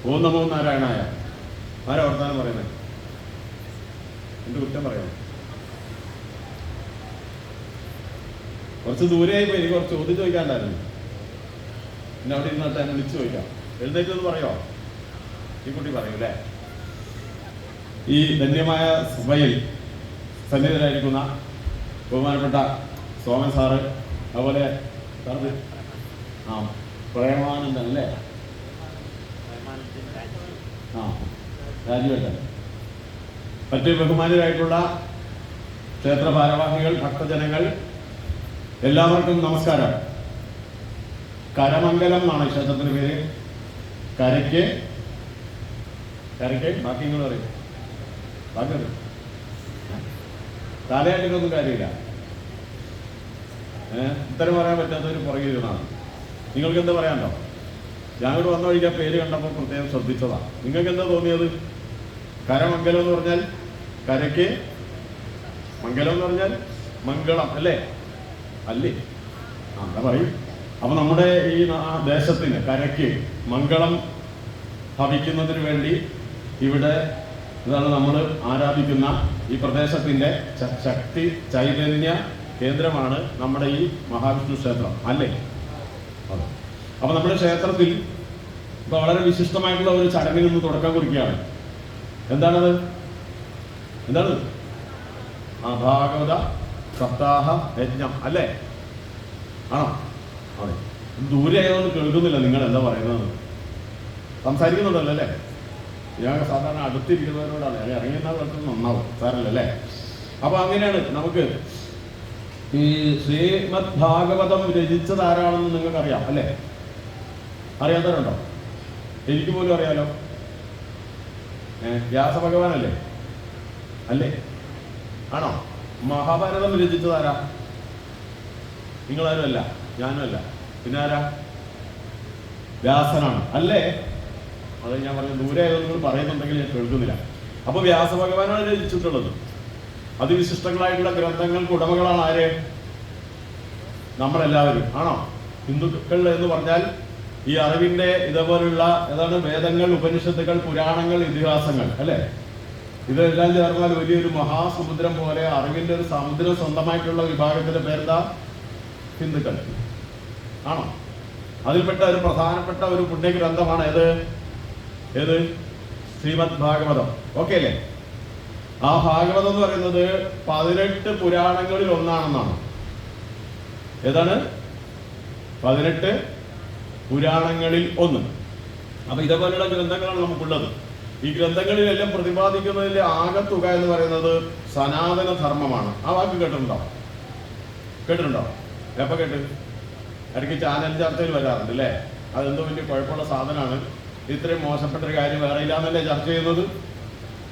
ഓം നമോ നാരായണായ. ആരാ വർത്താനം പറയുന്നത്? എന്റെ കുറ്റം പറയാം. കുറച്ച് ദൂരെയായി പോയി. എനിക്ക് കുറച്ച് ചോദ്യം ചോദിക്കാണ്ടായിരുന്നു. പിന്നെ അവിടെ ഇരുന്നിട്ട് ഞാൻ വിളിച്ചു ചോദിക്കാം. എഴുന്നേറ്റെന്ന് പറയോ? ഈ കുട്ടി പറയൂല്ലേ? ഈ ധന്യമായ സഭയിൽ സന്നിധരായിരിക്കുന്ന ബഹുമാനപ്പെട്ട സോമൻ സാറ്, അതുപോലെ സാറ് പ്രേമാനന്ദൻ അല്ലേ? രാജുവേട്ടൻ, മറ്റ് ബഹുമാനരായിട്ടുള്ള ക്ഷേത്ര ഭാരവാഹികൾ, ഭക്തജനങ്ങൾ, എല്ലാവർക്കും നമസ്കാരം. കരമംഗലം എന്നാണ് ക്ഷേത്രത്തിന് പേര്. കരയ്ക്ക് ബാക്കി നിങ്ങൾ പറയും. ബാക്കി തലയായിട്ടൊന്നും കാര്യമില്ല. ഉത്തരം പറയാൻ പറ്റാത്തൊരു പുറകെ ഇരുന്നാണ്. നിങ്ങൾക്ക് എന്താ പറയാനുണ്ടോ? ഞാനോട് വന്ന വഴിക്ക് ആ പേര് കണ്ടപ്പോൾ പ്രത്യേകം ശ്രദ്ധിച്ചതാ. നിങ്ങൾക്ക് എന്താ തോന്നിയത്? കരമംഗലം എന്ന് പറഞ്ഞാൽ കരയ്ക്ക്, മംഗലം എന്ന് പറഞ്ഞാൽ മംഗളം അല്ലേ? അല്ലേ? എന്താ പറയും. അപ്പൊ നമ്മുടെ ഈ ദേശത്തിന് കരയ്ക്ക് മംഗളം ഭവിക്കുന്നതിന് വേണ്ടി ഇവിടെ ഇതാണ് നമ്മൾ ആരാധിക്കുന്ന ഈ പ്രദേശത്തിന്റെ ശക്തി ചൈതന്യ കേന്ദ്രമാണ് നമ്മുടെ ഈ മഹാവിഷ്ണു ക്ഷേത്രം അല്ലേ? അതെ. അപ്പൊ നമ്മുടെ ക്ഷേത്രത്തിൽ ഇപ്പൊ വളരെ വിശിഷ്ടമായിട്ടുള്ള ഒരു ചടങ്ങിൽ നിന്ന് തുടക്കം കുറിക്കുകയാണ്. എന്താണ്? ഭാഗവത സപ്താഹ യജ്ഞം അല്ലേ? ആണോ? അതെ. ദൂരെ ആയതുകൊണ്ട് കേൾക്കുന്നില്ല നിങ്ങൾ എന്താ പറയുന്നത്. സംസാരിക്കുന്നുണ്ടല്ലോ അല്ലേ? ഞാൻ സാധാരണ അടുത്തിരിക്കുന്നവരോടാണ്. ഞാൻ ഇറങ്ങിയെന്നാൽ കുറച്ച് നന്നാവും. സാരല്ലേ? അപ്പൊ അങ്ങനെയാണ്. നമുക്ക് ഈ ശ്രീമദ് ഭാഗവതം രചിച്ചത് ആരാണെന്ന് നിങ്ങൾക്ക് അറിയാം അല്ലേ? അറിയാത്തവരുണ്ടോ? എനിക്ക് പോലും അറിയാലോ. വ്യാസഭഗവാനല്ലേ? അല്ലേ? ആണോ? മഹാഭാരതം രചിച്ചത് ആരാ? നിങ്ങളാരും അല്ല, ഞാനും അല്ല. പിന്നെ ആരാ? വ്യാസനാണ് അല്ലേ? അത് ഞാൻ പറഞ്ഞു. ദൂരെ നിങ്ങൾ പറയുന്നുണ്ടെങ്കിൽ ഞാൻ കേൾക്കുന്നില്ല. അപ്പൊ വ്യാസഭഗവാനാണ് രചിച്ചിട്ടുള്ളത്. അതിവിശിഷ്ടങ്ങളായിട്ടുള്ള ഗ്രന്ഥങ്ങൾക്ക് ഉടമകളാണ് ആര്? നമ്മളെല്ലാവരും. ആണോ? ഹിന്ദുക്കൾ എന്ന് പറഞ്ഞാൽ ഈ അറിവിന്റെ ഇതേപോലുള്ള ഏതാണ് വേദങ്ങൾ, ഉപനിഷത്തുകൾ, പുരാണങ്ങൾ, ഇതിഹാസങ്ങൾ അല്ലെ? ഇതെല്ലാം ചേർന്നാൽ വലിയൊരു മഹാസമുദ്രം പോലെ അറിവിന്റെ ഒരു സമുദ്രം സ്വന്തമായിട്ടുള്ള വിഭാഗത്തിന്റെ പേരെന്താ? ഹിന്ദുക്കൾ. ആണോ? അതിൽപ്പെട്ട ഒരു പ്രധാനപ്പെട്ട ഒരു പുണ്യഗ്രന്ഥമാണ് ഏത്? ശ്രീമദ് ഭാഗവതം. ഓക്കെ അല്ലേ? ആ ഭാഗവതം എന്ന് പറയുന്നത് 18 പുരാണങ്ങളിൽ ഒന്നാണെന്നാണ്. ഏതാണ്? 18 പുരാണങ്ങളിൽ ഒന്ന്. അപ്പൊ ഇതേപോലെയുള്ള ഗ്രന്ഥങ്ങളാണ് നമുക്കുള്ളത്. ഈ ഗ്രന്ഥങ്ങളിലെല്ലാം പ്രതിപാദിക്കുന്നതിന്റെ ആകത്തുക എന്ന് പറയുന്നത് സനാതന ധർമ്മമാണ്. ആ വാക്ക് കേട്ടിട്ടുണ്ടോ? എപ്പോ കേട്ട്? ഇടയ്ക്ക് ചാനൽ ചർച്ചയിൽ വരാറുണ്ട് അല്ലേ? അതെന്തോ വലിയ കുഴപ്പമുള്ള സാധനമാണ്, ഇത്രയും മോശപ്പെട്ടൊരു കാര്യം വേറെ ഇല്ലാന്നല്ലേ ചർച്ച ചെയ്യുന്നത്.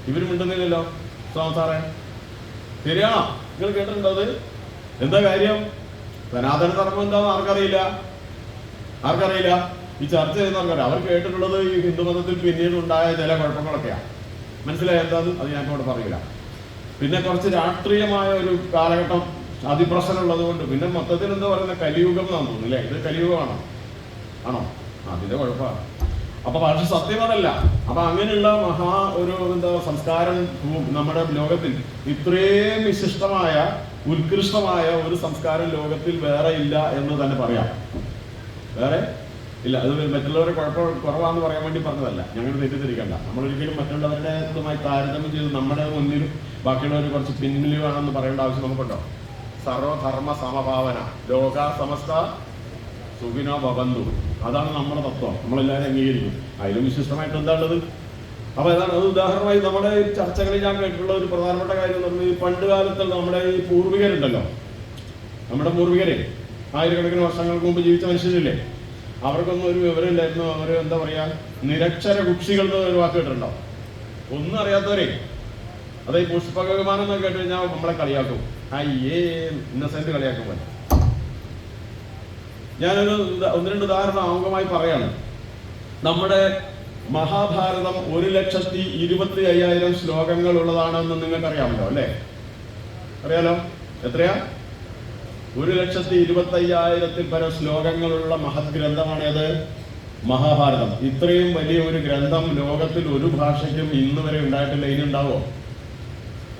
ഇവരും മിണ്ടുന്നില്ലല്ലോ. സാറേ ശരിയാണോ? നിങ്ങൾ കേട്ടിട്ടുണ്ടോ അത്? എന്താ കാര്യം? സനാതന ധർമ്മം എന്താന്ന് ആർക്കറിയില്ല. ഈ ചർച്ച ചെയ്യുന്നവർക്കറിയാം. അവർ കേട്ടിട്ടുള്ളത് ഈ ഹിന്ദുമതത്തിൽ പിന്നീട് ഉണ്ടായ ചില കുഴപ്പങ്ങളൊക്കെയാണ്. മനസ്സിലായ എന്താന്ന്? അത് ഞാൻ ഇവിടെ പറയില്ല. പിന്നെ കുറച്ച് രാഷ്ട്രീയമായ ഒരു കാലഘട്ടം അതിപ്രശ്നമുള്ളത് കൊണ്ട് പിന്നെ മൊത്തത്തിൽ എന്താ പറയുന്നത് കലിയുഗം എന്നാണ് തോന്നുന്നില്ലേ? ഇത് കലിയുഗമാണോ? ആണോ? അതിന്റെ കുഴപ്പമാണ്. അപ്പൊ പക്ഷെ സത്യം അതല്ല. അപ്പൊ അങ്ങനെയുള്ള ഒരു സംസ്കാരം നമ്മുടെ ലോകത്തിൽ ഇത്രയും വിശിഷ്ടമായ ഉത്കൃഷ്ടമായ ഒരു സംസ്കാരം ലോകത്തിൽ വേറെ ഇല്ല എന്ന് തന്നെ പറയാം. വേറെ ഇല്ല. അത് മറ്റുള്ളവരെ കുറവാന്ന് പറയാൻ വേണ്ടി പറഞ്ഞതല്ല. ഞങ്ങൾ തെറ്റിദ്ധരിക്കണ്ട. നമ്മളൊരിക്കലും മറ്റുള്ളവരുടെ ഇതുമായി താരതമ്യം ചെയ്ത് നമ്മുടെ മുന്നിലും ബാക്കിയുള്ളവർ കുറച്ച് പിന്നിലുമാണെന്ന് പറയേണ്ട ആവശ്യം നമുക്കുണ്ടോ? സർവധർമ്മ സമഭാവന, ലോക സമസ്ത സുഖിനോ ഭവന്തു. അതാണ് നമ്മുടെ തത്വം. നമ്മളെല്ലാവരും അംഗീകരിക്കും. അതിലും വിശിഷ്ടമായിട്ട് എന്താ ഉള്ളത്? അപ്പൊ ഏതാണ് അത്? ഉദാഹരണമായി നമ്മുടെ ചർച്ചകളിൽ ഞാൻ കേട്ടിട്ടുള്ള ഒരു പ്രധാനപ്പെട്ട കാര്യം എന്ന് പറഞ്ഞാൽ ഈ പണ്ട് കാലത്തുള്ള നമ്മുടെ ഈ പൂർവികരുണ്ടല്ലോ, നമ്മുടെ പൂർവികരെ ആയിരക്കണക്കിന് വർഷങ്ങൾക്ക് മുമ്പ് ജീവിച്ച മനുഷ്യരില്ലേ, അവർക്കൊന്നും ഒരു വിവരമില്ലായിരുന്നു. അവർ എന്താ പറയാ, നിരക്ഷര കുക്ഷികൾ എന്ന് ഒരു വാക്ക് കേട്ടിട്ടുണ്ടോ? ഒന്നും അറിയാത്തവരെ. അത് ഈ പുഷ്പകവിമാനം എന്നൊക്കെ കേട്ട് കഴിഞ്ഞാൽ നമ്മളെ കളിയാക്കും. ഇന്നസെന്റ് കളിയാക്കും പോലെ. ഞാനൊരു 1-2 ഉദാഹരണം ആമുഖമായി പറയാണ്. നമ്മുടെ മഹാഭാരതം 1,25,000 ശ്ലോകങ്ങൾ ഉള്ളതാണെന്ന് നിങ്ങൾക്കറിയാമല്ലോ അല്ലേ? അറിയാലോ? എത്രയാ? 1,25,000 പരം ശ്ലോകങ്ങളുള്ള മഹത് ഗ്രന്ഥമാണേത്? മഹാഭാരതം. ഇത്രയും വലിയ ഒരു ഗ്രന്ഥം ലോകത്തിൽ ഒരു ഭാഷയ്ക്കും ഇന്ന് വരെ ഉണ്ടായിട്ടില്ല. ഇനി ഉണ്ടാവോ?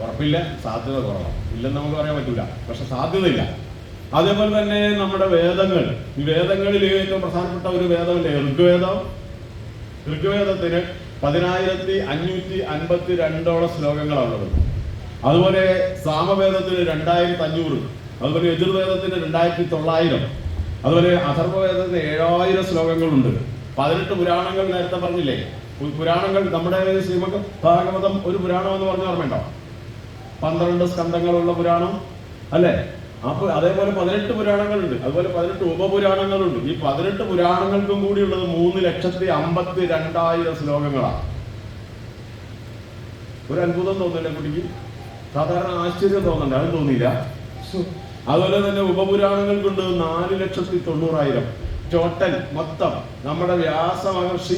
ഉറപ്പില്ല, സാധ്യത കുറവാണ്. ഇല്ലെന്ന് നമുക്ക് പറയാൻ പറ്റൂല, പക്ഷെ സാധ്യതയില്ല. അതേപോലെ തന്നെ നമ്മുടെ വേദങ്ങൾ, ഈ വേദങ്ങളിൽ ഏറ്റവും പ്രധാനപ്പെട്ട ഒരു വേദമല്ലേ ഋഗ്വേദം. ഋഗ്വേദത്തിന് 10,552 ശ്ലോകങ്ങളാണുള്ളത്. അതുപോലെ സാമവേദത്തിന് 2,500, അതുപോലെ യജുർവേദത്തിന് 2,900, അതുപോലെ അഥർവവേദത്തിന് 7,000 ശ്ലോകങ്ങളുണ്ട്. 18 പുരാണങ്ങൾ നേരത്തെ പറഞ്ഞില്ലേ? പുരാണങ്ങൾ നമ്മുടെ ശ്രീമദ് ഭാഗവതം ഒരു പുരാണം എന്ന് പറഞ്ഞ ഓർമ്മയുണ്ടോ? 12 സ്കന്ധങ്ങളുള്ള പുരാണം അല്ലേ? അപ്പൊ അതേപോലെ 18 പുരാണങ്ങളുണ്ട്, അതുപോലെ 18 ഉപപുരാണങ്ങളുണ്ട്. ഈ 18 പുരാണങ്ങൾക്കും കൂടി ഉള്ളത് 3,52,000 ശ്ലോകങ്ങളാണ്. ഒരു അത്ഭുതം തോന്നില്ല കുട്ടിക്ക്? സാധാരണ ആശ്ചര്യം തോന്നണ്ട, അത് തോന്നിയില്ല. അതുപോലെ തന്നെ ഉപപുരാണങ്ങൾക്കുണ്ട് 4,90,000. ടോട്ടൽ മൊത്തം നമ്മുടെ വ്യാസ മഹർഷി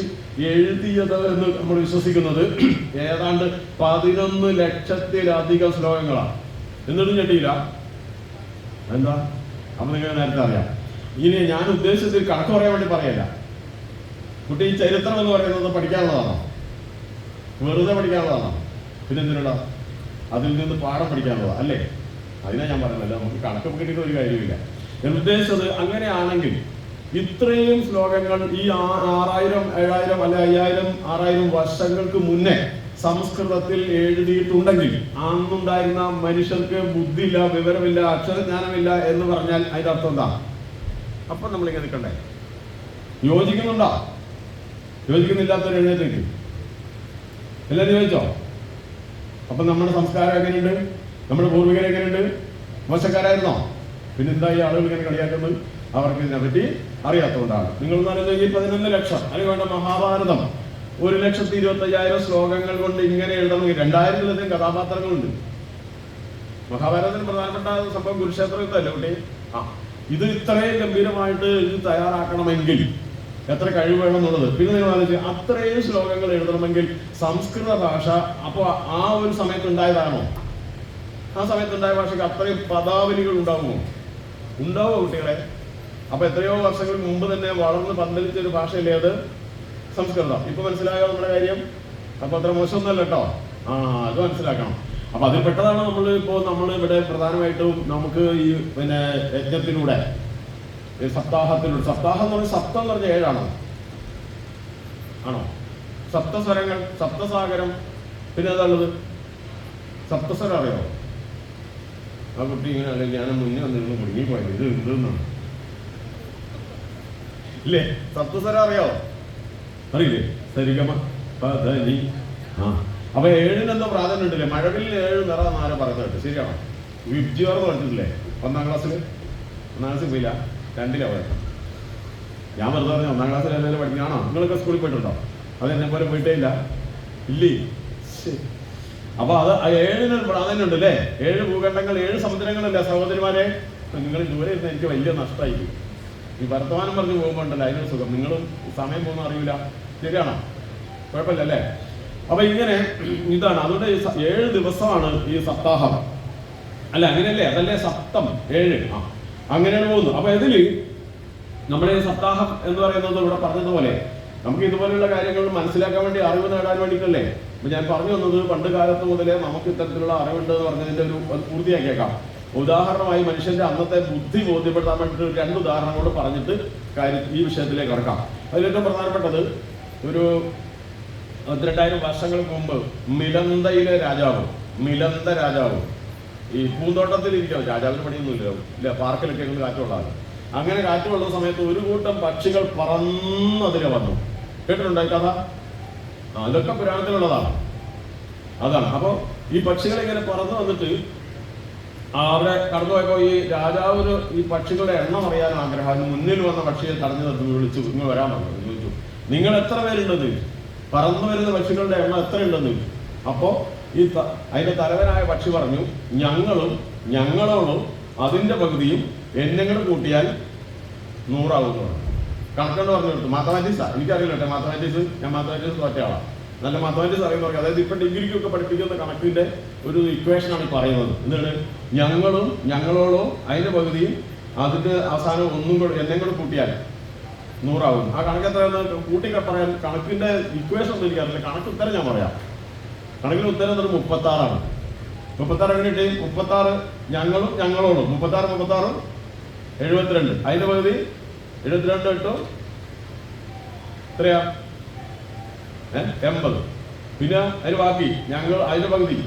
എഴുതിയത് എന്ന് നമ്മൾ വിശ്വസിക്കുന്നത് ഏതാണ്ട് 11,00,000-ലധികം ശ്ലോകങ്ങളാണ്. എന്നിട്ടും ഞെട്ടിയില്ല. എന്താ? അപ്പൊ നിങ്ങൾ നേരത്തെ അറിയാം. ഇനി ഞാൻ ഉദ്ദേശിച്ചത് കണക്ക് പറയാൻ വേണ്ടി പറയല്ല. കുട്ടി, ഈ ചരിത്രം എന്ന് പറയുന്നത് പഠിക്കാനുള്ളതാണോ? വെറുതെ പഠിക്കാനുള്ളതാണോ? പിന്നെന്തിനുള്ള? അതിൽ നിന്ന് പാഠം പഠിക്കാനുള്ളതാണ് അല്ലേ? അതിനാ ഞാൻ പറയുന്നല്ലോ, നമുക്ക് കണക്ക് കിട്ടിയിട്ട് ഒരു കാര്യമില്ല. ഞാൻ ഉദ്ദേശിച്ചത് അങ്ങനെയാണെങ്കിൽ ഇത്രയും ശ്ലോകങ്ങൾ ഈ 6,000, 7,000 അല്ലെ 5,000, 6,000 വർഷങ്ങൾക്ക് മുന്നേ സംസ്കൃതത്തിൽ എഴുതിയിട്ടുണ്ടെങ്കിൽ അന്നുണ്ടായിരുന്ന മനുഷ്യർക്ക് ബുദ്ധിയില്ല, വിവരമില്ല, അക്ഷരജ്ഞാനമില്ല എന്ന് പറഞ്ഞാൽ അതിന്റെ അർത്ഥം എന്താ? അപ്പൊ നമ്മളിങ്ങനെ നിൽക്കണ്ടേ? യോജിക്കുന്നുണ്ടോ? യോജിക്കുന്നില്ലാത്തവർ എഴുന്നേറ്റേക്ക്. എല്ലാവരും ചോദിച്ചോ? അപ്പൊ നമ്മുടെ സംസ്കാരം എങ്ങനെയുണ്ട്? നമ്മുടെ പൂർവികർ എങ്ങനെയുണ്ട്? മോശക്കാരായിരുന്നോ? പിന്നെ എന്താ ഈ ആളുകൾ ഇങ്ങനെ കളിയാക്കുന്നത്? അവർക്ക് ഇതിനെപ്പറ്റി അറിയാത്തതുകൊണ്ടാണ്. നിങ്ങൾ പറയുന്നത് ഈ 11 ലക്ഷം അല്ലെങ്കിൽ വേണ്ട മഹാഭാരതം 1,25,000 ശ്ലോകങ്ങൾ കൊണ്ട് ഇങ്ങനെ എഴുതണമെങ്കിൽ 2,000-ലധികം കഥാപാത്രങ്ങളുണ്ട്. മഹാഭാരതത്തിന് പ്രധാനപ്പെട്ട സംഭവം കുരുക്ഷേത്ര യുദ്ധമല്ലേ കുട്ടി? ഇത് ഇത്രയും ഗംഭീരമായിട്ട് ഇത് തയ്യാറാക്കണമെങ്കിൽ എത്ര കഴിവ് വേണം എന്നുള്ളത്. പിന്നെ നിങ്ങൾ ആലോചിച്ച് അത്രയും ശ്ലോകങ്ങൾ എഴുതണമെങ്കിൽ സംസ്കൃത ഭാഷ അപ്പൊ ആ ഒരു സമയത്ത് ഉണ്ടായതാണോ? ആ സമയത്തുണ്ടായ ഭാഷയ്ക്ക് അത്രയും പദാവലികൾ ഉണ്ടാവുമോ? ഉണ്ടാവോ കുട്ടികളെ? അപ്പൊ എത്രയോ വർഷങ്ങൾക്ക് മുമ്പ് തന്നെ വളർന്ന് പന്തലിച്ച ഒരു ഭാഷയല്ലേ അത് സംസ്കൃതം. ഇപ്പൊ മനസ്സിലായോ നമ്മുടെ കാര്യം? അപ്പൊ അത്ര മോശമൊന്നുമല്ല കേട്ടോ. അത് മനസ്സിലാക്കണം. അപ്പൊ അതിൽ പെട്ടതാണ് നമ്മൾ ഇവിടെ പ്രധാനമായിട്ടും നമുക്ക് ഈ പിന്നെ യജ്ഞത്തിലൂടെ സപ്താഹത്തിലൂടെ. സപ്താഹം എന്ന് പറഞ്ഞാൽ സപ്തം എന്ന് പറഞ്ഞാൽ 7 ആണോ? സപ്തസ്വരങ്ങൾ, സപ്തസാഗരം, പിന്നെ ഏതാണുള്ളത്? സപ്തസ്വരം അറിയോ? ആ കുട്ടി ഇങ്ങനെ അല്ലെങ്കിൽ ഞാൻ മുന്നേ വന്നിരുന്നു മുഴുങ്ങിപ്പോയത് ഇത് എന്തെന്നാണ് ഇല്ലേ? സപ്തസ്വരം അറിയോ? അറിയില്ലേ? സരിഗമ പദനി. അപ്പൊ 7-നെന്തോ പ്രാധാന്യം ഉണ്ടല്ലേ? മഴവിൽ 7 നിറ നാല് പറഞ്ഞു കേട്ട്. ശരിയാണോ? വിബ്ജിയോർന്ന് പഠിച്ചിട്ടില്ലേ? 1ാം ക്ലാസ്സിൽ? 1ാം ക്ലാസ്സിൽ പോയില്ല, 2ലാ പോയത്. ഞാൻ വെറുതെ പറഞ്ഞു 1ാം ക്ലാസ്സിൽ എല്ലാവരും പഠിക്കാണോ? നിങ്ങളൊക്കെ സ്കൂളിൽ പോയിട്ടുണ്ടോ? അത് എന്നെ പോലെ പോയിട്ടേ ഇല്ല. ഇല്ലേ? അപ്പൊ അത് 7-ന് പ്രാധാന്യം ഉണ്ട് അല്ലേ? 7 ഭൂഖണ്ഡങ്ങൾ, 7 സമുദ്രങ്ങളല്ലേ സഹോദരിമാരെ? നിങ്ങൾ ഇതുവരെ ഇരുന്ന് എനിക്ക് വലിയ നഷ്ടമായി. ഈ വർത്തമാനം പറഞ്ഞു പോകുമ്പോൾ ഉണ്ടല്ലോ അതിനൊരു സുഖം. നിങ്ങളും സമയം പോകുന്ന അറിയില്ല. ശരിയാണോ? കുഴപ്പമില്ല അല്ലേ? അപ്പൊ ഇങ്ങനെ ഇതാണ്. അതുകൊണ്ട് 7 ദിവസമാണ് ഈ സപ്താഹം അല്ല? അങ്ങനെയല്ലേ? അതല്ലേ സപ്തം? 7 അങ്ങനെയാണ് പോകുന്നത്. അപ്പൊ ഇതില് നമ്മുടെ ഈ സപ്താഹം എന്ന് പറയുന്നത് ഇവിടെ പറഞ്ഞതുപോലെ നമുക്ക് ഇതുപോലെയുള്ള കാര്യങ്ങൾ മനസ്സിലാക്കാൻ വേണ്ടി, അറിവ് നേടാൻ വേണ്ടിയിട്ടല്ലേ? അപ്പൊ ഞാൻ പറഞ്ഞു വന്നത് പണ്ട് കാലത്ത് മുതലേ നമുക്ക് ഇത്തരത്തിലുള്ള അറിവുണ്ട് എന്ന് പറഞ്ഞതിന്റെ ഒരു പൂർത്തിയാക്കിയേക്കാം. ഉദാഹരണമായി മനുഷ്യന്റെ അന്നത്തെ ബുദ്ധി ബോധ്യപ്പെടുത്താൻ വേണ്ടിയിട്ട് 2 ഉദാഹരണങ്ങളോട് പറഞ്ഞിട്ട് ഈ വിഷയത്തിലേക്ക് കടക്കാം. അതിലേറ്റവും പ്രധാനപ്പെട്ടത് ഒരു 12,000 വർഷങ്ങൾക്ക് മുമ്പ് മിലന്തയിലെ രാജാവ്, മിലന്ത രാജാവ് ഈ പൂന്തോട്ടത്തിൽ ഇരിക്കണം. രാജാവിന് പണിയൊന്നുമില്ല, ഇല്ല, പാർക്കിലൊക്കെ കാറ്റുള്ളതാണ്. അങ്ങനെ കാറ്റുള്ള സമയത്ത് ഒരു കൂട്ടം പക്ഷികൾ പറന്നതിലെ വന്നു. കേട്ടിട്ടുണ്ടോ ഈ കഥ? അതൊക്കെ പുരാണത്തിലുള്ളതാണ്. അതാണ്. അപ്പൊ ഈ പക്ഷികൾ ഇങ്ങനെ പറന്നു വന്നിട്ട് അവിടെ കടന്നു പോയപ്പോ ഈ രാജാവിന് ഈ പക്ഷികളുടെ എണ്ണം അറിയാൻ ആഗ്രഹം. മുന്നിൽ വന്ന പക്ഷിയെ തടഞ്ഞു നിർത്തി വിളിച്ചു, നിങ്ങൾ വരാൻ പറഞ്ഞു. ചോദിച്ചു, നിങ്ങൾ എത്ര പേരുണ്ടെന്ന്? പറന്നു വരുന്ന പക്ഷികളുടെ എണ്ണം എത്ര ഉണ്ടെന്ന്? അപ്പോ ഈ അതിന്റെ തലവനായ പക്ഷി പറഞ്ഞു, ഞങ്ങളോടും അതിന്റെ പകുതിയും എന്നെങ്കിലും കൂട്ടിയാൽ 100 ആകുന്നു. കണക്കൊണ്ട് പറഞ്ഞു കൊടുത്തു. മാത്തമാറ്റിക്സാണ്, എനിക്കറിയില്ല കേട്ടോ മാത്തമാറ്റിക്സ്. ഞാൻ മാത്തമാറ്റിക്സ് തോറ്റ ആളാണ്. നല്ല മാത്തമാറ്റിക്സ് അറിയുന്നവർക്ക്, അതായത് ഇപ്പം ഡിഗ്രിക്കൊക്കെ പഠിപ്പിക്കുന്ന കണക്കിൻ്റെ ഒരു ഇക്വേഷനാണ് ഈ പറയുന്നത്. എന്താണ്? ഞങ്ങളും ഞങ്ങളോടോ അതിൻ്റെ പകുതിയും അതിൻ്റെ അവസാനം ഒന്നും കൂടെ എല്ലാം കൂടെ കൂട്ടിയാൽ 100 ആവും. ആ കണക്ക് എത്രയാണെന്ന് കൂട്ടി പറയാൻ കണക്കിൻ്റെ ഇക്വേഷൻ ഒന്നും എനിക്കറിയില്ല. കണക്ക് ഉത്തരം ഞാൻ പറയാം. കണക്കിന് ഉത്തരം എന്നൊരു 36ആണ്. 36 എങ്ങനെ കിട്ടി? 36 ഞങ്ങളും ഞങ്ങളോടും 36 72. അതിൻ്റെ പകുതി 72 ഇട്ടു എത്രയാ? 80. പിന്നെ അതിന് ബാക്കി ഞങ്ങൾ അതിൻ്റെ പകുതി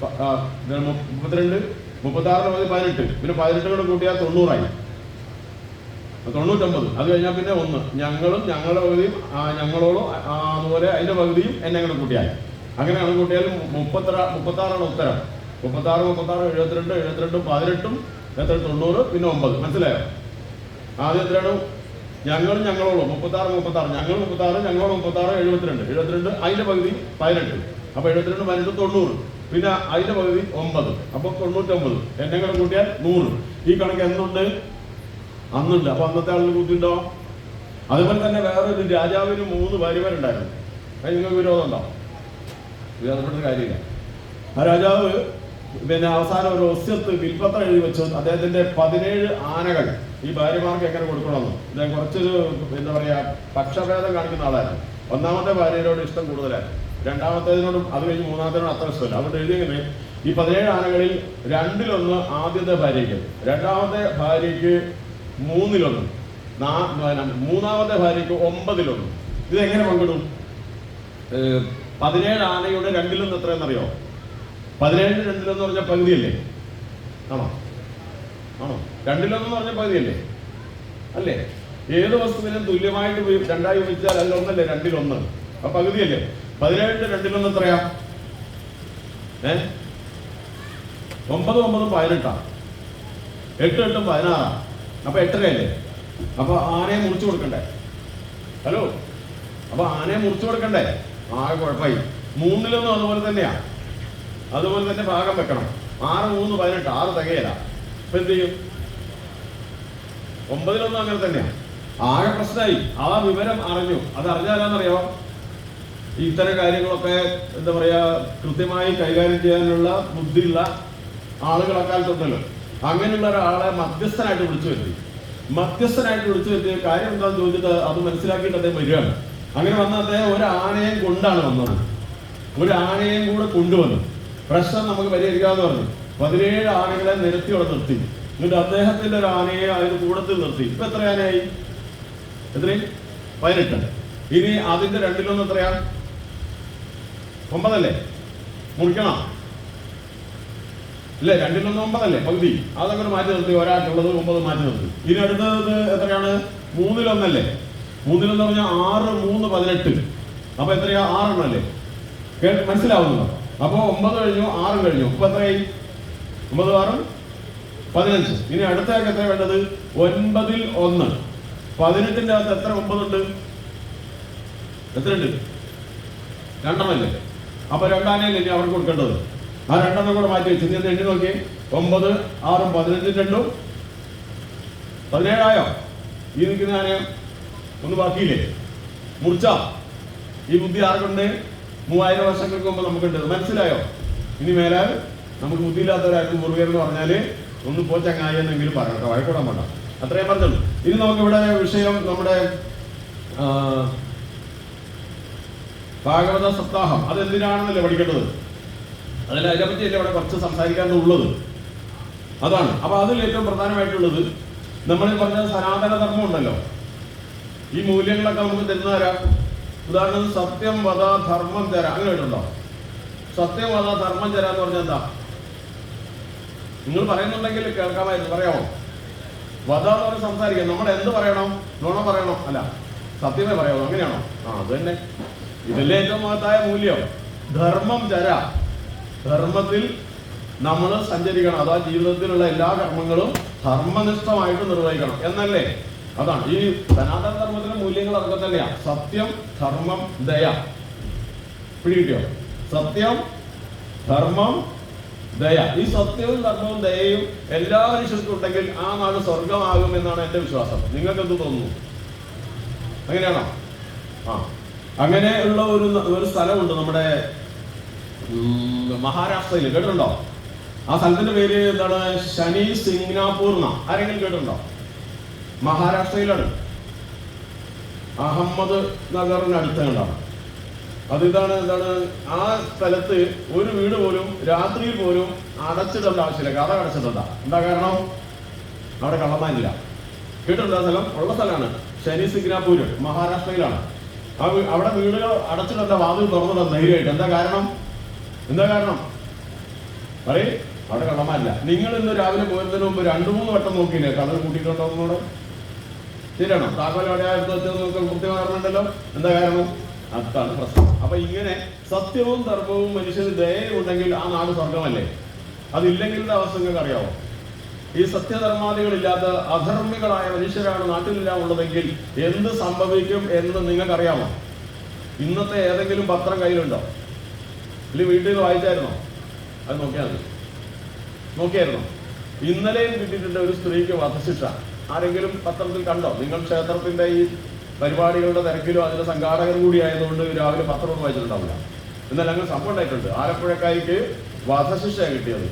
32. 36 പകുതി 18. പിന്നെ 18 കൂടെ കൂട്ടിയാൽ 90 99. അത് കഴിഞ്ഞാൽ പിന്നെ 1 ഞങ്ങളും ഞങ്ങളുടെ പകുതിയും ഞങ്ങളോടും അതുപോലെ അതിൻ്റെ പകുതിയും എന്നെ കൂടെ കൂട്ടിയാൽ. അങ്ങനെ കണക്ക് കൂട്ടിയാലും 36 ഉത്തരം. 36 72 72 18 എത്ര? 90. പിന്നെ 9. മനസ്സിലായോ? ആദ്യം എത്രയാണ്? ഞങ്ങളും ഞങ്ങളോടും 36 ഞങ്ങൾ 36 ഞങ്ങളോട് 36 72 അതിൻ്റെ പകുതി 18. അപ്പോൾ 72 18 90. പിന്നെ അതിൻ്റെ പകുതി 9. അപ്പോൾ 99. എന്നെ കൂടെ കൂട്ടിയാൽ 100. ഈ കണക്ക് എന്നുണ്ട്? അന്നുണ്ട്. അപ്പോൾ അന്നത്തെ ആളിന് കൂട്ടിയുണ്ടോ? അതുപോലെ തന്നെ വേറൊരു രാജാവിന് 3 ഭാര്യമാരുണ്ടായിരുന്നു. അത് നിങ്ങൾക്ക് വിരോധം ഉണ്ടോ? വിരോധപ്പെട്ട കാര്യമില്ല. ആ രാജാവ് പിന്നെ അവസാനം ഒരു ഒസ്യത്ത് വിൽപ്പത്രം എഴുതി വെച്ചു. അദ്ദേഹത്തിന്റെ 17 ആനകൾ ഈ ഭാര്യമാർക്ക് എങ്ങനെ കൊടുക്കണമെന്ന്. അദ്ദേഹം കുറച്ചൊരു എന്താ പറയാ പക്ഷഭേദം കാണിക്കുന്ന ആളായിരുന്നു. ഒന്നാമത്തെ ഭാര്യയോട് ഇഷ്ടം കൂടുതലായിരുന്നു, രണ്ടാമത്തേതിനോടും അത് കഴിഞ്ഞ് മൂന്നാമത്തേനോട് അത്ര ഇഷ്ടമല്ല. അതുകൊണ്ട് എഴുതിയെങ്ങനെ ഈ 17 ആനകളിൽ 2-1 ആദ്യത്തെ ഭാര്യയ്ക്ക്, രണ്ടാമത്തെ ഭാര്യയ്ക്ക് 3-1, മൂന്നാമത്തെ ഭാര്യയ്ക്ക് 9-1. ഇതെങ്ങനെ പങ്കിടും? 17 ആനയുടെ 2-1 എത്രയെന്നറിയോ? 17 2-1 പറഞ്ഞ പകുതിയല്ലേ? ആണോ? 2-1 എന്ന് പറഞ്ഞ പകുതിയല്ലേ? അല്ലേ? ഏത് വസ്തുവിനും തുല്യമായിട്ട് 2ആയി വിഭജിച്ചാൽ അതിൽ 1 അല്ലേ? 2-1 അപ്പൊ പകുതിയല്ലേ? 17 2-1 എത്രയാ? 9 9 18. 8 8 16. അപ്പൊ 8.5 അപ്പൊ ആനയെ മുറിച്ചു കൊടുക്കണ്ടേ? ഹലോ, അപ്പൊ ആനയെ മുറിച്ചു കൊടുക്കണ്ടേ? കുഴപ്പമായി. 3-1 അതുപോലെ തന്നെയാ. അതുപോലെ തന്നെ ഭാഗം വെക്കണം. 6 3 18. 6 തികയല്ല. അപ്പൊ എന്ത് ചെയ്യും? 9-1 അങ്ങനെ തന്നെയാ. ആകെ പ്രശ്നമായി. ആ വിവരം അറിഞ്ഞു. അത് അറിഞ്ഞാലാന്നറിയോ? ഇത്തരം കാര്യങ്ങളൊക്കെ എന്താ പറയാ കൃത്യമായി കൈകാര്യം ചെയ്യാനുള്ള ബുദ്ധിയുള്ള ആളുകൾ അക്കാലത്തുണ്ടല്ലോ. അങ്ങനെയുള്ള ഒരാളെ മധ്യസ്ഥനായിട്ട് വിളിച്ചു വരുത്തി. കാര്യം എന്താണെന്ന് ചോദിച്ചിട്ട് അത് മനസ്സിലാക്കിയിട്ട് അദ്ദേഹം വരികയാണ്. അങ്ങനെ വന്ന അദ്ദേഹം ഒരു ആനയും കൊണ്ടാണ് വന്നത്. ഒരു ആനയും കൂടെ കൊണ്ടുവന്നു. പ്രശ്നം നമുക്ക് പരിഹരിക്കാമെന്ന് പറഞ്ഞു. 17 ആനകളെ നിരത്തി അവിടെ നിർത്തി. എന്നിട്ട് അദ്ദേഹത്തിന്റെ ഒരു ആനയെ അതിന് കൂടത്തിൽ നിർത്തി. ഇപ്പൊ എത്ര ആനയായി? എത്രയും 18. ഇനി അതിന്റെ 2-1 എത്രയാ? 9 അല്ലേ? മുറിക്കണം അല്ലേ? 2-1 9 അല്ലേ? പകുതി. അതങ്ങനെ മാറ്റി നിർത്തി. ഒരാൾക്കുള്ളത് 9 മാറ്റി നിർത്തി. ഇനി അടുത്തത് എത്രയാണ്? 3-1 അല്ലേ? 3-1 പറഞ്ഞാൽ 6 3 18. അപ്പൊ എത്രയാ? 6 അല്ലേ? മനസ്സിലാവുന്നുണ്ടോ? അപ്പൊ 9 കഴിഞ്ഞു, 6 കഴിഞ്ഞു. ഇപ്പൊ എത്രയായി? 9 6 15. ഇനി അടുത്തേക്ക് എത്ര വേണ്ടത്? 9-1. 18ന്റെ അകത്ത് എത്ര 9 ഉണ്ട്? എത്രയുണ്ട്? 2 അല്ലേ? അപ്പൊ 2 ആനയല്ലേ ഇനി അവർക്ക് കൊടുക്കേണ്ടത്? ആ 2 കൂടെ മാറ്റി വെച്ച് നീ എണ്ണി നോക്കി. 9 6 15 2 17 ആയോ? ഈ നിൽക്കുന്ന ആനയോ ഒന്ന് ബാക്കിയില്ലേ? മുറിച്ച ഈ ബുദ്ധി ആർക്കുണ്ട്? 3000 വർഷങ്ങൾക്ക് മുമ്പ് നമുക്കുണ്ട്. മനസ്സിലായോ? ഇനി മേലാൽ നമുക്ക് ബുദ്ധിയില്ലാത്തവരായിരിക്കും പൂർവികരെന്ന് പറഞ്ഞാല് ഒന്ന് പോ ചങ്ങായി എന്നെങ്കിലും പറയട്ടോ, വായിക്കൂടാൻ വേണ്ട. അത്രയും പറഞ്ഞുള്ളൂ. ഇനി നമുക്കിവിടെ വിഷയം നമ്മുടെ ഭാഗവത സപ്താഹം അതെന്തിനാണെന്നല്ലേ പഠിക്കേണ്ടത്. അതിനെപ്പറ്റിയല്ലേ ഇവിടെ കുറച്ച് സംസാരിക്കാനുള്ളത്. അതാണ്. അപ്പൊ അതിൽ ഏറ്റവും പ്രധാനമായിട്ടുള്ളത് നമ്മൾ പറഞ്ഞ സനാതന ധർമ്മം ഉണ്ടല്ലോ. ഈ മൂല്യങ്ങളൊക്കെ നമുക്ക് തരുന്നവരാ. ഉദാഹരണത്തിന് സത്യം വധ ധർമ്മം തരാ. അങ്ങനെ കേട്ടുണ്ടോ? സത്യം വധ ധർമ്മം തരാന്ന് പറഞ്ഞാൽ എന്താ? നിങ്ങൾ പറയുന്നുണ്ടെങ്കിൽ കേൾക്കാമായിരുന്നു. പറയാമോ? വധ എന്ന് പറഞ്ഞ് സംസാരിക്കാം. നമ്മൾ എന്ത് പറയണം? നുണ പറയണം? അല്ല, സത്യമേ പറയാമോ? അങ്ങനെയാണോ? അത് തന്നെ. ഇതല്ലേ ഏറ്റവും മഹത്തായ മൂല്യം. ധർമ്മം തരാ. ധർമ്മത്തിൽ നമ്മൾ സഞ്ചരിക്കണം. അതാ ജീവിതത്തിലുള്ള എല്ലാ കർമ്മങ്ങളും ധർമ്മനിഷ്ഠമായിട്ട് നിർവഹിക്കണം എന്നല്ലേ? അതാണ് ഈ സനാതന ധർമ്മത്തിലെ മൂല്യങ്ങൾ. അതൊക്കെ തന്നെയാ. സത്യം ധർമ്മം ദയ. പിടികിട്ടിയോ? സത്യം ധർമ്മം ദയ. ഈ സത്യവും ധർമ്മവും ദയയും എല്ലാ മനുഷ്യർക്കും ഉണ്ടെങ്കിൽ ആ നാട് സ്വർഗമാകും എന്നാണ് എന്റെ വിശ്വാസം. നിങ്ങൾക്ക് എന്ത് തോന്നുന്നു? അങ്ങനെയാണോ? ആ, അങ്ങനെയുള്ള ഒരു സ്ഥലമുണ്ട് നമ്മുടെ മഹാരാഷ്ട്രയിൽ. കേട്ടിട്ടുണ്ടോ? ആ സ്ഥലത്തിന്റെ പേര് എന്താണ്? ശനി സിംഗ്നാപൂർ എന്നാ. ആരെങ്കിലും കേട്ടിട്ടുണ്ടോ? മഹാരാഷ്ട്രയിലാണ്, അഹമ്മദ് നഗറിനടുത്ത് കണ്ടാണ്. അതിതാണ് എന്താണ്, ആ സ്ഥലത്ത് ഒരു വീട് പോലും രാത്രിയിൽ പോലും അടച്ചിടേണ്ട ആവശ്യമില്ല, കഥ അടച്ചിടണ്ട. എന്താ കാരണം? അവിടെ കള്ളന്മാരില്ല. കേട്ടിട്ടുണ്ടോ? സ്ഥലം ഉള്ള സ്ഥലമാണ് ശനി സിംഗ്നാപൂർ, മഹാരാഷ്ട്രയിലാണ്. അവിടെ വീടുകൾ അടച്ചിടേണ്ട, വാതിൽ തുറന്നിട ധൈര്യമായിട്ട്. എന്താ കാരണം? പറയേ, അവിടെ കള്ളന്മാരില്ല. നിങ്ങൾ ഇന്ന് രാവിലെ പോയതിനു മുമ്പ് 2-3 വട്ടം നോക്കിയില്ലേ കള്ളൻ കൂട്ടിയിട്ടുണ്ടോന്നോട്? ശരിയാണോ? താക്കോൽ അവിടെ നിങ്ങൾക്ക് കൃത്യമായി പറഞ്ഞിട്ടുണ്ടല്ലോ. എന്താ കാരണം? അതാണ് പ്രശ്നം. അപ്പൊ ഇങ്ങനെ സത്യവും ധർമ്മവും മനുഷ്യന് ദയയും ഉണ്ടെങ്കിൽ ആ നാട് സ്വർഗമല്ലേ? അതില്ലെങ്കിലുള്ള അവസ്ഥ നിങ്ങൾക്ക് അറിയാവോ? ഈ സത്യധർമാദികളില്ലാത്ത അധർമ്മികളായ മനുഷ്യരാണ് നാട്ടിലെല്ലാം ഉള്ളതെങ്കിൽ എന്ത് സംഭവിക്കും എന്ന് നിങ്ങൾക്കറിയാമോ? ഇന്നത്തെ ഏതെങ്കിലും പത്രം കയ്യിലുണ്ടോ? ഇല്ലെങ്കിൽ വീട്ടിൽ വായിച്ചായിരുന്നോ? അത് നോക്കിയായിരുന്നോ? ഇന്നലെയും കിട്ടിയിട്ടുണ്ട് ഒരു സ്ത്രീക്ക് വധശിക്ഷ. ആരെങ്കിലും പത്രത്തിൽ കണ്ടോ? നിങ്ങൾ ക്ഷേത്രത്തിന്റെ ഈ പരിപാടികളുടെ തിരക്കിലും അതിന്റെ സംഘാടകർ കൂടി ആയതുകൊണ്ട് രാവിലെ പത്രം വായിച്ചിട്ടുണ്ടാവില്ല. എന്നാൽ അങ്ങനെ സംഭവം ഉണ്ടായിട്ടുണ്ട്. ആലപ്പുഴക്കാരിക്ക് വധശിക്ഷ കിട്ടിയത്.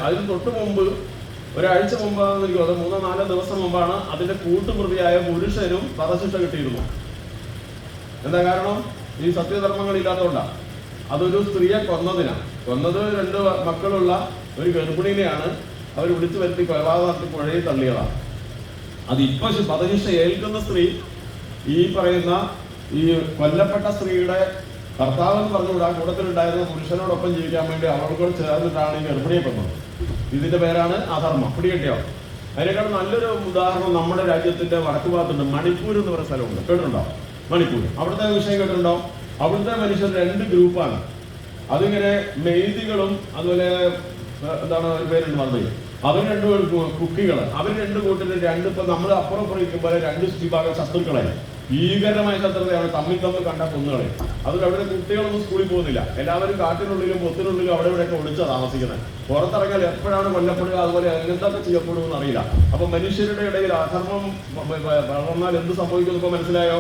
അതിന് തൊട്ട് മുമ്പ്, ഒരാഴ്ച മുമ്പാണെന്ന് എനിക്ക് തോന്നുന്നു, 3-4 ദിവസം മുമ്പാണ് അതിന്റെ കൂട്ടുപ്രതിയായ പുരുഷനും വധശിക്ഷ കിട്ടിയിരുന്നു. എന്താ കാരണം? ഈ സത്യധർമ്മങ്ങളില്ലാത്തതുകൊണ്ടാണ്. അതൊരു സ്ത്രീയെ കൊന്നത് 2 മക്കളുള്ള ഒരു ഗർഭിണിനെയാണ് അവർ വിളിച്ചു വരുത്തി കൊലപാതകം നടത്തി പുഴയിൽ തള്ളിയതാണ്. അതിപ്പോ വധശിക്ഷ ഏൽക്കുന്ന സ്ത്രീ ഈ പറയുന്ന ഈ കൊല്ലപ്പെട്ട സ്ത്രീയുടെ ഭർത്താവ് എന്ന് പറഞ്ഞുകൂടെ ആ കൂട്ടത്തിലുണ്ടായിരുന്ന പുരുഷനോടൊപ്പം ജീവിക്കാൻ വേണ്ടി അവൾക്കോട് ചേർന്നിട്ടാണ് ഈ ഗർഭിണിയെ കൊന്നത്. ഇതിന്റെ പേരാണ് അധർമ്മം. പിടികിട്ടിയോ? അതിനേക്കാൾ നല്ലൊരു ഉദാഹരണം നമ്മുടെ രാജ്യത്തിന്റെ വടക്ക് ഭാഗത്തുണ്ട്. മണിപ്പൂർ എന്ന് പറയുന്ന സ്ഥലമുണ്ട്. കേട്ടിട്ടുണ്ടോ? മണിപ്പൂർ. അവിടുത്തെ വിഷയം കേട്ടിട്ടുണ്ടോ? അവിടുത്തെ മനുഷ്യർ 2 ഗ്രൂപ്പാണ്. അതിങ്ങനെ മെയ്തികളും അതുപോലെ എന്താണ് പേരുണ്ട് മറുപടി. അവർ 2 കുക്കികൾ. അവർ 2 കൂട്ടരും 2 ഇപ്പൊ നമ്മൾ അപ്പുറം ഇരിക്കുമ്പോൾ 2 വിഭാഗം ശത്രുക്കളെ, ഭീകരമായ ശത്രുതയാണ്. തമ്മിൽ കണ്ട കൊന്നുകളെ. അതിൽ അവിടെ കുട്ടികളൊന്നും സ്കൂളിൽ പോകുന്നില്ല. എല്ലാവരും കാട്ടിനുള്ളിലും പൊത്തിനുള്ളിലും അവിടെ ഇവിടെയൊക്കെ ഒളിച്ചാ താമസിക്കുന്നത്. പുറത്തിറങ്ങിയാൽ എപ്പോഴാണ് കൊല്ലപ്പെടുക, അതുപോലെ എന്തൊക്കെ ചെയ്യപ്പെടുമെന്ന് അറിയില്ല. അപ്പൊ മനുഷ്യരുടെ ഇടയിൽ അധർമ്മം വളർന്നാൽ എന്ത് സംഭവിക്കുന്നു ഇപ്പൊ മനസ്സിലായോ?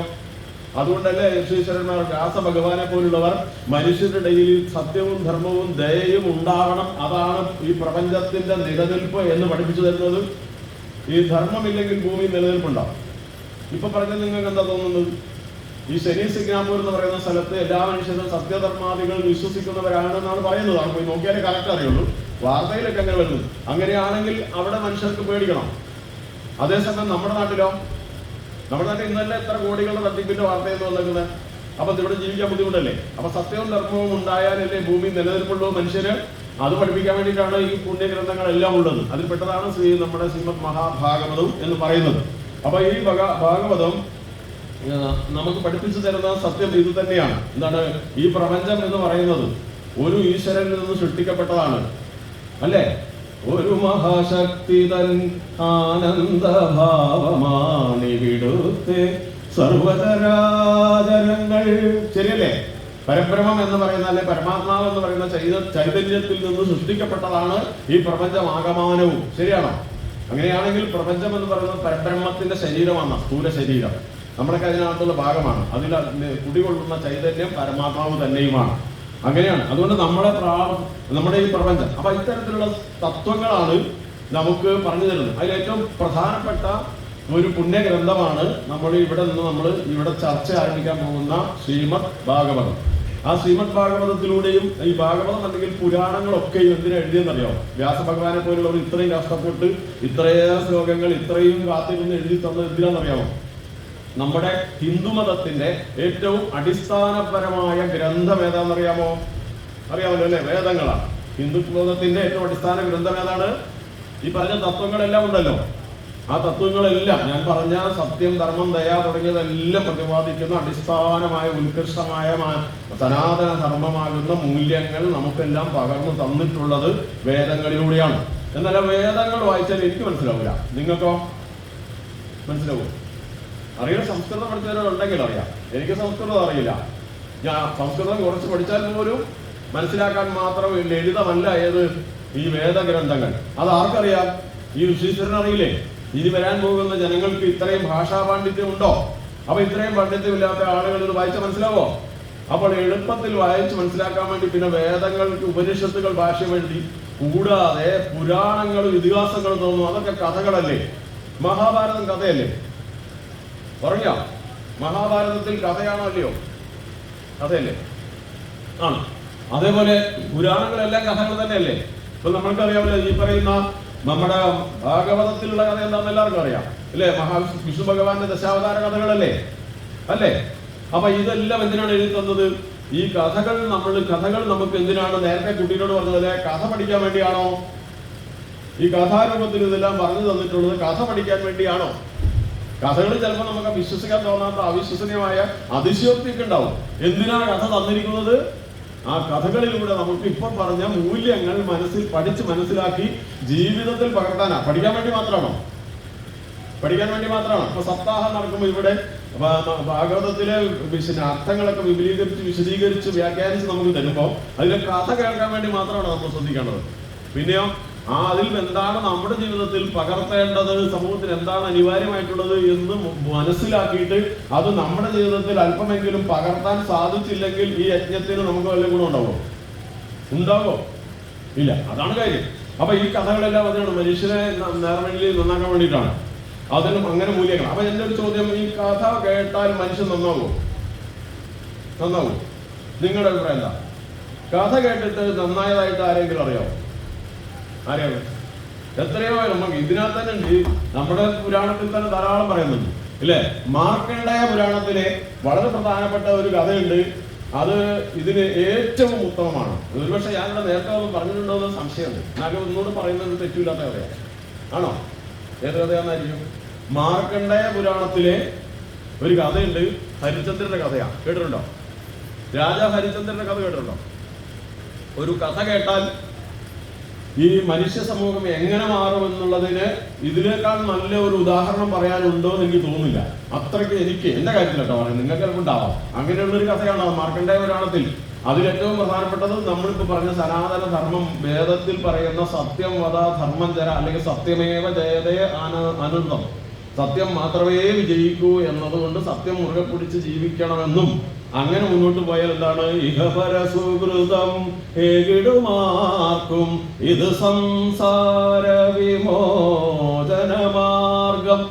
അതുകൊണ്ടല്ലേ ഋഷീശ്വരന്മാർ, വ്യാസഭഗവാനെ പോലുള്ളവർ മനുഷ്യരുടെ ഇടയിൽ സത്യവും ധർമ്മവും ദയയും ഉണ്ടാവണം, അതാണ് ഈ പ്രപഞ്ചത്തിന്റെ നിലനിൽപ്പ് എന്ന് പഠിപ്പിച്ചു തരുന്നത്. ഈ ധർമ്മമില്ലെങ്കിൽ ഭൂമി നിലനിൽപ്പുണ്ടാവും. ഇപ്പൊ പറഞ്ഞത് നിങ്ങൾക്ക് എന്താ തോന്നുന്നത്? ഈ ശനി സിംഗ്നാപൂർ എന്ന് പറയുന്ന സ്ഥലത്ത് എല്ലാ മനുഷ്യരും സത്യധർമാദികൾ വിശ്വസിക്കുന്നവരാണെന്നാണ് പറയുന്നത്. അവിടെ പോയി നോക്കിയാലേ കറക്റ്റ് അറിയുള്ളൂ. വാർത്തയിലൊക്കെ അങ്ങനെ വരുന്നത്. അങ്ങനെയാണെങ്കിൽ അവിടെ മനുഷ്യർക്ക് പേടിക്കണം. അതേസമയം നമ്മുടെ നാട്ടിൽ ഇന്നലെ എത്ര കോടികളുടെ തട്ടിപ്പിന്റെ വാർത്തയെന്ന് വന്നിരിക്കുന്നത്. അപ്പൊ ഇവിടെ ജീവിക്കാൻ ബുദ്ധിമുട്ടല്ലേ? അപ്പൊ സത്യവും ധർമ്മവും ഉണ്ടായാലല്ലേ ഭൂമി നിലനിൽപ്പുള്ളൂ. മനുഷ്യര് അത് പഠിപ്പിക്കാൻ വേണ്ടിയിട്ടാണ് ഈ പുണ്യഗ്രന്ഥങ്ങളെല്ലാം ഉള്ളത്. അതിൽപ്പെട്ടതാണ് നമ്മുടെ ശ്രീമദ് മഹാഭാഗവതം എന്ന് പറയുന്നത്. അപ്പൊ ഈ ഭാഗവതം നമുക്ക് പഠിപ്പിച്ചു തരുന്ന സത്യം ഇത് തന്നെയാണ്. എന്താണ്? ഈ പ്രപഞ്ചം എന്ന് പറയുന്നത് ഒരു ഈശ്വരനിൽ നിന്ന് സൃഷ്ടിക്കപ്പെട്ടതാണ്, അല്ലേ? ഒരു മഹാശക്തി തൻ ആനന്ദഭാവമാണിവിടുത്തെ സർവചരാചരങ്ങൾ. ശരിയല്ലേ? പരബ്രഹ്മം എന്ന് പറയുന്ന, അല്ലെ പരമാത്മാവ് എന്ന് പറയുന്ന ചൈതന്യത്തിൽ നിന്ന് സൃഷ്ടിക്കപ്പെട്ടതാണ് ഈ പ്രപഞ്ചമാകമാനവും. ശരിയാണോ? അങ്ങനെയാണെങ്കിൽ പ്രപഞ്ചം എന്ന് പറയുന്നത് പരബ്രഹ്മത്തിന്റെ ശരീരമാണ്, സ്ഥൂല ശരീരം. നമ്മളൊക്കെ അതിനകത്തുള്ള ഭാഗമാണ്. അതിൽ കുടികൊള്ളുന്ന ചൈതന്യം പരമാത്മാവ് തന്നെയുമാണ്. അങ്ങനെയാണ്. അതുകൊണ്ട് നമ്മുടെ ഈ പ്രപഞ്ചം, അപ്പൊ ഇത്തരത്തിലുള്ള തത്വങ്ങളാണ് നമുക്ക് പറഞ്ഞു തരുന്നത്. അതിലേറ്റവും പ്രധാനപ്പെട്ട ഒരു പുണ്യഗ്രന്ഥമാണ് നമ്മൾ ഇവിടെ ചർച്ച ആരംഭിക്കാൻ പോകുന്ന ശ്രീമദ് ഭാഗവതം. ആ ശ്രീമദ് ഭാഗവതത്തിലൂടെയും ഈ ഭാഗവതം അല്ലെങ്കിൽ പുരാണങ്ങളൊക്കെയും എന്തിനാ എഴുതിയെന്നറിയാമോ? വ്യാസഭഗവാനെ പോലുള്ളവർ ഇത്രയും കഷ്ടപ്പെട്ട് ഇത്രയേറെ ശ്ലോകങ്ങൾ ഇത്രയും കാത്തിരുന്ന് എഴുതി തന്നത് എന്തിനാണെന്നറിയാമോ? നമ്മുടെ ഹിന്ദുമതത്തിന്റെ ഏറ്റവും അടിസ്ഥാനപരമായ ഗ്രന്ഥം ഏതാണെന്നറിയാമോ? അറിയാമല്ലോ അല്ലെ? വേദങ്ങളാണ്. ഹിന്ദുമതത്തിന്റെ ഏറ്റവും അടിസ്ഥാന ഗ്രന്ഥം ഏതാണ്? ഈ പറഞ്ഞ തത്വങ്ങളെല്ലാം ഉണ്ടല്ലോ. ആ തത്വങ്ങളെല്ലാം ഞാൻ പറഞ്ഞ സത്യം, ധർമ്മം, ദയ തുടങ്ങിയതെല്ലാം പ്രതിപാദിക്കുന്ന അടിസ്ഥാനമായ ഉത്കൃഷ്ടമായ സനാതന ധർമ്മമാകുന്ന മൂല്യങ്ങൾ നമുക്കെല്ലാം പകർന്നു തന്നിട്ടുള്ളത് വേദങ്ങളിലൂടെയാണ്. എന്നാൽ വേദങ്ങൾ വായിച്ചാൽ എനിക്ക് മനസ്സിലാവില്ല. നിങ്ങൾക്കോ മനസ്സിലാവും? അറിയാം. സംസ്കൃതം പഠിച്ചവരുണ്ടെങ്കിൽ അറിയാം. എനിക്ക് സംസ്കൃതം അറിയില്ല. ഞാൻ സംസ്കൃതം കുറച്ച് പഠിച്ചാൽ പോലും മനസ്സിലാക്കാൻ മാത്രം ലളിതമല്ല ഈ വേദഗ്രന്ഥങ്ങൾ. അത് ആർക്കറിയാം? ഈ ഋഷീശ്വരൻ അറിയില്ലേ? ഇനി വരാൻ പോകുന്ന ജനങ്ങൾക്ക് ഇത്രയും ഭാഷാ പാണ്ഡിത്യം ഉണ്ടോ? അപ്പൊ ഇത്രയും പണ്ഡിത്യമില്ലാത്ത ആളുകൾ ഇത് വായിച്ചാൽ മനസ്സിലാവോ? അപ്പോൾ എളുപ്പത്തിൽ വായിച്ച് മനസ്സിലാക്കാൻ വേണ്ടി പിന്നെ വേദങ്ങൾക്ക് ഉപനിഷത്തുകൾ ഭാഷ്യം വേണ്ടി, കൂടാതെ പുരാണങ്ങളും ഇതിഹാസങ്ങളും തോന്നുന്നു, അതൊക്കെ കഥകളല്ലേ? മഹാഭാരതം കഥയല്ലേ? പറഞ്ഞോ, മഹാഭാരതത്തിൽ കഥയാണോ അല്ലയോ? കഥയല്ലേ? ആണ്. അതേപോലെ പുരാണങ്ങളെല്ലാം കഥകൾ തന്നെയല്ലേ? ഇപ്പൊ നമ്മൾക്കറിയാമല്ലോ, ഈ പറയുന്ന നമ്മുടെ ഭാഗവതത്തിലുള്ള കഥ എന്താണെന്ന് എല്ലാവർക്കും അറിയാം അല്ലേ? വിഷ്ണു ഭഗവാന്റെ ദശാവതാര കഥകളല്ലേ? അല്ലേ? അപ്പൊ ഇതെല്ലാം എന്തിനാണ് എഴുതി തന്നത്? ഈ കഥകൾ നമുക്ക് എന്തിനാണ്? നേരത്തെ കുട്ടിയോട് പറഞ്ഞത് കഥ പഠിക്കാൻ വേണ്ടിയാണോ? ഈ കഥാരൂപത്തിൽ ഇതെല്ലാം പറഞ്ഞു തന്നിട്ടുള്ളത് കഥ പഠിക്കാൻ വേണ്ടിയാണോ? കഥകൾ ചിലപ്പോൾ നമുക്ക് വിശ്വസിക്കാൻ തോന്നാത്ത അവിശ്വസനീയമായ അതിശയോക്തിയൊക്കെ ഉണ്ടാവും. എന്തിനാണ് കഥ തന്നിരിക്കുന്നത്? ആ കഥകളിലൂടെ നമുക്ക് ഇപ്പം പറഞ്ഞ മൂല്യങ്ങൾ പഠിച്ച് മനസ്സിലാക്കി ജീവിതത്തിൽ പകർത്താനാ. പഠിക്കാൻ വേണ്ടി മാത്രമാണോ? പഠിക്കാൻ വേണ്ടി മാത്രമാണ്. അപ്പൊ സപ്താഹം നടക്കുമ്പോൾ ഇവിടെ ഭാഗവതത്തിലെ അർത്ഥങ്ങളൊക്കെ വിശദീകരിച്ച് വ്യാഖ്യാനിച്ച് നമുക്ക് തരുമ്പോൾ അതിലെ കഥ കേൾക്കാൻ വേണ്ടി മാത്രമാണ് നമ്മൾ ശ്രദ്ധിക്കേണ്ടത്. പിന്നെയോ അതിൽ എന്താണ് നമ്മുടെ ജീവിതത്തിൽ പകർത്തേണ്ടത്, സമൂഹത്തിൽ എന്താണ് അനിവാര്യമായിട്ടുള്ളത് എന്ന് മനസ്സിലാക്കിയിട്ട് അത് നമ്മുടെ ജീവിതത്തിൽ അല്പമെങ്കിലും പകർത്താൻ സാധിച്ചില്ലെങ്കിൽ ഈ യജ്ഞത്തിന് നമുക്ക് വല്ല ഗുണം ഉണ്ടാവോ? ഇല്ല. അതാണ് കാര്യം. അപ്പൊ ഈ കഥകളെല്ലാം അതിനാണ് മനുഷ്യനെ നേർവഴിയിൽ നന്നാക്കാൻ വേണ്ടിയിട്ടാണ്. അതിനും അങ്ങനെ മൂല്യങ്ങൾ. അപ്പൊ എന്റെ ഒരു ചോദ്യം, ഈ കഥ കേട്ടാൽ മനുഷ്യൻ നന്നാവും? നിങ്ങളുടെ അഭിപ്രായം എന്താ? കഥ കേട്ടിട്ട് നന്നായതായിട്ട് ആരെങ്കിലും അറിയാമോ? എത്രയോ നമുക്ക് ഇതിനകത്ത് തന്നെ ഉണ്ട്. നമ്മുടെ പുരാണത്തിൽ തന്നെ ധാരാളം പറയുന്നുണ്ട് ഇല്ലേ? മാർക്കണ്ഡേയ പുരാണത്തിലെ വളരെ പ്രധാനപ്പെട്ട ഒരു കഥയുണ്ട്. അത് ഇതിന് ഏറ്റവും ഉത്തമമാണ്. ഒരുപക്ഷെ ഞാനിവിടെ നേരത്തെ ഒന്നും പറഞ്ഞിട്ടുണ്ടോ എന്ന് സംശയമുണ്ട്. എന്നാലും ഒന്നുകൂടെ പറയുന്നത് തെറ്റില്ലാത്ത കഥയാണ്. ആണോ? ഏത് കഥയാണെന്നായിരിക്കും? മാർക്കണ്ഡേയ പുരാണത്തിലെ ഒരു കഥയുണ്ട്. ഹരിചന്ദ്രന്റെ കഥയാണ്. കേട്ടിട്ടുണ്ടോ? രാജാ ഹരിചന്ദ്രന്റെ കഥ കേട്ടിട്ടുണ്ടോ? ഒരു കഥ കേട്ടാൽ ഈ മനുഷ്യ സമൂഹം എങ്ങനെ മാറുമെന്നുള്ളതിന് ഇതിനേക്കാൾ നല്ല ഒരു ഉദാഹരണം പറയാനുണ്ടോ എന്ന് എനിക്ക് തോന്നുന്നില്ല. അത്രയ്ക്ക് എനിക്ക് എന്റെ കാര്യത്തിലട്ടോ പറയാം, നിങ്ങൾക്ക് ചിലപ്പോൾ ഉണ്ടാവാം. അങ്ങനെയുള്ളൊരു കഥയാണ് മാർക്കണ്ഡേയ പുരാണത്തിൽ. അതിലേറ്റവും പ്രധാനപ്പെട്ടത് നമ്മളിപ്പോ പറഞ്ഞ സനാതന ധർമ്മം, വേദത്തിൽ പറയുന്ന സത്യം വദ ധർമ്മം ചര, അല്ലെങ്കിൽ സത്യമേവ ജയതേ അനന്തം, സത്യം മാത്രമേ വിജയിക്കൂ എന്നതുകൊണ്ട് സത്യം മുറുകെ പിടിച്ച് ജീവിക്കണമെന്നും, അങ്ങനെ മുന്നോട്ട് പോയാൽ എന്താണ്? ഇഹപര സുഹൃതം ഏകിടുമാർക്കും ഇത് സംസാര വിമോചനമാർഗം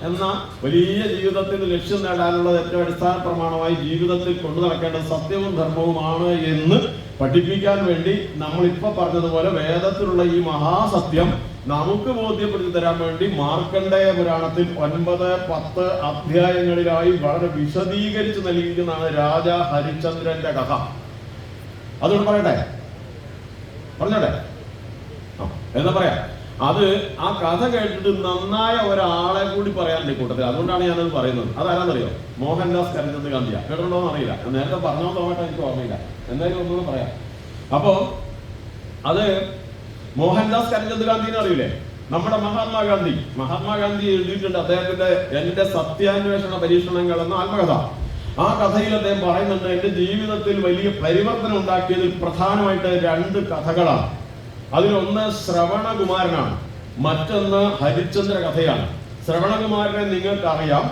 എന്ന വലിയ ജീവിതത്തിൽ ലക്ഷ്യം നേടാനുള്ള ഏറ്റവും അടിസ്ഥാന പ്രമാണമായി ജീവിതത്തിൽ കൊണ്ടു നടക്കേണ്ട സത്യവും ധർമ്മവുമാണ് എന്ന് പഠിപ്പിക്കാൻ വേണ്ടി നമ്മളിപ്പോ പറഞ്ഞതുപോലെ വേദത്തിലുള്ള ഈ മഹാസത്യം നമുക്ക് ബോധ്യപ്പെടുത്തി തരാൻ വേണ്ടി മാർക്കണ്ഡേയ പുരാണത്തിൽ 9-10 അധ്യായങ്ങളിലായി വളരെ വിശദീകരിച്ച് നൽകിയിരിക്കുന്നതാണ് രാജാ ഹരിചന്ദ്രന്റെ കഥ. അതുകൊണ്ട് പറഞ്ഞോട്ടെ എന്താ പറയാ? അത് ആ കഥ കേട്ടിട്ട് നന്നായ ഒരാളെ കൂടി പറയാനുണ്ട് കൂട്ടത്തിൽ. അതുകൊണ്ടാണ് ഞാനത് പറയുന്നത്. അതാരാന്നറിയോ? മോഹൻദാസ് കരംചന്ദ് ഗാന്ധിയാ. കേട്ടിട്ടുണ്ടോന്ന് അറിയില്ല. നേരത്തെ പറഞ്ഞോ തോന്നട്ടെ, എനിക്ക് ഓർമ്മയില്ല. എന്തായാലും ഒന്നുകൂടെ പറയാം. അപ്പോ അത് മോഹൻദാസ് കരംചന്ദ് ഗാന്ധിനെ അറിയില്ലേ? നമ്മുടെ മഹാത്മാഗാന്ധി എഴുതിയിട്ടുണ്ട് അദ്ദേഹത്തിന്റെ എന്റെ സത്യാന്വേഷണ പരീക്ഷണങ്ങൾ എന്ന ആത്മകഥ. ആ കഥയിൽ അദ്ദേഹം പറയുന്നുണ്ട്, എന്റെ ജീവിതത്തിൽ വലിയ പരിവർത്തനം ഉണ്ടാക്കിയതിൽ പ്രധാനമായിട്ട് 2 കഥകളാണ്. അതിലൊന്ന് ശ്രവണകുമാരനാണ്, മറ്റൊന്ന് ഹരിചന്ദ്ര കഥയാണ്. ശ്രവണകുമാരനെ നിങ്ങൾക്ക് അറിയാം.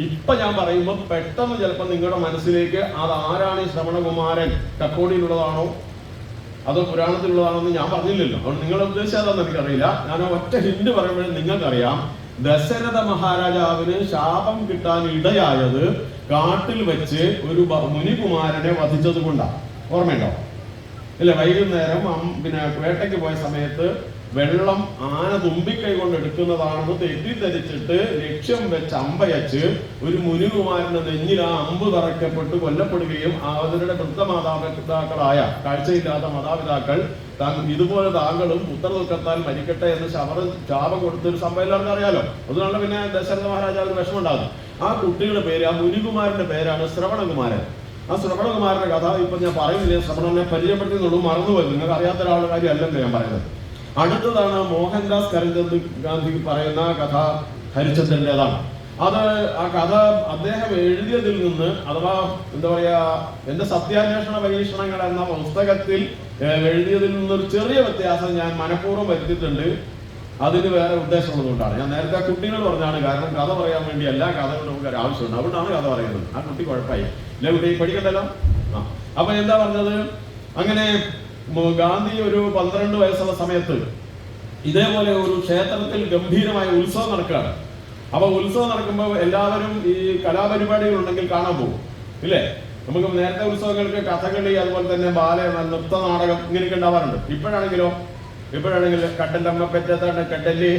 ഇപ്പൊ ഞാൻ പറയുമ്പോൾ പെട്ടെന്ന് ചിലപ്പോൾ നിങ്ങളുടെ മനസ്സിലേക്ക് അത് ആരാണ് ഈ ശ്രവണകുമാരൻ? കക്കോടിയിലുള്ളതാണോ അതോ പുരാണത്തിലുള്ളതാണോ എന്ന് ഞാൻ പറഞ്ഞില്ലല്ലോ. അതുകൊണ്ട് നിങ്ങളെ ഉദ്ദേശിച്ചത് അതെന്ന് എനിക്കറിയില്ല. ഞാൻ ഒറ്റ ഹിന്റ് പറയുമ്പോഴും നിങ്ങൾക്കറിയാം, ദശരഥ മഹാരാജാവിന് ശാപം കിട്ടാൻ ഇടയായത് കാട്ടിൽ വെച്ച് ഒരു മുനികുമാരനെ വധിച്ചത് കൊണ്ടാണ്. ഓർമ്മയുണ്ടോ? ഇല്ല, വൈകുന്നേരം വേട്ടയ്ക്ക് പോയ സമയത്ത് വെള്ളം ആന തുമ്പിക്കൈ കൊണ്ട് എടുക്കുന്നതാണെന്ന് തെറ്റിദ്ധരിച്ചിട്ട് ലക്ഷ്യം വെച്ച് അമ്പയച്ച് ഒരു മുനികുമാരന്റെ നെഞ്ഞിൽ ആ അമ്പ് തറയ്ക്കപ്പെട്ട് കൊല്ലപ്പെടുകയും അവരുടെ വൃദ്ധമാതാപിതാക്കളായ കാഴ്ചയില്ലാത്ത മാതാപിതാക്കൾ ഇതുപോലെ താങ്കളും പുത്രദുഃഖത്താൽ മരിക്കട്ടെ എന്ന് ശാപം കൊടുത്തൊരു സംഭവം എല്ലാവർക്കും അറിയാലോ. അതുകൊണ്ട് പിന്നെ ദശരഥ മഹാരാജാവിന് വിഷമം ഉണ്ടാകും. ആ കുട്ടിയുടെ പേര്, ആ മുനികുമാരന്റെ പേരാണ് ശ്രവണകുമാരൻ. ആ ശ്രവണകുമാരന്റെ കഥ ഇപ്പൊ ഞാൻ പറയുന്നില്ല, ശ്രവണനെ പരിചയപ്പെടുത്തുന്നുള്ളൂ, മറന്നുപോയി. നിങ്ങൾക്ക് അറിയാത്ത ഒരാളുടെ കാര്യമല്ലല്ലോ ഞാൻ പറയുന്നത്. അടുത്തതാണ് മോഹൻദാസ് കരംചന്ദ് ഗാന്ധി പറയുന്ന കഥ, ഹരിചന്ദ്രന്റേതാണ്. അത് ആ കഥ അദ്ദേഹം എഴുതിയതിൽ നിന്ന്, അഥവാ എന്താ പറയാ, എന്റെ സത്യാന്വേഷണ പരീക്ഷണങ്ങൾ എന്ന പുസ്തകത്തിൽ എഴുതിയതിൽ നിന്നൊരു ചെറിയ വ്യത്യാസം ഞാൻ മനഃപൂർവ്വം വരുത്തിയിട്ടുണ്ട്. അതിന് വേറെ ഉദ്ദേശമുള്ളതുകൊണ്ടാണ്. ഞാൻ നേരത്തെ കുട്ടികൾ പറഞ്ഞാണ്, കാരണം കഥ പറയാൻ വേണ്ടി എല്ലാ കഥകളും നമുക്ക് ആവശ്യമുണ്ട്, അതുകൊണ്ടാണ് കഥ പറയുന്നത്. ആ കുട്ടി കുഴപ്പമായി ഇല്ല, കുട്ടി പഠിക്കണ്ടല്ലോ. അപ്പൊ എന്താ പറഞ്ഞത്, അങ്ങനെ ഗാന്ധി ഒരു 12 വയസ്സുള്ള സമയത്ത് ഇതേപോലെ ഒരു ക്ഷേത്രത്തിൽ ഗംഭീരമായ ഉത്സവം നടക്കുകയാണ്. അപ്പൊ ഉത്സവം നടക്കുമ്പോൾ എല്ലാവരും ഈ കലാപരിപാടികൾ ഉണ്ടെങ്കിൽ കാണാൻ പോകും, ഇല്ലേ? നമുക്ക് നേരത്തെ ഉത്സവങ്ങൾക്ക് കഥകളി, അതുപോലെ തന്നെ നൃത്ത നാടകം ഇങ്ങനെയൊക്കെ ഉണ്ടാവാറുണ്ട്. ഇപ്പോഴാണെങ്കിൽ കട്ടൻ്റെ അമ്മ പെറ്റാണ് കട്ടല്,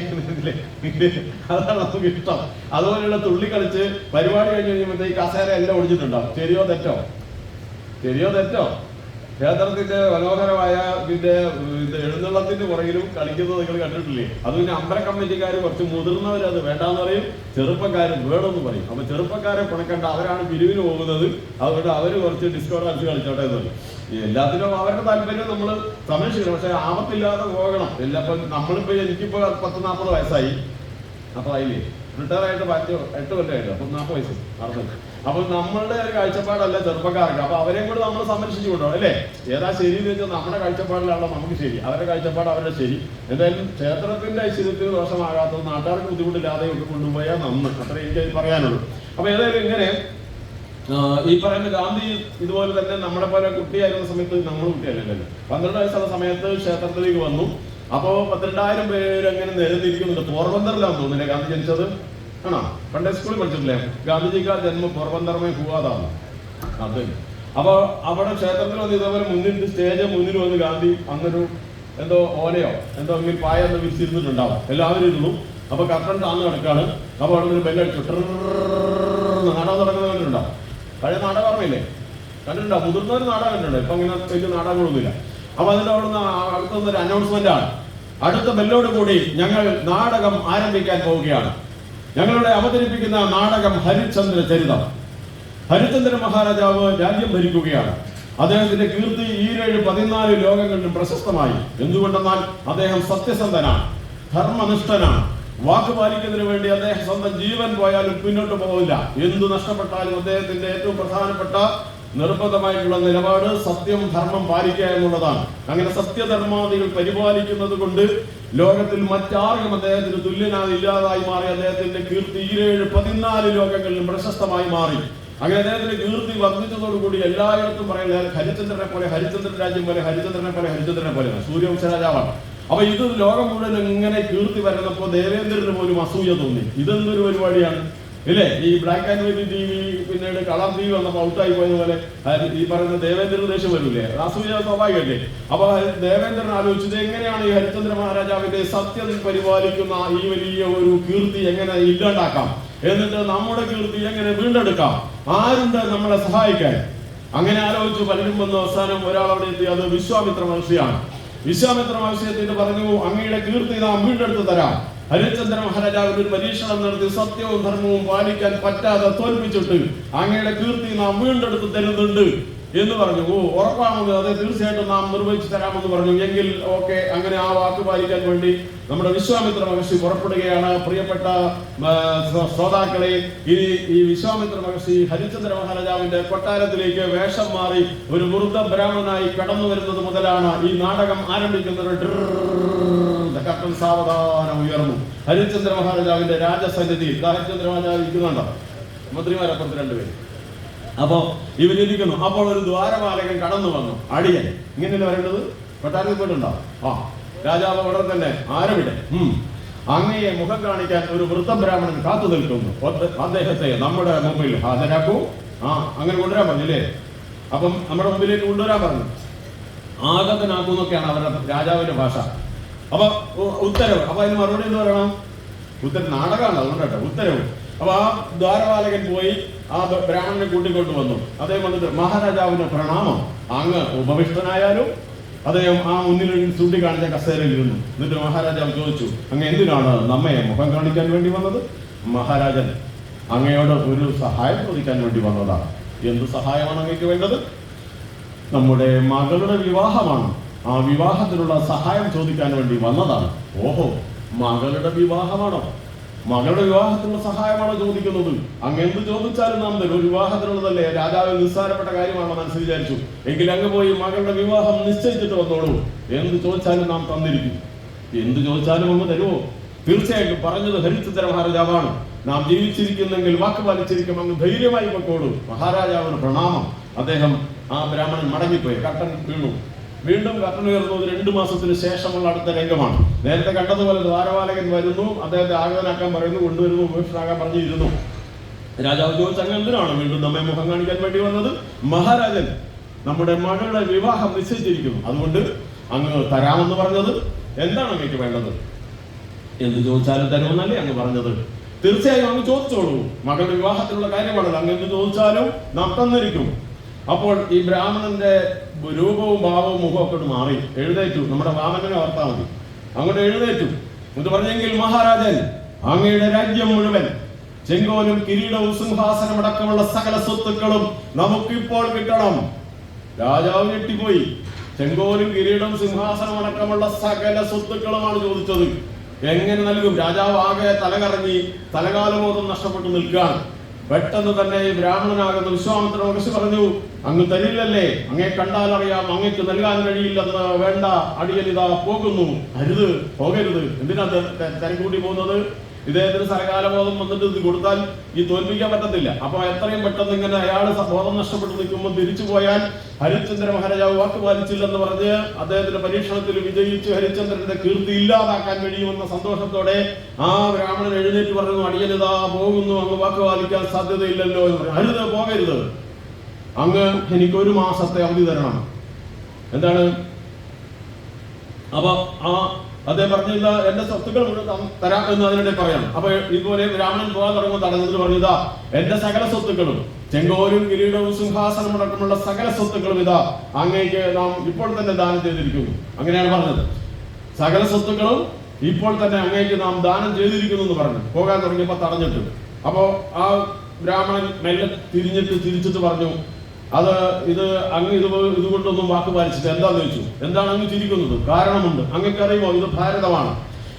അതാണ് നമുക്ക് ഇഷ്ടം. അതുപോലെയുള്ള തുള്ളി കളിച്ച് പരിപാടി കഴിഞ്ഞ് കഴിയുമ്പോഴത്തേക്ക് കസേര എല്ലാം ഒടിച്ചിട്ടുണ്ടാവും. ശരിയോ തെറ്റോ? ക്ഷേത്രത്തിന്റെ മനോഹരമായ എഴുന്നള്ളത്തിന്റെ പുറകിലും കളിക്കുന്നത് നിങ്ങൾ കണ്ടിട്ടില്ലേ? അത് പിന്നെ അമ്പല കമ്മിറ്റിക്കാർ കുറച്ച് മുതിർന്നവർ അത് വേണ്ടാന്ന് പറയും, ചെറുപ്പക്കാരും വേണമെന്ന് പറയും. അപ്പൊ ചെറുപ്പക്കാരെ പിണക്കണ്ട, അവരാണ് പിരിവിന് പോകുന്നത്, അതുകൊണ്ട് അവര് കുറച്ച് ഡിസ്കോ ഡാൻസ് കളിച്ചോട്ടെ എന്ന് പറയും. എല്ലാത്തിനും അവരുടെ താല്പര്യം നമ്മൾ സംരക്ഷിക്കണം, പക്ഷെ ആപത്തില്ലാതെ പോകണം. നമ്മളിപ്പോ എനിക്കിപ്പോ 40 വയസ്സായി, അപ്പൊ അതിലേ റിട്ടയർ ആയിട്ട് 8 കൊല്ലമായിട്ട്, അപ്പൊ 40 വയസ്സ് നടന്നു. അപ്പൊ നമ്മളുടെ ഒരു കാഴ്ചപ്പാടല്ല ചെറുപ്പക്കാർക്ക്. അപ്പൊ അവരെയും കൂടെ നമ്മൾ സംരക്ഷിച്ചു കൊണ്ടുപോകും, അല്ലേ? ഏതാ ശരി എന്ന് വെച്ചാൽ നമ്മുടെ കാഴ്ചപ്പാടിലാണല്ലോ നമുക്ക് ശരി, അവരുടെ കാഴ്ചപ്പാട് അവരുടെ ശരി. എന്തായാലും ക്ഷേത്രത്തിന്റെ ഐശ്വര്യത്തിന് ദോഷമാകാത്തത് നാട്ടുകാർക്ക് ബുദ്ധിമുട്ടില്ലാതെ ഒക്കെ കൊണ്ടുപോയാൽ നന്ന്, അത്ര എനിക്ക് പറയാനുള്ളൂ. അപ്പൊ ഏതായാലും ഇങ്ങനെ ഈ പറയുന്ന ഗാന്ധി ഇതുപോലെ തന്നെ നമ്മളെ പോലെ കുട്ടിയായിരുന്ന സമയത്ത്, നമ്മൾ കുട്ടിയല്ലല്ലോ, 12 വയസ്സുള്ള സമയത്ത് ക്ഷേത്രത്തിലേക്ക് വന്നു. അപ്പോ 12,000 പേര് അങ്ങനെ നിരന്നിരിക്കുന്നുണ്ട്. പോർബന്തറിലാന്ന് തോന്നുന്നില്ലേ ഗാന്ധി ജനിച്ചത്? ആണോ? പണ്ടേ സ്കൂളിൽ പഠിച്ചിട്ടില്ലേ? ഗാന്ധിജിക്കാ ജന്മം പോർബന്തർമേ ഹുവാതാണ്. അത് അപ്പൊ അവിടെ ക്ഷേത്രത്തിൽ വന്ന് ഇതേപോലെ സ്റ്റേജ് മുന്നിൽ വന്ന് ഗാന്ധി അന്നൊരു എന്തോ ഓലയോ എന്തോ ഇങ്ങനെ പായ എന്തോ വിരിച്ചിരുന്നിട്ടുണ്ടാവും. എല്ലാവരും ഇരുന്നു. അപ്പൊ കർട്ടൻ താന്ന് കിടക്കാണ്. അപ്പൊ അവിടെ നിന്ന് ബെല്ലടിച്ചു, നാടകം തുടങ്ങുന്നവരുണ്ടാവും. പഴയ നാടകം ഓർമ്മയില്ലേ? കണ്ടിട്ടുണ്ടോ? മുതിർന്നവർ നാടകം കണ്ടിട്ടുണ്ട്. ഇപ്പൊ അങ്ങനെ വലിയ നാടകങ്ങളൊന്നുമില്ല. അപ്പൊ അതിന്റെ അവിടെ നിന്ന് അടുത്തൊരു അനൗൺസ്മെന്റ് ആണ്, അടുത്ത ബെല്ലോട് കൂടി ഞങ്ങൾ നാടകം ആരംഭിക്കാൻ പോവുകയാണ്. ഞങ്ങളുടെ അവതരിപ്പിക്കുന്ന നാടകം ഹരിശ്ചന്ദ്ര ചരിതം. ഹരിശ്ചന്ദ്ര മഹാരാജാവ് രാജ്യം ഭരിക്കുകയാണ്. അദ്ദേഹത്തിന്റെ കീർത്തി 14 ലോകങ്ങളിലും പ്രശസ്തമായി. എന്തുകൊണ്ടെന്നാൽ അദ്ദേഹം സത്യസന്ധനാണ്, ധർമ്മനിഷ്ഠനാണ്. വാക്ക് പാലിക്കുന്നതിന് വേണ്ടി അദ്ദേഹം സ്വന്തം ജീവൻ പോയാലും പിന്നോട്ട് പോകില്ല. എന്തു നഷ്ടപ്പെട്ടാലും അദ്ദേഹത്തിന്റെ ഏറ്റവും പ്രധാനപ്പെട്ട നിർബന്ധമായിട്ടുള്ള നിലപാട് സത്യം ധർമ്മം പാലിക്കുക എന്നുള്ളതാണ്. അങ്ങനെ സത്യധർമാദികൾ പരിപാലിക്കുന്നത് കൊണ്ട് ലോകത്തിൽ മറ്റാർക്കും അദ്ദേഹത്തിന് തുല്യനായില്ലാതായി മാറി. അദ്ദേഹത്തിന്റെ കീർത്തി 14 ലോകങ്ങളിലും പ്രശസ്തമായി മാറി. അങ്ങനെ അദ്ദേഹത്തിന്റെ കീർത്തി വർദ്ധിച്ചതോടുകൂടി എല്ലായിടത്തും പറയുന്നത് ഹരിചന്ദ്രനെ പോലെ, ഹരിചന്ദ്രൻ രാജ്യം പോലെ, ഹരിചന്ദ്രനെ പോലെ സൂര്യവംശ രാജാവാണ്. അപ്പൊ ഇത് ലോകം മുഴുവൻ ഇങ്ങനെ കീർത്തി വരുന്നപ്പോ ദേവേന്ദ്രന് പോലും അസൂയ തോന്നി. ഇതെന്തൊരു പരിപാടിയാണ്, ഇല്ലേ? ഈ ബ്ലാക്ക് ആൻഡ് വൈറ്റ് TV പിന്നീട് കളർ TV വന്നപ്പോ ഔട്ടായി പോയതുപോലെ ഈ പറയുന്ന ദേവേന്ദ്രൻ ദേശം വരൂലേ, അസൂയ സ്വാഭാവികല്ലേ? അപ്പൊ ദേവേന്ദ്രൻ ആലോചിച്ചത് എങ്ങനെയാണ് ഈ ഹരിചന്ദ്ര മഹാരാജാവിന്റെ സത്യം പരിപാലിക്കുന്ന ഈ വലിയ ഒരു കീർത്തി എങ്ങനെ ഇല്ലാണ്ടാക്കാം, എന്നിട്ട് നമ്മുടെ കീർത്തി എങ്ങനെ വീണ്ടെടുക്കാം, ആരുണ്ട് നമ്മളെ സഹായിക്കാൻ? അങ്ങനെ ആലോചിച്ച് പലരും വന്നു. അവസാനം ഒരാളവിടെ എത്തി, അത് വിശ്വാമിത്ര മഹർഷിയാണ്. വിശ്വാമിത്ര മഹർഷിയെത്തിയിട്ട് പറഞ്ഞു, അങ്ങയുടെ കീർത്തി നാം വീണ്ടെടുത്ത് തരാം. ഹരിചന്ദ്ര മഹാരാജാവിന് ഒരു പരീക്ഷണം നടത്തി സത്യവും ധർമ്മവും പാലിക്കാൻ പറ്റാതെ തോൽപ്പിച്ചിട്ട് അങ്ങയുടെ കീർത്തി നാം വീണ്ടെടുത്ത് തരുന്നുണ്ട് എന്ന് പറഞ്ഞു. ഉറപ്പാണെന്ന്, അതെ തീർച്ചയായിട്ടും നാം നിർവഹിച്ചു തരാമെന്ന് പറഞ്ഞു. എങ്കിൽ ഓക്കെ, അങ്ങനെ ആ വാക്ക് പാലിക്കാൻ വേണ്ടി നമ്മുടെ വിശ്വാമിത്ര മഹർഷി പുറപ്പെടുകയാണ്. പ്രിയപ്പെട്ട ശ്രോതാക്കളെ, ഇനി ഈ വിശ്വാമിത്ര മഹർഷി ഹരിചന്ദ്ര മഹാരാജാവിന്റെ കൊട്ടാരത്തിലേക്ക് വേഷം മാറി ഒരു വൃദ്ധ ബ്രാഹ്മണനായി കടന്നു വരുന്നത് മുതലാണ് ഈ നാടകം ആരംഭിക്കുന്നത്. കർട്ടൻ സാവധാനം ഉയർന്നു. ഹരിചന്ദ്ര മഹാരാജാവിന്റെ രാജസന്നിധിയിൽ ഹരിചന്ദ്ര മഹാരാജാവ് ഇരിക്കുന്നുണ്ടോ? മന്ത്രിമാരപ്പുറത്ത് 2 പേര്. അപ്പോ ഇവരിയ്ക്കുന്നു. അപ്പോൾ ഒരു ദ്വാരപാലകൻ കടന്നു വന്നു. അടിയൻ ഇങ്ങനെയല്ലേ വരേണ്ടത്? കൊട്ടാരത്തിൽ പോയിട്ടുണ്ടാവും. രാജാവ് ഉടൻ തന്നെ, ആരവിടെ? അങ്ങയെ മുഖം കാണിക്കാൻ ഒരു വൃദ്ധബ്രാഹ്മണൻ കാത്തു നിൽക്കുന്നു, അദ്ദേഹത്തെ നമ്മുടെ മുമ്പിൽ ഹാജരാക്കൂ. അങ്ങനെ കൊണ്ടുവരാൻ പറഞ്ഞില്ലേ? അപ്പം നമ്മുടെ മുമ്പിലേക്ക് കൊണ്ടുവരാൻ പറഞ്ഞു. ആഗതനാക്കൂന്നൊക്കെയാണ് അവരുടെ രാജാവിന്റെ ഭാഷ. അപ്പൊ ഉത്തരവ്. അപ്പൊ അതിന് മറുപടി എന്ത് പറയണം? നാടകമാണ്, അതുകൊണ്ടോ ഉത്തരവ്. അപ്പൊ ആ ദ്വാരപാലകൻ പോയി ആ ബ്രാഹ്മണനെ കൂട്ടിക്കൊണ്ടു വന്നു. അദ്ദേഹം വന്നിട്ട്, മഹാരാജാവിന് പ്രണാമം, അങ്ങ് ഉപവിഷ്ടനായാലും. അദ്ദേഹം ആ മുന്നിൽ ചൂണ്ടിക്കാണിച്ച കസേരയിൽ ഇരുന്നു. എന്നിട്ട് മഹാരാജാവ് ചോദിച്ചു, അങ്ങ് എന്തിനാണ് നമ്മെ മുഖം കാണിക്കാൻ വേണ്ടി വന്നത്? മഹാരാജൻ അങ്ങയോട് ഒരു സഹായം ചോദിക്കാൻ വേണ്ടി വന്നതാണ്. എന്ത് സഹായമാണ് അങ്ങേക്ക് വേണ്ടത്? നമ്മുടെ മകളുടെ വിവാഹമാണ്. ആ വിവാഹത്തിനുള്ള സഹായം ചോദിക്കാൻ വേണ്ടി വന്നതാണ്. ഓഹോ, മകളുടെ വിവാഹമാണോ? മകളുടെ വിവാഹത്തിനുള്ള സഹായമാണോ ചോദിക്കുന്നത്? അങ്ങ് എന്ത് ചോദിച്ചാലും നാം തരും. ഒരു വിവാഹത്തിനുള്ളതല്ലേ, രാജാവ് നിസ്സാരപ്പെട്ട കാര്യമാണോ മനസ്സിൽ വിചാരിച്ചു. എങ്കിൽ അങ്ങ് പോയി മകളുടെ വിവാഹം നിശ്ചയിച്ചിട്ട് വന്നോളൂ. എന്ത് ചോദിച്ചാലും നാം തന്നിരിക്കും. എന്ത് ചോദിച്ചാലും അങ്ങ് തരുമോ? തീർച്ചയായിട്ടും പറഞ്ഞത് ഹരിചന്ദ്ര മഹാരാജാവാണ്. നാം ജീവിച്ചിരിക്കുന്നെങ്കിൽ വാക്ക് പാലിച്ചിരിക്കും, അങ്ങ് ധൈര്യമായി പൊക്കോളൂ. മഹാരാജാവിന് പ്രണാമം. അദ്ദേഹം ആ ബ്രാഹ്മണൻ മടങ്ങിപ്പോയി. കർട്ടൻ വീണു. വീണ്ടും കർട്ടൻ ഉയർന്നത് 2 മാസത്തിന് ശേഷമുള്ള അടുത്ത രംഗമാണ്. നേരത്തെ കണ്ടതുപോലെ ദ്വാരപാലകൻ വരുന്നു, അദ്ദേഹത്തെ ആഗതനാക്കാൻ പറയുന്നു, കൊണ്ടുവരുന്നു, ഉപേക്ഷനാക്കാൻ പറഞ്ഞിരുന്നു. രാജാവ് ചോദിച്ചു, അങ്ങ് എന്തിനാണ് വീണ്ടും നമ്മെ മുഖം കാണിക്കാൻ വേണ്ടി വന്നത്? മഹാരാജൻ നമ്മുടെ മകളുടെ വിവാഹം നിശ്ചയിച്ചിരിക്കുന്നു, അതുകൊണ്ട് അങ്ങ് തരാമെന്ന് പറഞ്ഞത്. എന്താണ് അങ്ങേക്ക് വേണ്ടത്? എന്ത് ചോദിച്ചാലും തരുമെന്നല്ലേ അങ്ങ് പറഞ്ഞത്? തീർച്ചയായും അങ്ങ് ചോദിച്ചോളൂ. മകളുടെ വിവാഹത്തിലുള്ള കാര്യമാണല്ലോ. അങ്ങ് എന്ത് ചോദിച്ചാലും നാം തന്നിരിക്കും. അപ്പോൾ ഈ ബ്രാഹ്മണന്റെ രൂപവും ഭാവവും മുഖവും ഒക്കെ മാറി എഴുന്നേറ്റു. നമ്മുടെ വാമനനെ ഓർത്താൽ മതി. അങ്ങോട്ട് എഴുന്നേറ്റു എന്ന് പറഞ്ഞെങ്കിൽ, മഹാരാജൻ, അങ്ങയുടെ രാജ്യം മുഴുവൻ, ചെങ്കോലും കിരീടവും സിംഹാസനം അടക്കമുള്ള സകല സ്വത്തുക്കളും നമുക്കിപ്പോൾ കിട്ടണം. രാജാവ് ഞെട്ടിപ്പോയി. ചെങ്കോലും കിരീടവും സിംഹാസനം അടക്കമുള്ള സകല സ്വത്തുക്കളുമാണ് ചോദിച്ചത്. എങ്ങനെ നൽകും? രാജാവ് ആകെ തലകറങ്ങി, തലകാലബോധം നഷ്ടപ്പെട്ടു നിൽക്കുകയാണ്. പെട്ടെന്ന് തന്നെ ഈ ബ്രാഹ്മണനാകുന്ന വിശ്വാമിത്ര മഹർഷി പറഞ്ഞു, അങ്ങ് തരില്ലല്ലേ? അങ്ങേ കണ്ടാൽ അറിയാം അങ്ങേക്ക് നൽകാൻ കഴിയില്ലെന്ന്. വേണ്ട, അടിയനിതാ പോകുന്നു. അരുത്, പോകരുത്. എന്തിനാ തിരക്കൂട്ടി പോകുന്നത്? ഇദ്ദേഹത്തിന് സകലകാലബോധം വന്നിട്ട് ഇത് കൊടുത്താൽ ഈ തോൽപ്പിക്കാൻ പറ്റത്തില്ല. അപ്പൊ എത്രയും പെട്ടെന്ന് ഇങ്ങനെ അയാൾ ബോധം നഷ്ടപ്പെട്ടു നിൽക്കുമ്പോൾ തിരിച്ചു പോയാൽ ഹരിചന്ദ്ര മഹാരാജാവ് വാക്ക് പാലിച്ചില്ലെന്ന് പറഞ്ഞ് അദ്ദേഹത്തിന്റെ പരീക്ഷണത്തിൽ വിജയിച്ച് ഹരിചന്ദ്രന്റെ കീർത്തി ഇല്ലാതാക്കാൻ കഴിയുമെന്ന സന്തോഷത്തോടെ ആ ബ്രാഹ്മണൻ എഴുന്നേറ്റ് പറഞ്ഞു, അടിയനിതാ പോകുന്നു, അങ്ങ് വാക്ക് പാലിക്കാൻ സാധ്യതയില്ലല്ലോ എന്ന് പറഞ്ഞു. അരുത്, പോകരുത്. അങ്ങ് എനിക്ക് 1 മാസത്തെ അവധി തരണം. എന്താണ്? അപ്പൊ അദ്ദേഹം പറഞ്ഞില്ല, എന്റെ സ്വത്തുക്കൾ മുഴുവൻ തരാം എന്ന് അതിനിടെ പറയാം. അപ്പൊ ഇതുപോലെ ബ്രാഹ്മണൻ പോകാൻ തുടങ്ങുമ്പോൾ തടഞ്ഞിട്ട് പറഞ്ഞതാ, എന്റെ സകല സ്വത്തുക്കളും, ചെങ്കോലും കിരീടവും സിംഹാസനം അടക്കമുള്ള സകല സ്വത്തുക്കളും ഇതാ അങ്ങേക്ക് നാം ഇപ്പോൾ തന്നെ ദാനം ചെയ്തിരിക്കുന്നു. അങ്ങനെയാണ് പറഞ്ഞത്. സകല സ്വത്തുക്കളും ഇപ്പോൾ തന്നെ അങ്ങേക്ക് നാം ദാനം ചെയ്തിരിക്കുന്നു എന്ന് പറഞ്ഞു. പോകാൻ തുടങ്ങിയപ്പോ തടഞ്ഞിട്ട്. അപ്പോ ആ ബ്രാഹ്മണൻ മെല്ലെ തിരിച്ചിട്ട് പറഞ്ഞു, ഇത് അങ്ങ് ഇതുകൊണ്ടൊന്നും വാക്ക് പാലിച്ചിട്ട് എന്താന്ന് ചോദിച്ചു. എന്താണ് അങ്ങ് ചിരിക്കുന്നത്? കാരണമുണ്ട്. അങ്ങേക്കറിയുമോ, ഇത് ഭാരതമാണ്.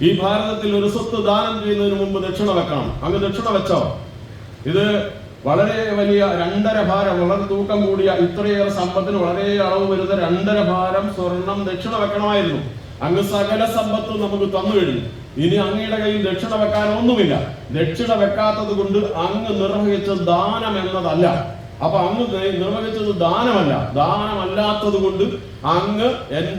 ഈ ഭാരതത്തിൽ ഒരു സ്വത്ത് ദാനം ചെയ്യുന്നതിന് മുമ്പ് ദക്ഷിണ വെക്കണം. അങ്ങ് ദക്ഷിണ വെച്ചോ? ഇത് വളരെ വലിയ 2.5 ഭാരം, വളരെ തൂക്കം കൂടിയ, ഇത്രയേറെ സമ്പത്തിന് വളരെ അളവ് വരുന്ന 2.5 ഭാരം സ്വർണം ദക്ഷിണ വെക്കണമായിരുന്നു. അങ്ങ് സകല സമ്പത്തും നമുക്ക് തന്നു കഴിഞ്ഞു. ഇനി അങ്ങയുടെ കയ്യിൽ ദക്ഷിണ വെക്കാൻ ഒന്നുമില്ല. ദക്ഷിണ വെക്കാത്തത് കൊണ്ട് അങ്ങ് നിർവഹിച്ച ദാനം എന്നതല്ല. അപ്പൊ അങ്ങ് നിർവഹിച്ചത് ദാനമല്ല. ദാനമല്ലാത്തത് കൊണ്ട് അങ്ങ്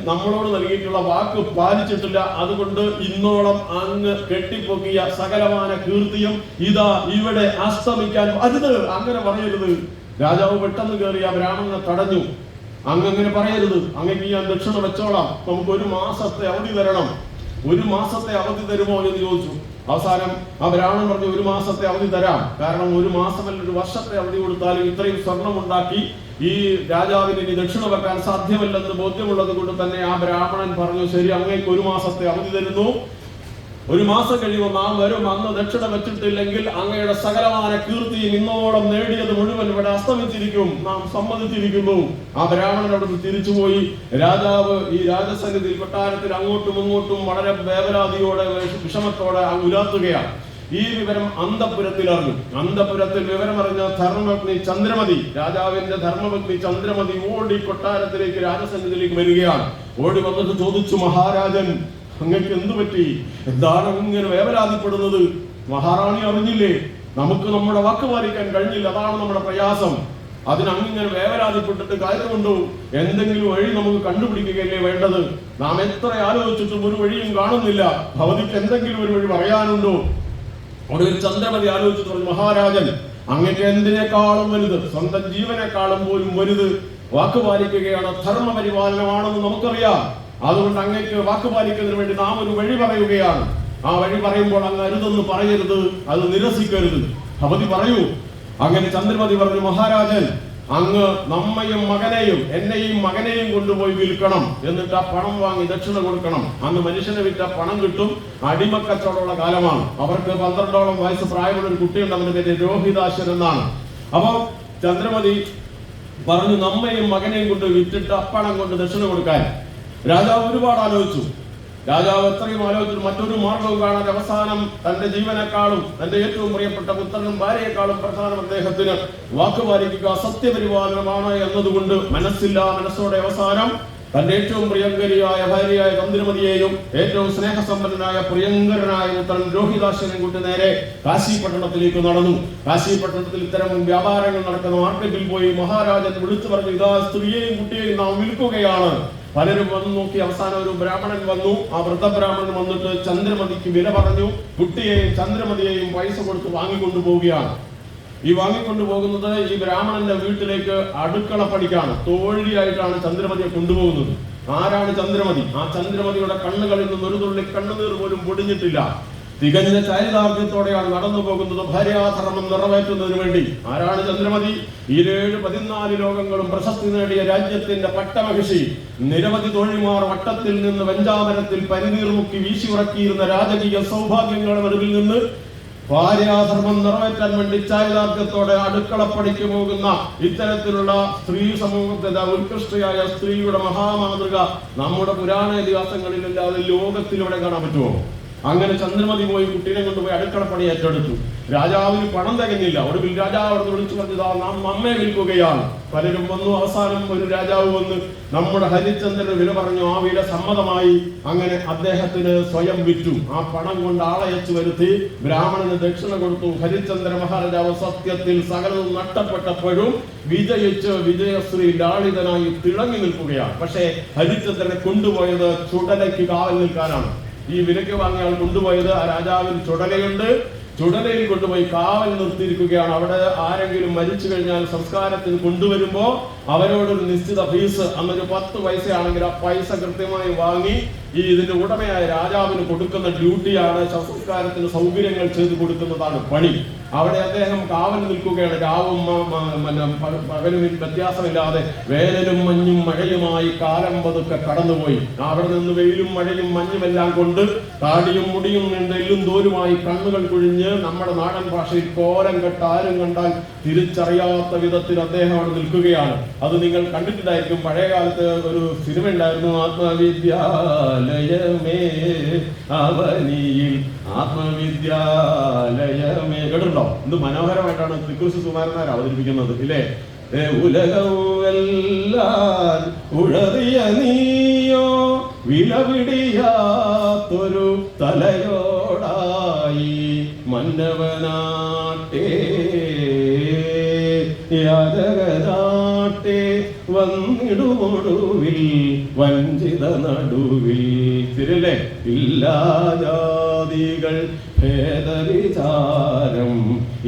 നമ്മളോട് നൽകിയിട്ടുള്ള വാക്ക് പാലിച്ചിട്ടില്ല. അതുകൊണ്ട് ഇന്നോളം അങ്ങ് കെട്ടിപ്പൊക്കിയ സകലമാന കീർത്തിയും ഇതാ ഇവിടെ അസ്തമിക്കാൻ. അരുത്, അങ്ങനെ പറയരുത്. രാജാവ് പെട്ടെന്ന് കയറി ആ ബ്രാഹ്മണനെ തടഞ്ഞു. അങ്ങനെ പറയരുത്. അങ്ങക്ക് ഞാൻ ദക്ഷിണ വെച്ചോളാം. നമുക്ക് 1 മാസത്തെ അവധി തരണം. 1 മാസത്തെ അവധി തരുമോ എന്ന് ചോദിച്ചു. അവസാനം ആ ബ്രാഹ്മണൻ പറഞ്ഞു, 1 മാസത്തെ അവധി തരാം. കാരണം 1 മാസമല്ല, 1 വർഷത്തെ അവധി കൊടുത്താലും ഇത്രയും സ്വർണം ഉണ്ടാക്കി ഈ രാജാവിന് ഇനി ദക്ഷിണ വെക്കാൻ സാധ്യമല്ലെന്ന് ബോധ്യമുള്ളത് കൊണ്ട് തന്നെ ആ ബ്രാഹ്മണൻ പറഞ്ഞു, ശരി, അങ്ങേക്ക് 1 മാസത്തെ അവധി തരുന്നു. 1 മാസം കഴിയുമ്പോൾ നാം വരും. അന്ന് ദക്ഷിണ വെച്ചിട്ടില്ലെങ്കിൽ അങ്ങയുടെ സകലമായ കീർത്തിയും ഇന്നോളം നേടിയത് മുഴുവൻ ഇവിടെ അസ്തമിച്ചിരിക്കും. നാം സമ്മതിച്ചിരിക്കുന്നു. ആ ബ്രാഹ്മണൻ അവിടുന്ന് തിരിച്ചുപോയി. രാജാവ് ഈ രാജസന്നിധി കൊട്ടാരത്തിൽ അങ്ങോട്ടും ഇങ്ങോട്ടും വളരെ വേവലാതിയോടെ, വിഷമത്തോടെ ഉലാത്തുകയാണ്. ഈ വിവരം അന്തപുരത്തിൽ അറിഞ്ഞു. അന്തപുരത്തിൽ വിവരമറിഞ്ഞ ധർമ്മപത്നി ചന്ദ്രമതി, രാജാവിന്റെ ധർമ്മപത്നി ചന്ദ്രമതി ഓടി കൊട്ടാരത്തിലേക്ക്, രാജസന്നിധിയിലേക്ക് വരികയാണ്. ഓടി വന്നിട്ട് ചോദിച്ചു, മഹാരാജൻ, അങ്ങക്ക് എന്തു പറ്റി? എന്താണ് ഇങ്ങനെ വേവലാതിപ്പെടുന്നത്? മഹാറാണി അറിഞ്ഞില്ലേ, നമുക്ക് നമ്മുടെ വാക്ക് പാലിക്കാൻ കഴിഞ്ഞില്ല. അതാണ് നമ്മുടെ പ്രയാസം. അതിനങ്ങിങ്ങനെ വേവലാതിപ്പെട്ടിട്ട് കാര്യമുണ്ടോ? എന്തെങ്കിലും വഴി നമുക്ക് കണ്ടുപിടിക്കുകയല്ലേ വേണ്ടത്? നാം എത്ര ആലോചിച്ചിട്ടും ഒരു വഴിയും കാണുന്നില്ല. ഭവതിക്ക് എന്തെങ്കിലും ഒരു വഴി പറയാനുണ്ടോ? അവിടെ ഒരു ചന്ദ്രമതി ആലോചിച്ചിട്ട് പറഞ്ഞു, മഹാരാജൻ, അങ്ങക്ക് എന്തിനേക്കാളും വലുത്, സ്വന്തം ജീവനേക്കാളും പോലും വലുത് വാക്ക് പാലിക്കുകയാണ്, ധർമ്മപരിപാലനമാണെന്ന് നമുക്കറിയാം. അതുകൊണ്ട് അങ്ങേക്ക് വാക്ക് പാലിക്കുന്നതിന് വേണ്ടി നാം ഒരു വഴി പറയുകയാണ്. ആ വഴി പറയുമ്പോൾ അങ്ങ് അരുതെന്ന് പറയരുത്, അത് നിരസിക്കരുത്. ഭവതി പറയൂ. അങ്ങനെ ചന്ദ്രമതി പറഞ്ഞു, മഹാരാജൻ, അങ്ങ് നമ്മയും മകനെയും, എന്നെയും മകനെയും കൊണ്ടുപോയി വിൽക്കണം. എന്നിട്ട് ആ പണം വാങ്ങി ദക്ഷിണ കൊടുക്കണം. അന്ന് മനുഷ്യനെ വിറ്റ പണം കിട്ടും. അടിമക്കച്ചവടമുള്ള കാലമാണ്. അവർക്ക് 12ഓളം വയസ്സ് പ്രായമുള്ള ഒരു കുട്ടിയുണ്ട്. അവന്റെ പേര് രോഹിതാശൻ എന്നാണ്. അപ്പൊ ചന്ദ്രമതി പറഞ്ഞു, നമ്മയും മകനെയും കൊണ്ട് വിറ്റിട്ട് അപ്പണം കൊണ്ട് ദക്ഷിണ കൊടുക്കാൻ. രാജാവ് ഒരുപാട് ആലോചിച്ചു. രാജാവ് എത്രയും ആലോചിച്ചു, മറ്റൊരു മാർഗവും കാണാതെ അവസാനം തന്റെ ജീവനേക്കാളും തന്റെ ഏറ്റവും പ്രിയപ്പെട്ട പുത്രനും ഭാര്യയെക്കാളും പ്രധാനം അദ്ദേഹത്തിന് വാക്ക് പാലിക്കുക സത്യപരിപാലനമാണ് എന്നതുകൊണ്ട് മനസ്സോടെ അവസാനം തന്റെ ഏറ്റവും പ്രിയങ്കരിയായ ഭാര്യയായ ചന്ദ്രമതിയെയും ഏറ്റവും സ്നേഹസമ്പന്നനായ പ്രിയങ്കരനായ പുത്രൻ രോഹിതാശ്വനും കൂട്ടി നേരെ കാശി പട്ടണത്തിലേക്ക് നടന്നു. കാശി പട്ടണത്തിൽ ഇത്തരം വ്യാപാരങ്ങൾ നടക്കുന്ന മാർക്കറ്റിൽ പോയി മഹാരാജൻ വിളിച്ചു പറഞ്ഞു, ഇതാ സ്ത്രീയെയും കുട്ടിയെയും നാം വിൽക്കുകയാണ്. പലരും വന്നു നോക്കി. അവസാനം ഒരു ബ്രാഹ്മണൻ വന്നു. ആ വൃദ്ധബ്രാഹ്മണൻ വന്നിട്ട് ചന്ദ്രമതിക്ക് വില പറഞ്ഞു. കുട്ടിയെയും ചന്ദ്രമതിയെയും പൈസ കൊടുത്ത് വാങ്ങിക്കൊണ്ടു പോവുകയാണ്. ഈ വാങ്ങിക്കൊണ്ടുപോകുന്നത് ഈ ബ്രാഹ്മണന്റെ വീട്ടിലേക്ക് അടുക്കള പണിക്കാണ്. തോഴിയായിട്ടാണ് ചന്ദ്രമതിയെ കൊണ്ടുപോകുന്നത്. ആരാണ് ചന്ദ്രമതി? ആ ചന്ദ്രമതിയുടെ കണ്ണുകളിൽ നിന്ന് ഒരു തുള്ളി കണ്ണുനീർ പോലും പൊടിഞ്ഞിട്ടില്ല. തികഞ്ഞ ചാരിതാർത്ഥ്യത്തോടെയാണ് നടന്നു പോകുന്നത്, ഭാര്യാധർമ്മം നിറവേറ്റുന്നതിന് വേണ്ടി. ആരാണ് ചന്ദ്രമതി? ഈ 14 ലോകങ്ങളും പ്രശസ്തി നേടിയ രാജ്യത്തിന്റെ പട്ടമഹിഷി. നിരവധി തോഴിമാർ വട്ടത്തിൽ നിന്ന് വെഞ്ചാമരത്തിൽ പരിനീർ മുക്കി വീശി ഉറക്കിയിരുന്ന രാജകീയ സൗഭാഗ്യങ്ങളുടെ നടുവിൽ നിന്ന് ഭാര്യാധർമ്മം നിറവേറ്റാൻ വേണ്ടി ചാരിതാർത്ഥ്യത്തോടെ അടുക്കളപ്പണിക്ക് പോകുന്ന ഇത്തരത്തിലുള്ള സ്ത്രീ സമൂഹത്തിന്റെ ഉത്കൃഷ്ടയായ സ്ത്രീയുടെ മഹാമാതൃക നമ്മുടെ പുരാണ ഇതിഹാസങ്ങളിലല്ലാതെ ലോകത്തിലൂടെ കാണാൻ പറ്റുമോ? അങ്ങനെ ചന്ദ്രമതി പോയി കുട്ടീനെ കൊണ്ടുപോയി അടുക്കളപ്പണി ഏറ്റെടുത്തു. രാജാവിന് പണം തികഞ്ഞില്ല. ഒടുവിൽ രാജാവ് അവിടെ വിളിച്ചു പറഞ്ഞതാ, നാം അമ്മയെ വിൽക്കുകയാണ്. പലരും വന്നു. അവസാനം ഒരു രാജാവ് വന്ന് നമ്മുടെ ഹരിചന്ദ്രന് വില പറഞ്ഞു. ആ വില സമ്മതമായി. അങ്ങനെ അദ്ദേഹത്തിന് സ്വയം വിറ്റു. ആ പണം കൊണ്ട് ആളയച്ചു വരുത്തി ബ്രാഹ്മണന് ദക്ഷിണ കൊടുത്തു. ഹരിചന്ദ്ര മഹാരാജാവ് സത്യത്തിൽ സകലതും നഷ്ടപ്പെട്ടപ്പോഴും വിജയിച്ച് വിജയശ്രീ ലാളിതനായി തിളങ്ങി നിൽക്കുകയാണ്. പക്ഷേ ഹരിചന്ദ്രനെ കൊണ്ടുപോയത് ചുടലയ്ക്ക് കാവൽ നിൽക്കാനാണ്. ഈ വിലയ്ക്ക് വാങ്ങിയ ആൾ കൊണ്ടുപോയത് ആ രാജാവിന് ചുടലയുണ്ട്. ചുടലയിൽ കൊണ്ടുപോയി കാവൽ നിർത്തിയിരിക്കുകയാണ്. അവിടെ ആരെങ്കിലും മരിച്ചു കഴിഞ്ഞാൽ സംസ്കാരത്തിന് കൊണ്ടുവരുമ്പോ അവരോടൊരു നിശ്ചിത ഫീസ്, അന്നൊരു 10 പൈസയാണെങ്കിൽ ആ പൈസ കൃത്യമായി വാങ്ങി ഈ ഇതിന്റെ ഉടമയായ രാജാവിന് കൊടുക്കുന്ന ഡ്യൂട്ടിയാണ്. സംസ്കാരത്തിന് സൗകര്യങ്ങൾ ചെയ്തു കൊടുക്കുന്നതാണ് പണി. അവിടെ അദ്ദേഹം കാവൽ നിൽക്കുകയാണ്. രാവും പകലും വ്യത്യാസമില്ലാതെ വേനലും മഞ്ഞും മഴയുമായി കാലം പതുക്കെ കടന്നുപോയി. അവിടെ നിന്ന് വെയിലും മഴയും മഞ്ഞുമെല്ലാം കൊണ്ട് താടിയും മുടിയും എല്ലും തോലുമായി കണ്ണുകൾ കുഴിഞ്ഞ് നമ്മുടെ നാടൻ ഭാഷയിൽ കോലം കെട്ട് ആരും കണ്ടാൽ തിരിച്ചറിയാത്ത വിധത്തിൽ അദ്ദേഹം അവിടെ നിൽക്കുകയാണ്. അത് നിങ്ങൾ കണ്ടിട്ടുണ്ടായിരിക്കും. പഴയ കാലത്ത് ഒരു സിനിമ ഉണ്ടായിരുന്നു, ആത്മവിദ്യാലയമേ അവനിയിൽ ആത്മവിദ്യാലയമേ. കേട്ടിട്ടുണ്ടോ? എന്ത് മനോഹരമായിട്ടാണ് തൃക്കുറിശ്ശി സുകുമാരനാർ അവതരിപ്പിക്കുന്നത്, ഇല്ലേ? ഉലകമെല്ലാം ഉഴറിയ നീയോ വിലപിടിയാത്തൊരു തലയോടായി മന്നവനാട്ടേ യാതകനാട്ടെ വന്നിടുമൊടുവിൽ വഞ്ചിത നടുവിൽ. ശരിയല്ലേ? ഇല്ലാജാതികൾ ഭേദവിചാരം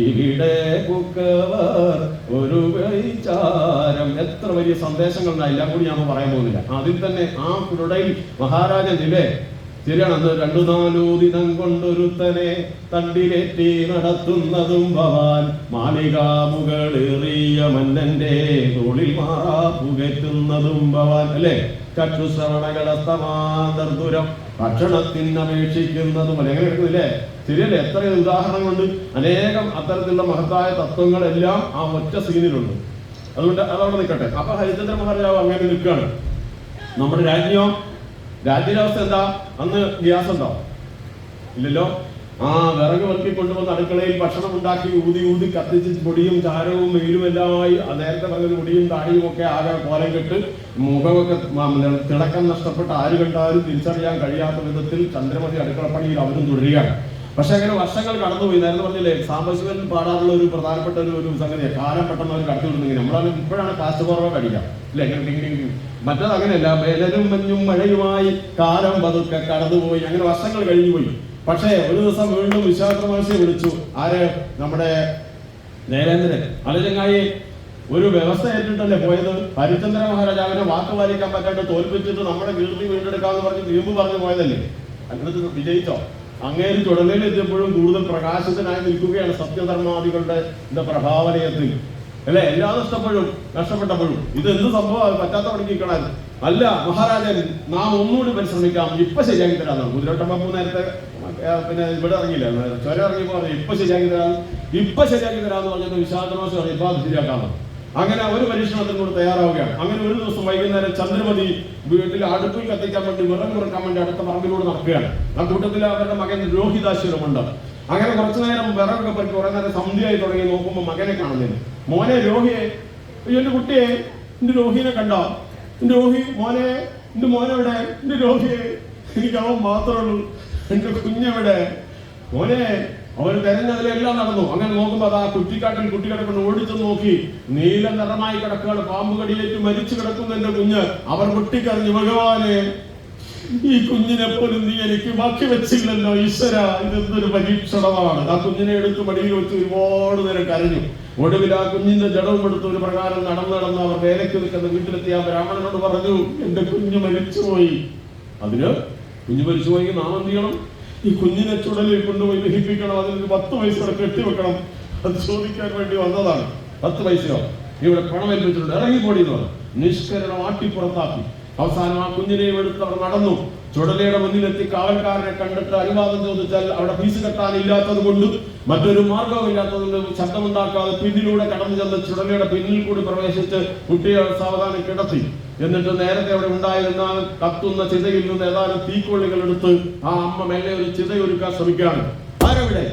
ഇവിടെ കുക്കവർ ഒരു വിചാരം. എത്ര വലിയ സന്ദേശങ്ങളുണ്ടായി. എല്ലാം കൂടി ഞാൻ പറയാൻ പോകുന്നില്ല. അതിൽ തന്നെ ആ കുരുടയിൽ മഹാരാജൻ ഇല്ലേ? ശരിയാണ്. അന്ന് 2-4 ദിനം കൊണ്ടൊരുത്തനെ തണ്ടിലേറ്റി നടത്തുന്നതും ഭവാൻ. മാളികാമുകളേറിയ മന്നന്റെ തോളിൽ മാറാപ്പുകറ്റുന്നതും ഭവാൻ, അല്ലേ? ചക്ഷുശ്രവണകളസ്തമാന്തർദുരം ഭക്ഷണത്തിന് അപേക്ഷിക്കുന്നതും അല്ലെ? എങ്ങനെ എടുക്കുന്നില്ലേ? ശരിയല്ലേ? എത്ര ഉദാഹരണങ്ങളുണ്ട്. അനേകം അത്തരത്തിലുള്ള മഹത്തായ തത്വങ്ങളെല്ലാം ആ ഒറ്റ സീനിലുണ്ട്. അതുകൊണ്ട് അതവിടെ നിൽക്കട്ടെ. അപ്പൊ ഹരിചന്ദ്ര മഹാരാജാവ് അങ്ങനെ നിൽക്കുകയാണ്. നമ്മുടെ രാജ്യാവസ്ഥ എന്താ? അന്ന് ഗ്യാസ് ഉണ്ടോ? ഇല്ലല്ലോ. ആ വിറക് വെറുക്കി കൊണ്ടുവന്ന് അടുക്കളയിൽ ഭക്ഷണം ഉണ്ടാക്കി ഊതി കത്തിച്ച് പൊടിയും ചാരവും വെയിലും എല്ലാമായി നേരത്തെ പറഞ്ഞ പൊടിയും താടിയും ഒക്കെ ആകെ കോലം കെട്ട് മുഖമൊക്കെ തിളക്കം നഷ്ടപ്പെട്ട് ആര് കണ്ടാലും തിരിച്ചറിയാൻ കഴിയാത്ത വിധത്തിൽ ചന്ദ്രമതി അടുക്കളപ്പണിയിൽ അവരും തുടരുകയാണ്. പക്ഷെ അങ്ങനെ വർഷങ്ങൾ കടന്നുപോയി. നേരത്തെ പറഞ്ഞില്ലേ, സാംബശിവൻ പാടാറുള്ള ഒരു പ്രധാനപ്പെട്ട ഒരു സംഗതിയാണ് കാലം പെട്ടെന്ന് അവർ കടത്തി വിടുന്നെങ്കിൽ. നമ്മളത് ഇപ്പോഴാണ് കാസ്റ്റ് കുറവ് കടിക്കാം, അല്ലെ? മറ്റത് അങ്ങനെയല്ല. വേനലും മഞ്ഞും മഴയുമായി കാലം പതുക്കെ കടന്നുപോയി. അങ്ങനെ വർഷങ്ങൾ കഴിഞ്ഞു പോയി. പക്ഷേ ഒരു ദിവസം വീണ്ടും വിശ്വാമിത്ര മഹർഷിയെ വിളിച്ചു. ആര്? നമ്മുടെ നേരേന്ദ്രൻ. അലചങ്ങായി ഒരു വ്യവസ്ഥ ഏറ്റിട്ടല്ലേ പോയത്? ഹരിചന്ദ്ര മഹാരാജാവിനെ വാക്ക് പാലിക്കാൻ പറ്റാണ്ട് തോൽപ്പിച്ചിട്ട് നമ്മുടെ കീർത്തി വീണ്ടെടുക്കാന്ന് പറഞ്ഞ് വീമ്പ് പറഞ്ഞു പോയതല്ലേ? അങ്ങനത്തെ വിജയിച്ചോ? അങ്ങേര് ചുടലയിൽ എത്തിയപ്പോഴും കൂടുതൽ പ്രകാശിതനായി നിൽക്കുകയാണ് സത്യധർമാദികളുടെ പ്രഭാവനയത്തിൽ, അല്ലെ? എല്ലാം നഷ്ടപ്പെട്ടപ്പോഴും ഇത് എന്ത് സംഭവം? പറ്റാത്ത പണിക്ക് നിൽക്കണം. അല്ല മഹാരാജൻ, നാം ഒന്നുകൂടി പരിശ്രമിക്കാം, ഇപ്പൊ ശരിയാക്കി തരാന്നാണ്. കുതിരവട്ടം ബാബു നേരത്തെ പിന്നെ ഇവിടെ ഇറങ്ങിയില്ല, ചുരം ഇറങ്ങിയപ്പോ പറഞ്ഞു ഇപ്പൊ ശരിയാക്കി തരാന്ന് പറഞ്ഞത് വിശാഖമാസം പറഞ്ഞു ഇപ്പൊ അത് ശരിയാക്കാമെന്ന്. അങ്ങനെ ഒരു പരീക്ഷണത്തിന് കൂടെ തയ്യാറാവുകയാണ്. അങ്ങനെ ഒരു ദിവസം വൈകുന്നേരം ചന്ദ്രമതി വീട്ടിൽ അടുപ്പിൽ കത്തിക്കാൻ വേണ്ടി വിറക് മുറുക്കാൻ വേണ്ടി അടുത്ത പറമ്പിലൂടെ നടക്കുകയാണ്. ആ കൂട്ടത്തിൽ അവരുടെ മകൻ രോഹിതാശ്വരമുണ്ട്. അങ്ങനെ കുറച്ചു നേരം വിറകൊക്കെ പറ്റി കുറെ നേരം സന്ധ്യയായി തുടങ്ങി നോക്കുമ്പോൾ മകനെ കാണുന്നില്ല. മോനെ രോഹിയെ, എന്റെ കുട്ടിയെ, എന്റെ രോഹിനെ കണ്ടോ? എന്റെ രോഹി മോനെ, എന്റെ മോനെവിടെ? എന്റെ രോഹിയെ, എനിക്ക് അവൻ മാത്രമേ ഉള്ളൂ. എന്റെ കുഞ്ഞെവിടെ? മോനെ. അവൻ തെരഞ്ഞതിലെല്ലാം നടന്നു. അങ്ങനെ നോക്കുമ്പോ അതാ കുറ്റിക്കാട്ടിൽ കുട്ടികളെ കൊണ്ട് ഓടിച്ചു നോക്കി. നീല നിറമായി കിടക്കുകയാണ്, പാമ്പ് കടിയേറ്റ് മരിച്ചു കിടക്കുന്ന എന്റെ കുഞ്ഞ്. അവർ പൊട്ടിക്കറിഞ്ഞു, ഭഗവാനെ, ഈ കുഞ്ഞിനെ പോലും നീ എനിക്ക് ബാക്കി വെച്ചില്ലല്ലോ ഈശ്വര, ഇതെന്തൊരു പരീക്ഷണമാണ്. ആ കുഞ്ഞിനെ എടുത്ത് മടിയിൽ വെച്ച് ഒരുപാട് നേരം കരഞ്ഞു. ഒടുവിൽ ആ കുഞ്ഞിന്റെ ജഡവും എടുത്ത് ഒരു പ്രകാരം നടന്ന് അവർ വേലയ്ക്ക് നിൽക്കുന്ന വീട്ടിലെത്തി ആ ബ്രാഹ്മണനോട് പറഞ്ഞു, എന്റെ കുഞ്ഞ് മരിച്ചുപോയി. അതിന് കുഞ്ഞ് മരിച്ചുപോയി നാം എന്ത് ചെയ്യണം? ഈ കുഞ്ഞിനെ ചുടലിൽ കൊണ്ടുപോയി ദഹിപ്പിക്കണം, അതിനൊരു 10 പൈസ കെട്ടിവെക്കണം. അത് ചോദിക്കാൻ വേണ്ടി വന്നതാണ്. 10 പൈസയോ ഇവിടെ പണം ഏൽപ്പിച്ചിട്ടുണ്ട്, ഇറങ്ങിപ്പോടി എന്ന് പറഞ്ഞു. നിഷ്കരണം ആട്ടിപ്പുറത്താക്കി. അവസാനം ആ കുഞ്ഞിനെയും എടുത്ത് അവർ നടന്നു. ചുടലയുടെ മുന്നിലെത്തി കാവൽക്കാരനെ കണ്ടിട്ട് അനുവാദം ചോദിച്ചാൽ അവിടെ ഫീസ് കെട്ടാനില്ലാത്തത് കൊണ്ട്, മറ്റൊരു മാർഗവുമില്ലാത്തതുകൊണ്ട് ശബ്ദമുണ്ടാക്കാതെ പിന്നിലൂടെ കടന്നു ചെന്ന് ചുടലയുടെ പിന്നിൽ കൂടി പ്രവേശിച്ച് കുട്ടിയെ സാവധാനം കിടത്തി. എന്നിട്ട് നേരത്തെ അവിടെ ഉണ്ടായിരുന്ന കത്തുന്ന ചിതയിൽ നിന്ന് ഏതാനും തീക്കൊള്ളികൾ എടുത്ത് ആ അമ്മ മെല്ലെ ഒരു ചിതയൊരുക്കാൻ ശ്രമിക്കുകയാണ്. ആരവിടെ?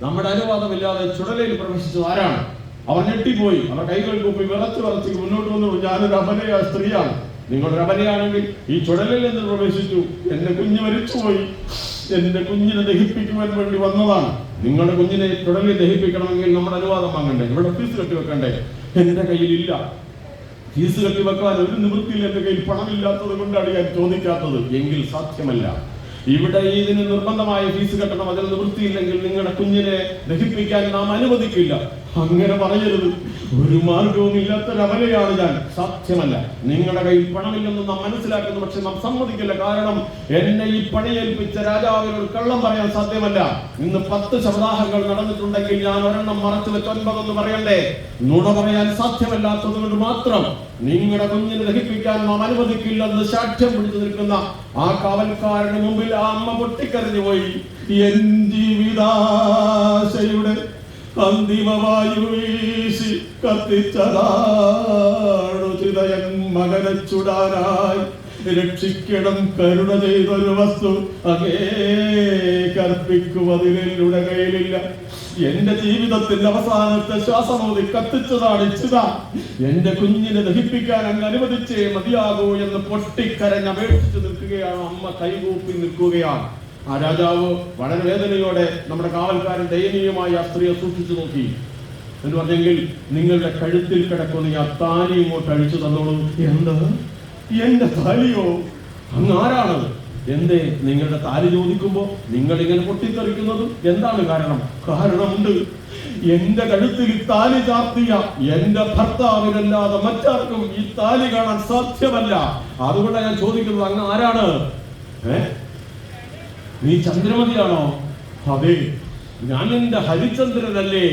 നമ്മുടെ അനുവാദമില്ലാതെ ചുടലയിൽ പ്രവേശിച്ചത് ആരാണ്? അവർ ഞെട്ടിപ്പോയി. അവർ കൈകൾ കൂപ്പി വിറച്ച് മുന്നോട്ട് വന്നു, ഞാനൊരു അബലയായ സ്ത്രീയാണ്. നിങ്ങളൊരു അബലയാണെങ്കിൽ ഈ ചുടലിൽ നിന്ന് പ്രവേശിച്ചു, എന്റെ കുഞ്ഞ് മരിച്ചുപോയി, എന്റെ കുഞ്ഞിനെ ദഹിപ്പിക്കുവാൻ വേണ്ടി വന്നതാണ്. നിങ്ങളുടെ കുഞ്ഞിനെ ചുടലിൽ ദഹിപ്പിക്കണമെങ്കിൽ നമ്മുടെ അനുവാദം വാങ്ങണ്ടേ? ഇവിടെ ഫീസ് കെട്ടിവെക്കണ്ടേ? എന്റെ കയ്യിലില്ല. ഫീസ് കെട്ടിവെക്കാൻ ഒരു നിവൃത്തിയിൽ എന്റെ കയ്യിൽ പണമില്ലാത്തത് കൊണ്ടാണ് ഞാൻ ചോദിക്കാത്തത്. എങ്കിൽ സാധ്യമല്ല. ഇവിടെ ഇതിന് നിർബന്ധമായ ഫീസ് കെട്ടണം. അതിന് നിവൃത്തിയില്ലെങ്കിൽ നിങ്ങളുടെ കുഞ്ഞിനെ ദഹിപ്പിക്കാൻ നാം അനുവദിക്കില്ല. അങ്ങനെ പറയരുത്. ഒരു മാർഗവും ഇല്ലാത്തൊരവലയാണ് ഞാൻ. സാധ്യമല്ല. നിങ്ങളുടെ കയ്യിൽ പണമില്ലെന്ന് നാം മനസ്സിലാക്കുന്നു, പക്ഷെ നാം സമ്മതിക്കില്ല. കാരണം എന്നെ ഈ പണിയേൽപ്പിച്ച രാജാവിനോട് കള്ളം പറയാൻ സാധ്യമല്ല. ഇന്ന് 10 ശബ്ദാഹങ്ങൾ നടന്നിട്ടുണ്ടെങ്കിൽ ഞാൻ ഒരെണ്ണം മറച്ചു വെച്ച് 9 പറയണ്ടേ? നുണ പറയാൻ സാധ്യമല്ലാത്തത് കൊണ്ട് മാത്രം നിങ്ങളുടെ കുഞ്ഞിനെ ദഹിപ്പിക്കാൻ നാം അനുവദിക്കില്ലെന്ന് സാക്ഷ്യം പിടിച്ചു നിൽക്കുന്ന ആ കാവൽക്കാരന് മുമ്പിൽ ആ അമ്മ പൊട്ടിക്കരഞ്ഞു പോയി. എൻ ജീവിതാശയുടെ അന്തിമവായു വീശി കത്തിച്ചതാണു ചിതയൻ മകനെ ചുടാനായി രക്ഷിക്കണം കരുണ ചെയ്തൊരു വസ്തു അങ്ങേ കർപ്പിക്കുവതിലുള്ള കയ്യിലില്ല. എന്റെ ജീവിതത്തിന്റെ അവസാനത്തെ ശ്വാസമോതി കത്തിച്ചതാണ് ചിത. എന്റെ കുഞ്ഞിനെ ദഹിപ്പിക്കാൻ അങ്ങ് അനുവദിച്ചേ മതിയാകൂ എന്ന് പൊട്ടിക്കരഞ്ഞ് അപേക്ഷിച്ചു നിൽക്കുകയാണ് അമ്മ. കൈകൂപ്പി നിൽക്കുകയാണ്. ആ രാജാവ് വളരെ വേദനയോടെ നമ്മുടെ കാവൽക്കാരൻ ദയനീയമായി ആ സ്ത്രീയെ സൂക്ഷിച്ചു നോക്കി. എന്ന് പറഞ്ഞെങ്കിൽ, നിങ്ങളുടെ കഴുത്തിൽ കിടക്കുന്ന ആ താലി ഇങ്ങോട്ട് അഴിച്ചു തന്നോളൂ. എന്താ? എന്റെ താലിയോ? അങ്ങ് ആരാണ്? എന്തേ നിങ്ങളുടെ താലി ചോദിക്കുമ്പോ നിങ്ങൾ ഇങ്ങനെ പൊട്ടിത്തെറിക്കുന്നത്? എന്താണ് കാരണം? കാരണമുണ്ട്. എന്റെ കഴുത്തിൽ ഈ താലി ചാർത്തിയ എന്റെ ഭർത്താവിനല്ലാതെ മറ്റാർക്കും ഈ താലി കാണാൻ സാധ്യമല്ല. അതുകൊണ്ടാണ് ഞാൻ ചോദിക്കുന്നത്, അങ്ങ് ആരാണ്? നീ ചന്ദ്രമതിയാണോ? അതെ, ഞാൻ എന്റെ ഹരിചന്ദ്രനല്ലേ.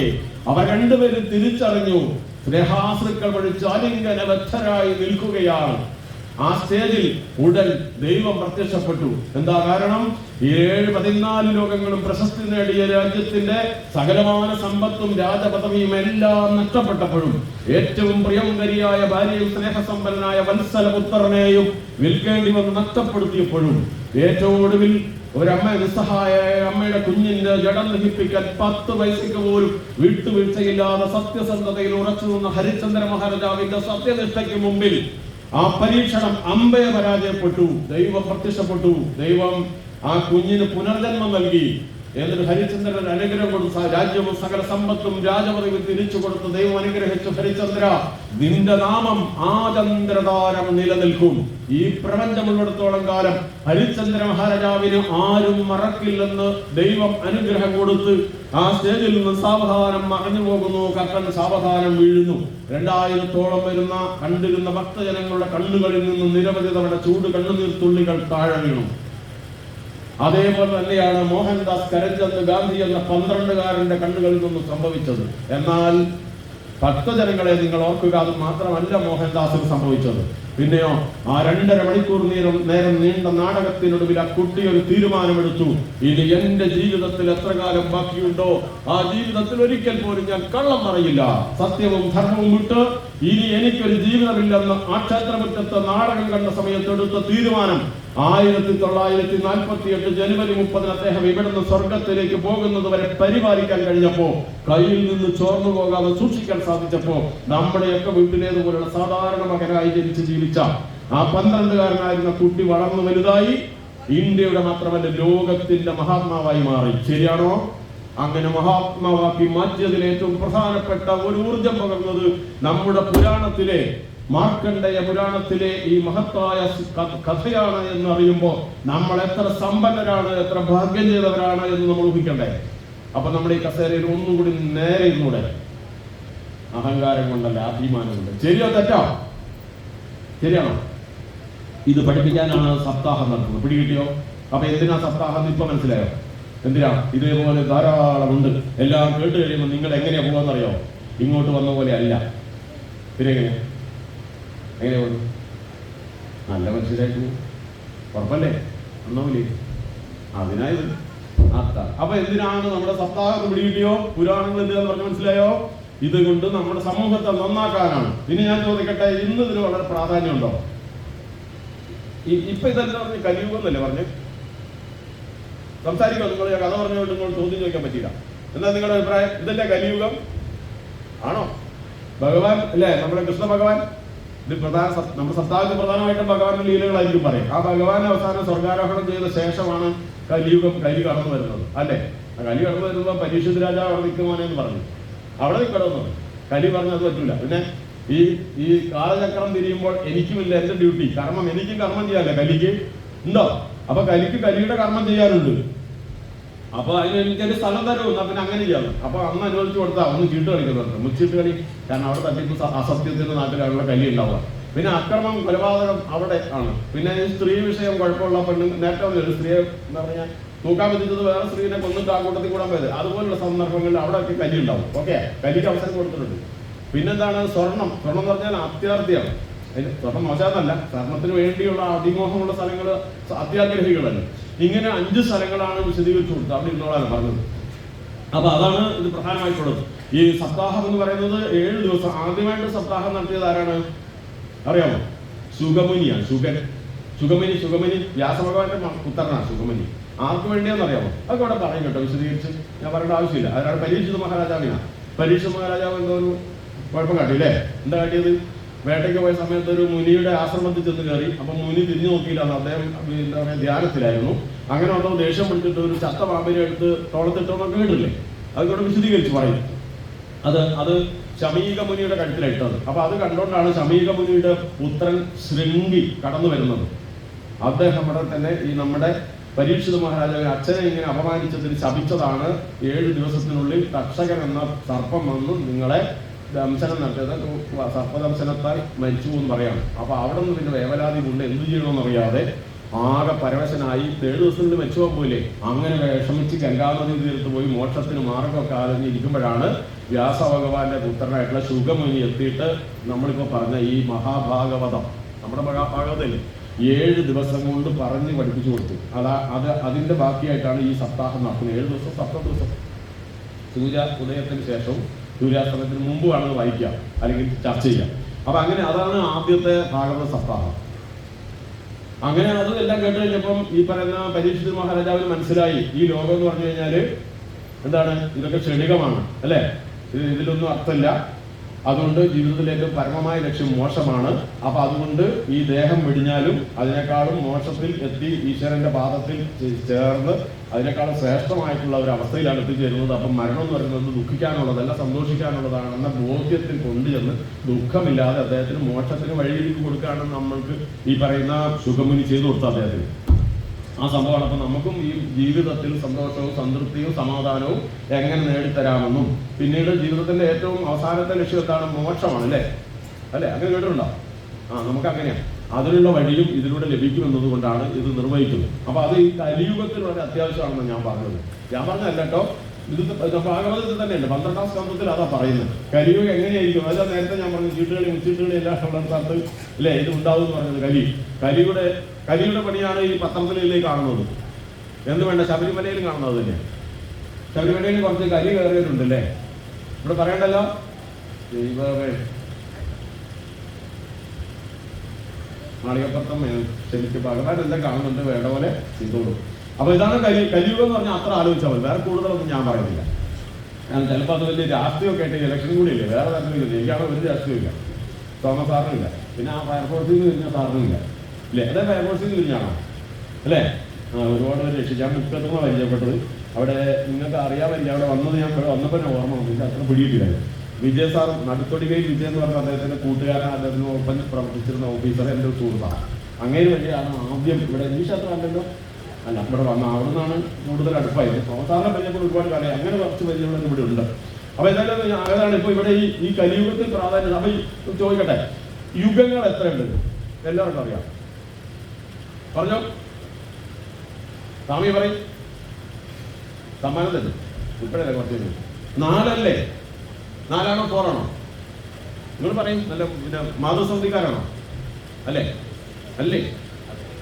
അവർ രണ്ടുപേരും തിരിച്ചറിഞ്ഞു. സ്നേഹാശ്രുക്കൾ വഴിച്ച് ആലിംഗനബദ്ധരായി നിൽക്കുകയാണ്. ആ സ്റ്റേജിൽ ഉടൻ ദൈവം പ്രത്യക്ഷപ്പെട്ടു. എന്താ കാരണം? 7-14 ലോകങ്ങളും പ്രശസ്തി നേടിയ രാജ്യത്തിന്റെ സകലമായ സമ്പത്തും രാജപദവിയും എല്ലാം നഷ്ടപ്പെട്ടപ്പോഴും, ഏറ്റവും പ്രിയങ്കരിയായ ഭാര്യയും സ്നേഹസമ്പന്നനായ വത്സലപുത്രനെയും വിൽക്കേണ്ടി വന്ന് നഷ്ടപ്പെടുത്തിയപ്പോഴും, ഏറ്റവും ഒടുവിൽ ഒരമ്മ നിസ്സഹായായ അമ്മയുടെ കുഞ്ഞിന്റെ ജഡം ദഹിപ്പിക്കാൻ 10 പൈസയ്ക്ക് പോലും വിട്ടുവീഴ്ചയില്ലാതെ സത്യസന്ധതയിൽ ഉറച്ചു നിന്ന ഹരിചന്ദ്ര മഹാരാജാവിന്റെ സത്യനിഷ്ഠയ്ക്ക് മുമ്പിൽ ആ പരീക്ഷണം അമ്പയെ പരാജയപ്പെട്ടു. ദൈവം പ്രത്യക്ഷപ്പെട്ടു. ദൈവം ആ കുഞ്ഞിന് പുനർജന്മം നൽകി. എന്നിട്ട് ഹരിചന്ദ്രൻ അനുഗ്രഹം കൊടുത്ത രാജ്യവും സകല സമ്പത്തും രാജപദവി തിരിച്ചു കൊടുത്ത് ദൈവം അനുഗ്രഹിച്ചു. ഹരിചന്ദ്ര, നിന്റെ നാമം ആചന്ദ്രതാരം നിലനിൽക്കും. ഈ പ്രപഞ്ചമുള്ളിടത്തോളം കാലം ഹരിചന്ദ്ര മഹാരാജാവിന് ആരും മറക്കില്ലെന്ന് ദൈവം അനുഗ്രഹം കൊടുത്ത് ആ സ്റ്റേജിൽ നിന്ന് സാവധാനം മറഞ്ഞു പോകുന്നു. കർട്ടൻ സാവധാനം വീഴുന്നു. 2000-ഓളം വരുന്ന കണ്ടിരുന്ന ഭക്തജനങ്ങളുടെ കണ്ണുകളിൽ നിന്ന് നിരവധി തവണ ചൂട് കണ്ണുനീർ തുള്ളികൾ താഴെ വീണു. അതേപോലെ തന്നെയാണ് മോഹൻദാസ് കരംചന്ദ് ഗാന്ധി എന്ന 12കാരന്റെ കണ്ണുകളിൽ നിന്നും സംഭവിച്ചത്. എന്നാൽ ഭക്തജനങ്ങളെ നിങ്ങൾ ഓർക്കുക, അത് മാത്രമല്ല മോഹൻദാസിന് സംഭവിച്ചത്. പിന്നെയോ, ആ 2.5 മണിക്കൂർ നേരം നീണ്ട നാടകത്തിനൊടുവിൽ ആ കുട്ടി ഒരു തീരുമാനമെടുത്തു. ഇനി എന്റെ ജീവിതത്തിൽ എത്ര കാലം ബാക്കിയുണ്ടോ ആ ജീവിതത്തിൽ ഒരിക്കൽ പോലും ഞാൻ കള്ളം പറയില്ല. സത്യവും ധർമ്മവും വിട്ട് ഇനി എനിക്കൊരു ജീവിതമില്ലെന്ന് ആ ക്ഷേത്രമുറ്റത്ത് നാടകം കണ്ട സമയത്തെടുത്ത തീരുമാനം 1948 ജനുവരി 30 അദ്ദേഹം ഇവിടുന്ന് സ്വർഗത്തിലേക്ക് പോകുന്നത് വരെ പരിപാലിക്കാൻ കഴിഞ്ഞപ്പോ, കയ്യിൽ നിന്ന് ചോർന്നു പോകാതെ സൂക്ഷിക്കാൻ സാധിച്ചപ്പോ, നമ്മുടെയൊക്കെ വീട്ടിലേതുപോലുള്ള സാധാരണ മകനായി ജനിച്ച് ജീവിച്ച ആ 12-കാരനായിരുന്ന കുട്ടി വളർന്നു വലുതായി ഇന്ത്യയുടെ മാത്രമല്ല ലോകത്തിന്റെ മഹാത്മാവായി മാറി. ശരിയാണോ? അങ്ങനെ മഹാത്മാവാക്കി മാറ്റിയതിൽ ഏറ്റവും പ്രധാനപ്പെട്ട ഒരു ഊർജം പകർന്നത് നമ്മുടെ പുരാണത്തിലെ, മാർക്കണ്ഡേയ പുരാണത്തിലെ ഈ മഹത്തായ കഥയാണ് എന്ന് അറിയുമ്പോൾ നമ്മൾ എത്ര സമ്പന്നരാണ്, എത്ര ഭാഗ്യം ചെയ്തവരാണ് എന്ന് നമ്മൾ ഊഹിക്കണ്ടേ? അപ്പൊ നമ്മുടെ ഈ കസേരയിൽ ഒന്നും കൂടി നേരെ ഇരുന്നൂടെ? അഹങ്കാരം കൊണ്ടല്ല, അഭിമാനം കൊണ്ട്. ശരിയോ തെറ്റോ? ശരിയാണോ? ഇത് പഠിപ്പിക്കാനാണ് സപ്താഹം നടത്തുന്നത്. പിടികിട്ടിയോ? അപ്പൊ എന്തിനാ സപ്താഹം ഇപ്പൊ മനസ്സിലായോ? എന്തിനാ? ഇതേപോലെ ധാരാളമുണ്ട്. എല്ലാം കേട്ട് കഴിയുമ്പോൾ നിങ്ങൾ എങ്ങനെയാ പോകാന്നറിയോ? ഇങ്ങോട്ട് വന്ന പോലെ അല്ല. പിന്നെ എങ്ങനെയാ പോകുന്നു? നല്ല മനുഷ്യരായിട്ട് ഉറപ്പല്ലേ? ഒന്നുമില്ലേ? അതിനായത് അപ്പൊ എന്തിനാണ് നമ്മുടെ സപ്താഹം പിടികിട്ടിയോ? പുരാണങ്ങൾ എന്തിനാന്ന് പറഞ്ഞ് മനസ്സിലായോ? ഇതുകൊണ്ട് നമ്മുടെ സമൂഹത്തെ നന്നാക്കാനാണ്. ഇനി ഞാൻ ചോദിക്കട്ടെ, ഇന്ന് ഇതിന് വളരെ പ്രാധാന്യമുണ്ടോ? ഇപ്പൊ ഇതെന്താ പറഞ്ഞ് കലിയുഗം എന്നല്ലേ പറഞ്ഞ് സംസാരിക്കുക? നിങ്ങൾ കഥ പറഞ്ഞുകൊണ്ട് നിങ്ങൾ ചോദ്യം ചോദിക്കാൻ പറ്റില്ല. എന്താ നിങ്ങളുടെ അഭിപ്രായം? ഇതല്ലേ കലിയുഗം? ആണോ? ഭഗവാൻ അല്ലേ, നമ്മുടെ കൃഷ്ണ ഭഗവാൻ, ഇത് നമ്മുടെ സപ്താഹത്തിൽ പ്രധാനമായിട്ടും ഭഗവാന്റെ ലീലകളായിരിക്കും പറയും. ആ ഭഗവാൻ അവസാനം സ്വർഗാരോഹണം ചെയ്ത ശേഷമാണ് കലിയുഗം, കലി കടന്നു വരുന്നത് അല്ലേ? ആ കലി കടന്നു വരുമ്പോൾ പരീക്ഷിത് രാജാവ് അവിടെ നിൽക്കുമോനെ എന്ന് പറഞ്ഞു. അവിടെ നിൽക്കണമെന്ന് കലി പറഞ്ഞത് പറ്റൂല. പിന്നെ ഈ കാലചക്രം തിരിയുമ്പോൾ എനിക്കുമില്ല എന്റെ ഡ്യൂട്ടി, കർമ്മം എനിക്കും കർമ്മം ചെയ്യാല്ലേ, കലിക്ക് ഉണ്ടോ? അപ്പൊ കലിക്ക് കലിയുടെ കർമ്മം ചെയ്യാനുണ്ട്. അപ്പൊ അതിന് എനിക്കൊരു സ്ഥലം തരും, എന്നാ പിന്നെ അങ്ങനെ ചെയ്യാം. അപ്പൊ അന്ന് അനുവദിച്ചു കൊടുത്താൽ ഒന്ന് ചീട്ട് കളിക്കുന്നുണ്ട്, മുച്ചീട്ട് കളി. കാരണം അവിടെ തട്ടിപ്പ് അസത്യത്തിന്റെ നാട്ടിലുള്ള കലി ഉണ്ടാവുക. പിന്നെ അക്രമം, കൊലപാതകം അവിടെ ആണ്. പിന്നെ ഈ സ്ത്രീ വിഷയം കുഴപ്പമുള്ള പെണ്ണ്, നേരത്തെ ഒരു സ്ത്രീയെ എന്താ പറഞ്ഞാൽ തൂക്കാൻ പറ്റിച്ചത് വേറെ സ്ത്രീനെ കൊന്നിട്ട് ആ കൂട്ടത്തിൽ കൂടാൻ പോയത്, അതുപോലുള്ള സന്ദർഭങ്ങളിൽ അവിടെയൊക്കെ കലി ഉണ്ടാവും. ഓക്കെ, കലിക്ക് അവസരം കൊടുത്തിട്ടുണ്ട്. പിന്നെന്താണ്? സ്വർണം. സ്വർണം എന്ന് പറഞ്ഞാൽ അത്യാർത്ഥിയാണ്. സ്വർണം മോശമെന്നല്ല, സ്വർണത്തിന് വേണ്ടിയുള്ള അതിമോഹമുള്ള സ്ഥലങ്ങൾ അത്യാഗ്രഹികളല്ല. ഇങ്ങനെ 5 സ്ഥലങ്ങളാണ് വിശദീകരിച്ചു കൊടുത്തത്. അവിടെ ഇരുന്നോളാണ് പറഞ്ഞത്. അപ്പൊ അതാണ് ഇത് പ്രധാനമായിട്ടുള്ളത്. ഈ സപ്താഹം എന്ന് പറയുന്നത് 7 ദിവസം. ആദ്യമായിട്ട് സപ്താഹം നടത്തിയത് ആരാണ് അറിയാമോ? ശുഗമുനിയാണ്. ശുഗമുനി വ്യാസഭഗവാന്റെ പുത്രനാണ് ശുഗമുനി. ആർക്ക് വേണ്ടിയാന്ന് അറിയാമോ? അതൊക്കെ അവിടെ പറയും കേട്ടോ, വിശദീകരിച്ച് ഞാൻ പറയേണ്ട ആവശ്യമില്ല. അതിനാണ് പരീക്ഷിത മഹാരാജാവിനാണ്. പരീക്ഷിത മഹാരാജാവ് എന്തോ ഒരു കുഴപ്പം കാട്ടിയില്ലേ? എന്താ കാട്ടിയത്? വേട്ടയ്ക്ക് പോയ സമയത്ത് ഒരു മുനിയുടെ ആശ്രമത്തിൽ ചെന്ന് കയറി. അപ്പൊ മുനി തിരിഞ്ഞു നോക്കിയില്ലാന്ന്, അദ്ദേഹം എന്താ പറയുക ധ്യാനത്തിലായിരുന്നു. അങ്ങനെ ഉണ്ടോ ദേഷ്യം പിടിച്ചിട്ട് ഒരു ചത്ത പാമ്പിനെ എടുത്ത് തോളത്തിട്ടോന്നൊക്കെ കേട്ടില്ലേ? അതുകൊണ്ട് വിശദീകരിച്ച് പറയും. അത് ശമീക മുനിയുടെ കഴുത്തിലിട്ടത്. അപ്പൊ അത് കണ്ടുകൊണ്ടാണ് ശമീക മുനിയുടെ പുത്രൻ ശൃംഗി കടന്നു വരുന്നത്. അദ്ദേഹം ഇവിടെ തന്നെ ഈ നമ്മുടെ പരീക്ഷിത മഹാരാജാവിനെ അച്ഛനെ ഇങ്ങനെ അപമാനിച്ചതിന് ശപിച്ചതാണ് 7 ദിവസത്തിനുള്ളിൽ തക്ഷകൻ എന്ന സർപ്പം വന്ന് നിങ്ങളെ ദംശനം നടത്തിയത്. സർപ്പദംശനത്താൽ മരിച്ചു എന്ന് പറയാണ്. അപ്പൊ അവിടെ നിന്ന് പിന്നെ വേവലാതി കൊണ്ട് എന്ത് ചെയ്യണമെന്ന് അറിയാതെ ആകെ പരവശനായി 7 ദിവസത്തിൽ മരിച്ചു പോയില്ലേ. അങ്ങനെ വിഷമിച്ച് ഗംഗാനദി തീർത്ത് പോയി മോക്ഷത്തിന് മാർഗമൊക്കെ ആലോചിച്ചിരിക്കുമ്പോഴാണ് വ്യാസഭഗവാന്റെ പുത്രനായിട്ടുള്ള ശുഗമുനി എത്തിയിട്ട് നമ്മളിപ്പോ പറഞ്ഞ ഈ മഹാഭാഗവതം, നമ്മുടെ മഹാഭാഗവതല്ലേ, 7 ദിവസം കൊണ്ട് പറഞ്ഞ് പഠിപ്പിച്ചു കൊടുത്തു. അതിന്റെ ബാക്കിയായിട്ടാണ് ഈ സപ്താഹം നടത്തുന്നത്. 7 ദിവസം, 10 ദിവസം. സൂര്യ ഉദയത്തിന് ശേഷവും സൂര്യാസ്തമയത്തിന് മുമ്പുമാണ് വായിക്കുക അല്ലെങ്കിൽ ചർച്ച ചെയ്യുക. അപ്പൊ അങ്ങനെ അതാണ് ആദ്യത്തെ ഭാഗവത സപ്താഹം. അങ്ങനെ അത് എല്ലാം കേട്ട് കഴിഞ്ഞപ്പം ഈ പറയുന്ന പരീക്ഷിത മഹാരാജാവിന് മനസ്സിലായി ഈ ലോകം എന്ന് പറഞ്ഞു കഴിഞ്ഞാല് എന്താണ്, ഇതൊക്കെ ക്ഷണികമാണ് അല്ലെ, ഇതിലൊന്നും അർത്ഥമില്ല. അതുകൊണ്ട് ജീവിതത്തിലേക്ക് പരമമായ ലക്ഷ്യം മോക്ഷമാണ്. അപ്പൊ അതുകൊണ്ട് ഈ ദേഹം വെടിഞ്ഞാലും അതിനേക്കാളും മോക്ഷത്തിൽ എത്തി ഈശ്വരന്റെ പാദത്തിൽ ചേർന്ന് അതിനേക്കാളും ശ്രേഷ്ഠമായിട്ടുള്ള ഒരു അവസ്ഥയിലാണ് എത്തിച്ചേരുന്നത്. അപ്പം മരണം എന്ന് പറയുന്നത് ദുഃഖിക്കാനുള്ളതല്ല, സന്തോഷിക്കാനുള്ളതാണെന്ന ബോധ്യത്തിൽ കൊണ്ടുചെന്ന് ദുഃഖമില്ലാതെ അദ്ദേഹത്തിന് മോക്ഷത്തിന് വഴിയിലേക്ക് കൊടുക്കുകയാണ് നമ്മൾക്ക് ഈ പറയുന്ന ശുഗമുനി ചെയ്തു കൊടുത്ത അദ്ദേഹത്തിന്. ആ സംഭവമാണ്. അപ്പൊ നമുക്കും ഈ ജീവിതത്തിൽ സന്തോഷവും സംതൃപ്തിയും സമാധാനവും എങ്ങനെ നേടിത്തരാമെന്നും പിന്നീട് ജീവിതത്തിന്റെ ഏറ്റവും അവസാനത്തെ ലക്ഷ്യം എന്താണ്? മോക്ഷമാണ് അല്ലേ? അങ്ങനെ കേട്ടിട്ടുണ്ടോ? നമുക്ക് അങ്ങനെയാണ്. അതിനുള്ള വഴിയും ഇതിലൂടെ ലഭിക്കുമെന്നത് കൊണ്ടാണ് ഇത് നിർവഹിക്കുന്നത്. അപ്പൊ അത് ഈ കലിയുഗത്തിൽ വളരെ അത്യാവശ്യമാണെന്ന് ഞാൻ പറഞ്ഞത്. ഞാൻ പറഞ്ഞല്ല കേട്ടോ, ഇത് ഭാഗവതത്തിൽ തന്നെയുണ്ട്. 12-ാം സ്കന്ധത്തിൽ അതാ പറയുന്നത്. കലിയുഗം എങ്ങനെയായിരിക്കും? അതാ നേരത്തെ ഞാൻ പറഞ്ഞു, ചീട്ടുകളി മുച്ചീട്ടുകളി എല്ലാം ഉള്ള സ്ഥലത്ത് അല്ലേ ഇത് ഉണ്ടാവും എന്ന് പറഞ്ഞത്. കലിയുടെ പണിയാണ് ഈ പത്രത്തിലേക്ക് കാണുന്നത്. എന്ത് വേണ്ട, ശബരിമലയിലും കാണുന്നത് തന്നെ. ശബരിമലയിൽ കുറച്ച് കലി കയറിയിട്ടുണ്ടല്ലേ, ഇവിടെ പറയണ്ടല്ലോ. മാളികപ്പുറം ശരിക്കും ഭഗവാനെല്ലാം കാണുന്നുണ്ട്, വേണ്ട പോലെ ചെയ്തോളൂ. അപ്പൊ ഇതാണ് കലിയുഗം എന്ന് പറഞ്ഞാൽ അത്ര ആലോചിച്ചാൽ മതി. വേറെ കൂടുതലൊന്നും ഞാൻ പറയുന്നില്ല. ഞാൻ ചിലപ്പോൾ അത് വലിയ രാഷ്ട്രീയമൊക്കെ ആയിട്ട് ഇലക്ഷൻ കൂടി ഇല്ലേ, വേറെ തരത്തിലില്ല. എനിക്കാണ് ഒരു രാഷ്ട്രീയമില്ല, തോമസ് സാറിനില്ല, പിന്നെ ആ ഫയർഫോഴ്സിൽ നിന്ന് തിരിഞ്ഞ സാറിനില്ല അല്ലേ? അതേ ഫയർഫോഴ്സിൽ നിന്ന് തിരിഞ്ഞാണോ അല്ലേ? ഒരുപാട് പേര് രക്ഷിക്കാൻ മുക്കത്തുനിന്ന് പരിചയപ്പെട്ടത്. അവിടെ നിങ്ങൾക്ക് അറിയാമല്ല, അവിടെ വന്നത് ഞാൻ വന്നപ്പോൾ ഞാൻ ഓർമ്മ വന്നു, അത്ര പിടിയിട്ടില്ലായിരുന്നു. വിജയ് സാർ, നടുത്തൊടികയിൽ വിജയ് എന്ന് പറഞ്ഞ അദ്ദേഹത്തിന്റെ കൂട്ടുകാരൻ, അദ്ദേഹത്തിന് ഒപ്പം പ്രവർത്തിച്ചിരുന്ന ഓഫീസർ, എൻ്റെ ഒരു സുഹൃത്താണ്. അങ്ങനെ വഴിയാണ് ആദ്യം ഇവിടെ ഈ ക്ഷേത്രം അല്ലല്ലോ, അല്ല ഇവിടെ വന്ന അവിടെ നിന്നാണ് കൂടുതൽ അടുപ്പായത്. സാറിനെ പരിചയപ്പോൾ ഒരുപാട് കാലം അങ്ങനെ കുറച്ച് പരിചയമുള്ള ഇവിടെ ഉണ്ട്. അപ്പൊ എന്തായാലും ഏതാണ് ഇപ്പൊ ഇവിടെ ഈ കലിയുഗത്തിൽ പ്രാധാന്യം. അപ്പൊ ചോദിക്കട്ടെ, യുഗങ്ങൾ എത്രയുണ്ട് എല്ലാവർക്കും അറിയാം? പറഞ്ഞോ, സ്വാമി പറയും. സമ്മാനം തന്നെ ഇപ്പോഴല്ലേ കുറച്ച് 4 അല്ലേ? 4ആണോ 4ആണോ? നിങ്ങൾ പറയും. നല്ല പിന്നെ മാതൃസമിതിക്കാരാണോ അല്ലേ? അല്ലേ?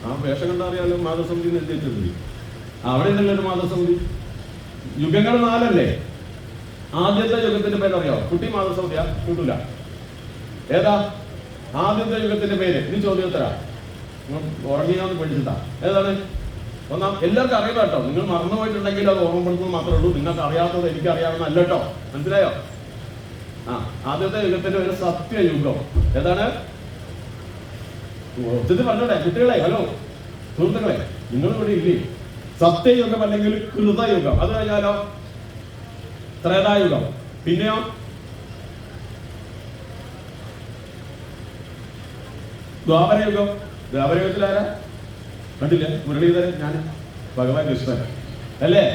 ആ വേഷം കണ്ടാ അറിയാലോ, മാതൃസമിതി നിർദ്ദേശിച്ചിട്ടുണ്ട്. അവിടെ ഉണ്ടല്ലോ ഒരു മാതൃസമിതി. യുഗങ്ങൾ 4 അല്ലേ? ആദ്യത്തെ യുഗത്തിന്റെ പേരറിയോ? കുട്ടി മാതൃസമിതിയാ? കിട്ടൂല. ഏതാ ആദ്യത്തെ യുഗത്തിന്റെ പേര്? ഇനി ചോദ്യോത്തരാ, ഉറങ്ങിയാന്ന് പഠിച്ചിട്ടാ. ഏതാണ്? ഒന്നാം എല്ലാവർക്കും അറിയാം കേട്ടോ. നിങ്ങൾ മറന്നുപോയിട്ടുണ്ടെങ്കിൽ അത് ഓർമ്മപ്പെടുത്തുന്നത് മാത്രമേ ഉള്ളൂ. നിങ്ങൾക്ക് അറിയാത്തത് എനിക്ക് അറിയാവുന്നല്ല കേട്ടോ. മനസ്സിലായോ? ആദ്യത്തെ യുഗത്തിന്റെ ഒരു സത്യയുഗം ഏതാണ്? ഒത്തിരി പറഞ്ഞോട്ടെ കുട്ടികളെ, ഹലോ സുഹൃത്തുക്കളെ, നിങ്ങൾ ഇവിടെ ഇല്ലേ? സത്യയുഗം അല്ലെങ്കിൽ കൃതയുഗം. അത് കഴിഞ്ഞാലോ ത്രേതായുഗം. പിന്നെയോ ദ്വാപരയുഗം. ദ്വാപരയുഗത്തിൽ ആരാ കണ്ടില്ല? മുരളീധരൻ, ഞാൻ, ഭഗവാൻ കൃഷ്ണൻ അല്ലേ?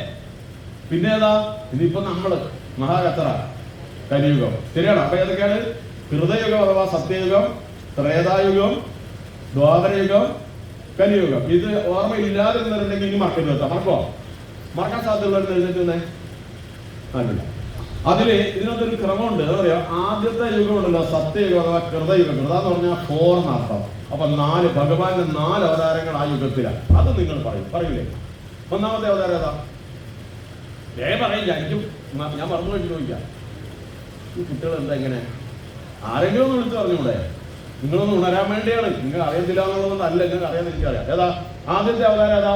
പിന്നെ ഏതാ? ഇനിയിപ്പോ നമ്മള് മഹാകത്തറ, കലിയുഗം. ശരിയാണോ? അപ്പൊ ഏതൊക്കെയാണ്? കൃതയുഗം അഥവാ സത്യയുഗം, ത്രേതായുഗം, ദ്വാപരയുഗം, കലിയുഗം. ഇത് ഓർമ്മയില്ലാതെ നിന്നിട്ടുണ്ടെങ്കിൽ ഇനി മറക്കരുത്. മറക്കോ? മറക്കാൻ സാധ്യതയുള്ളവർ എഴുന്നേറ്റുന്നേ അല്ല. അതില് ഇതിനകത്തൊരു ക്രമമുണ്ട്. എന്താ പറയാ? ആദ്യത്തെ യുഗം ഉണ്ടല്ലോ സത്യയുഗം അഥവാ കൃതയുഗം. കൃത എന്ന് പറഞ്ഞാൽ 4 എന്നർത്ഥം. അപ്പൊ 4 ഭഗവാന്റെ 4 അവതാരങ്ങൾ ആ യുഗത്തിലാണ്. അത് നിങ്ങൾ പറയൂലേ? ഒന്നാമത്തെ അവതാരം ഏതാ? പറയില്ല, എനിക്കും ഞാൻ മറന്നു പോയിട്ട് ചോദിക്കാം. ഈ കുട്ടികൾ എന്താ ഇങ്ങനെ? ആരെങ്കിലും ഒന്ന് വിളിച്ചു പറഞ്ഞൂടെ? നിങ്ങളൊന്ന് ഉണരാൻ വേണ്ടിയാണ്. നിങ്ങൾ അറിയത്തില്ല എന്നുള്ളതൊന്നും അല്ല, നിങ്ങൾക്ക് അറിയാൻ എനിക്കറിയാം. ഏതാ ആദ്യത്തെ അവതാരം? ഏതാ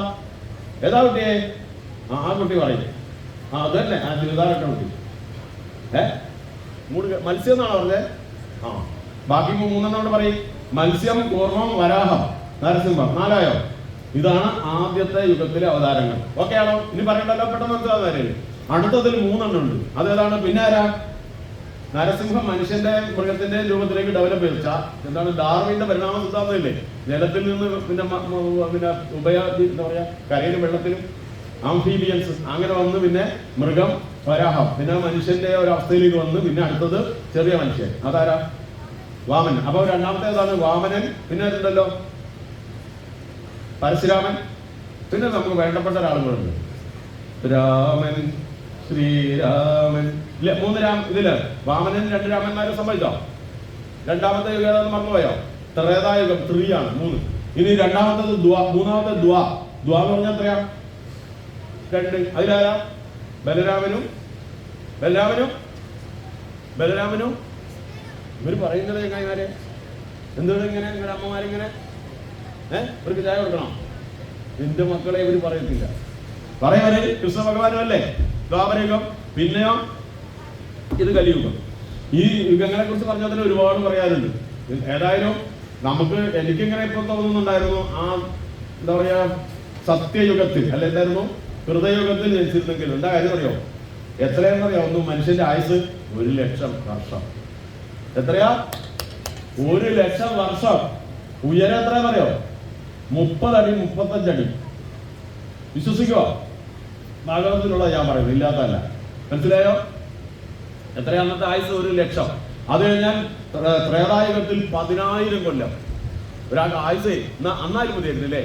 ഏതാ കുട്ടിയെ? ആ കുട്ടി പറയും. അത് തന്നെ, ആ ചുരിദാറൊക്കെ കുട്ടി. മത്സ്യം എന്നാണോ പറഞ്ഞത്? ബാക്കി 3 പറയും. മത്സ്യം, കൂർമ്മം, വരാഹം, നരസിംഹം. 4ആയോ? ഇതാണ് ആദ്യത്തെ യുഗത്തിലെ അവതാരങ്ങൾ. ഓക്കെ ആണോ? ഇനി പറയണ്ടല്ലോ, പെട്ടെന്ന് മനസ്സിലാകാൻ. അടുത്തതിൽ 3 ഉണ്ട്. അതേതാണ്? പിന്നെ ആരാ? നരസിംഹം മനുഷ്യന്റെ മൃഗത്തിന്റെ രൂപത്തിലേക്ക് ഡെവലപ്പ് ചെയ്ത എന്താണ്? ഡാർവിന്റെ പരിണാമ സിദ്ധാന്തമില്ലേ? ജലത്തിൽ നിന്ന് പിന്നെ എന്താ പറയാ, കരയിലും വെള്ളത്തിലും ആംഫീബിയൻസ് അങ്ങനെ വന്ന് പിന്നെ മൃഗം, വരാഹം, പിന്നെ മനുഷ്യന്റെ ഒരു അവസ്ഥയിലേക്ക് വന്ന് പിന്നെ അടുത്തത് ചെറിയ മനുഷ്യൻ. അതാരാ? വാമനൻ. അപ്പൊ രണ്ടാമത്തെ ഏതാണ്? വാമനൻ. പിന്നെ അതുണ്ടല്ലോ പരശുരാമൻ. പിന്നെ നമുക്ക് വേണ്ടപ്പെട്ട ഒരാളുകളുണ്ട്, രാമൻ, ശ്രീരാമൻ. ഇല്ല 3 ഇതില് വാമനൻ 2 രാമന്മാരെ സംഭവിച്ചോ? രണ്ടാമത്തെ യുഗം ഏതാണെന്ന് മറന്നുപോയോ? ത്രേതായുഗം. 3 ആണ്. 3. ഇനി രണ്ടാമത്തത് മൂന്നാമത്തെ ദ്വാ എന്ന് പറഞ്ഞാൽ എത്രയാ? 2. അതിലാരാ? ബലരാമനും ഇവര് പറയുന്നത് ചങ്ങായിമാരെ എന്തുകൊണ്ട് ഇങ്ങനെ നിങ്ങളുടെ അമ്മമാരിങ്ങനെ ഇവർക്ക് ചായ കൊടുക്കണം? എന്റെ മക്കളെ ഇവര് പറയത്തില്ല. പറയാനേ കൃഷ്ണ ഭഗവാനും അല്ലേ? ദ്വാപരയുഗം. പിന്നെയോ ഇത് കലിയുഗം. ഈ യുഗങ്ങളെ കുറിച്ച് പറഞ്ഞാൽ തന്നെ ഒരുപാട് പറയാനുണ്ട്. ഏതായാലും എനിക്കിങ്ങനെ ഇപ്പൊ തോന്നുന്നുണ്ടായിരുന്നു, ആ എന്താ പറയാ സത്യയുഗത്തിൽ അല്ല എന്തായിരുന്നു ഹൃദയുഗത്തിൽ ജനിച്ചിരുന്നെങ്കിൽ എന്താ കാര്യം അറിയോ? എത്രയാണെന്നറിയോ? മനുഷ്യന്റെ ആയുസ് 1,00,000 വർഷം. എത്രയാ? 1,00,000 വർഷം. ഉയരം എത്രയാണെന്നറിയോ? 30 അടി 35 അടി. വിശ്വസിക്കുവോ? ഭാഗവതത്തിലുള്ള ഞാൻ പറയുന്നത്, ഇല്ലാത്തല്ല. മനസ്സിലായോ? എത്രയാ അന്നത്തെ ആയുസ്? 1,00,000. അത് കഴിഞ്ഞാൽ ത്രേതായുഗത്തിൽ 10,000 കൊല്ലം. ഒരാൾക്ക് ആയുസ് അന്നാലും മതിയായിരുന്നില്ലേ?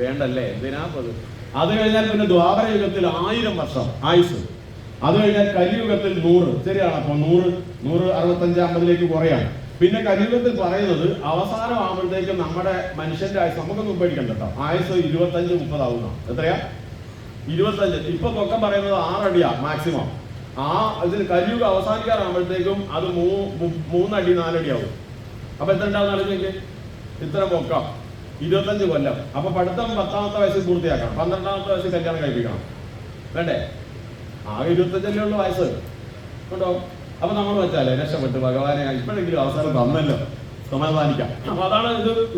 വേണ്ടല്ലേ? എന്തിനാ? അത് കഴിഞ്ഞാൽ പിന്നെ ദ്വാപരയുഗത്തിൽ 1000 വർഷം ആയുസ്. അത് കഴിഞ്ഞാൽ കലിയുഗത്തിൽ 100. ശരിയാണ്. അപ്പൊ 100, 65, 50 കുറയാണ്. പിന്നെ കലിയുഗത്തിൽ പറയുന്നത് അവസാനം ആകുമ്പോഴത്തേക്ക് നമ്മുടെ മനുഷ്യന്റെ ആയുസ് നമുക്കൊന്നും പേടിക്കണ്ട കേട്ടോ. ആയുസ് 25-30 ആവുന്ന. എത്രയാ? 25. ഇപ്പൊ പൊക്കം പറയുന്നത് 6 അടിയാ മാക്സിമം. ഇതിന് കലിയുഗം അവസാനിക്കാറാകുമ്പോഴത്തേക്കും അത് 3 അടി 4 അടി ആവും. അപ്പൊ എത്ര ഉണ്ടാവും? ഇത്ര പൊക്കം, 25 കൊല്ലം. അപ്പൊ പഠിത്തം 10ാമത്തെ വയസ്സിൽ പൂർത്തിയാക്കണം, 12ാമത്തെ വയസ്സിൽ കല്യാണം കഴിപ്പിക്കണം, വേണ്ടേ? ആകെ 25 ഉള്ള വയസ്സ് കേട്ടോ. അപ്പൊ നമ്മൾ വെച്ചാലേ രക്ഷപ്പെട്ട് ഭഗവാനെ ഇപ്പോഴെങ്കിലും അവസരം തന്നല്ലോ, സമാധാനിക്കാം. അപ്പൊ അതാണ്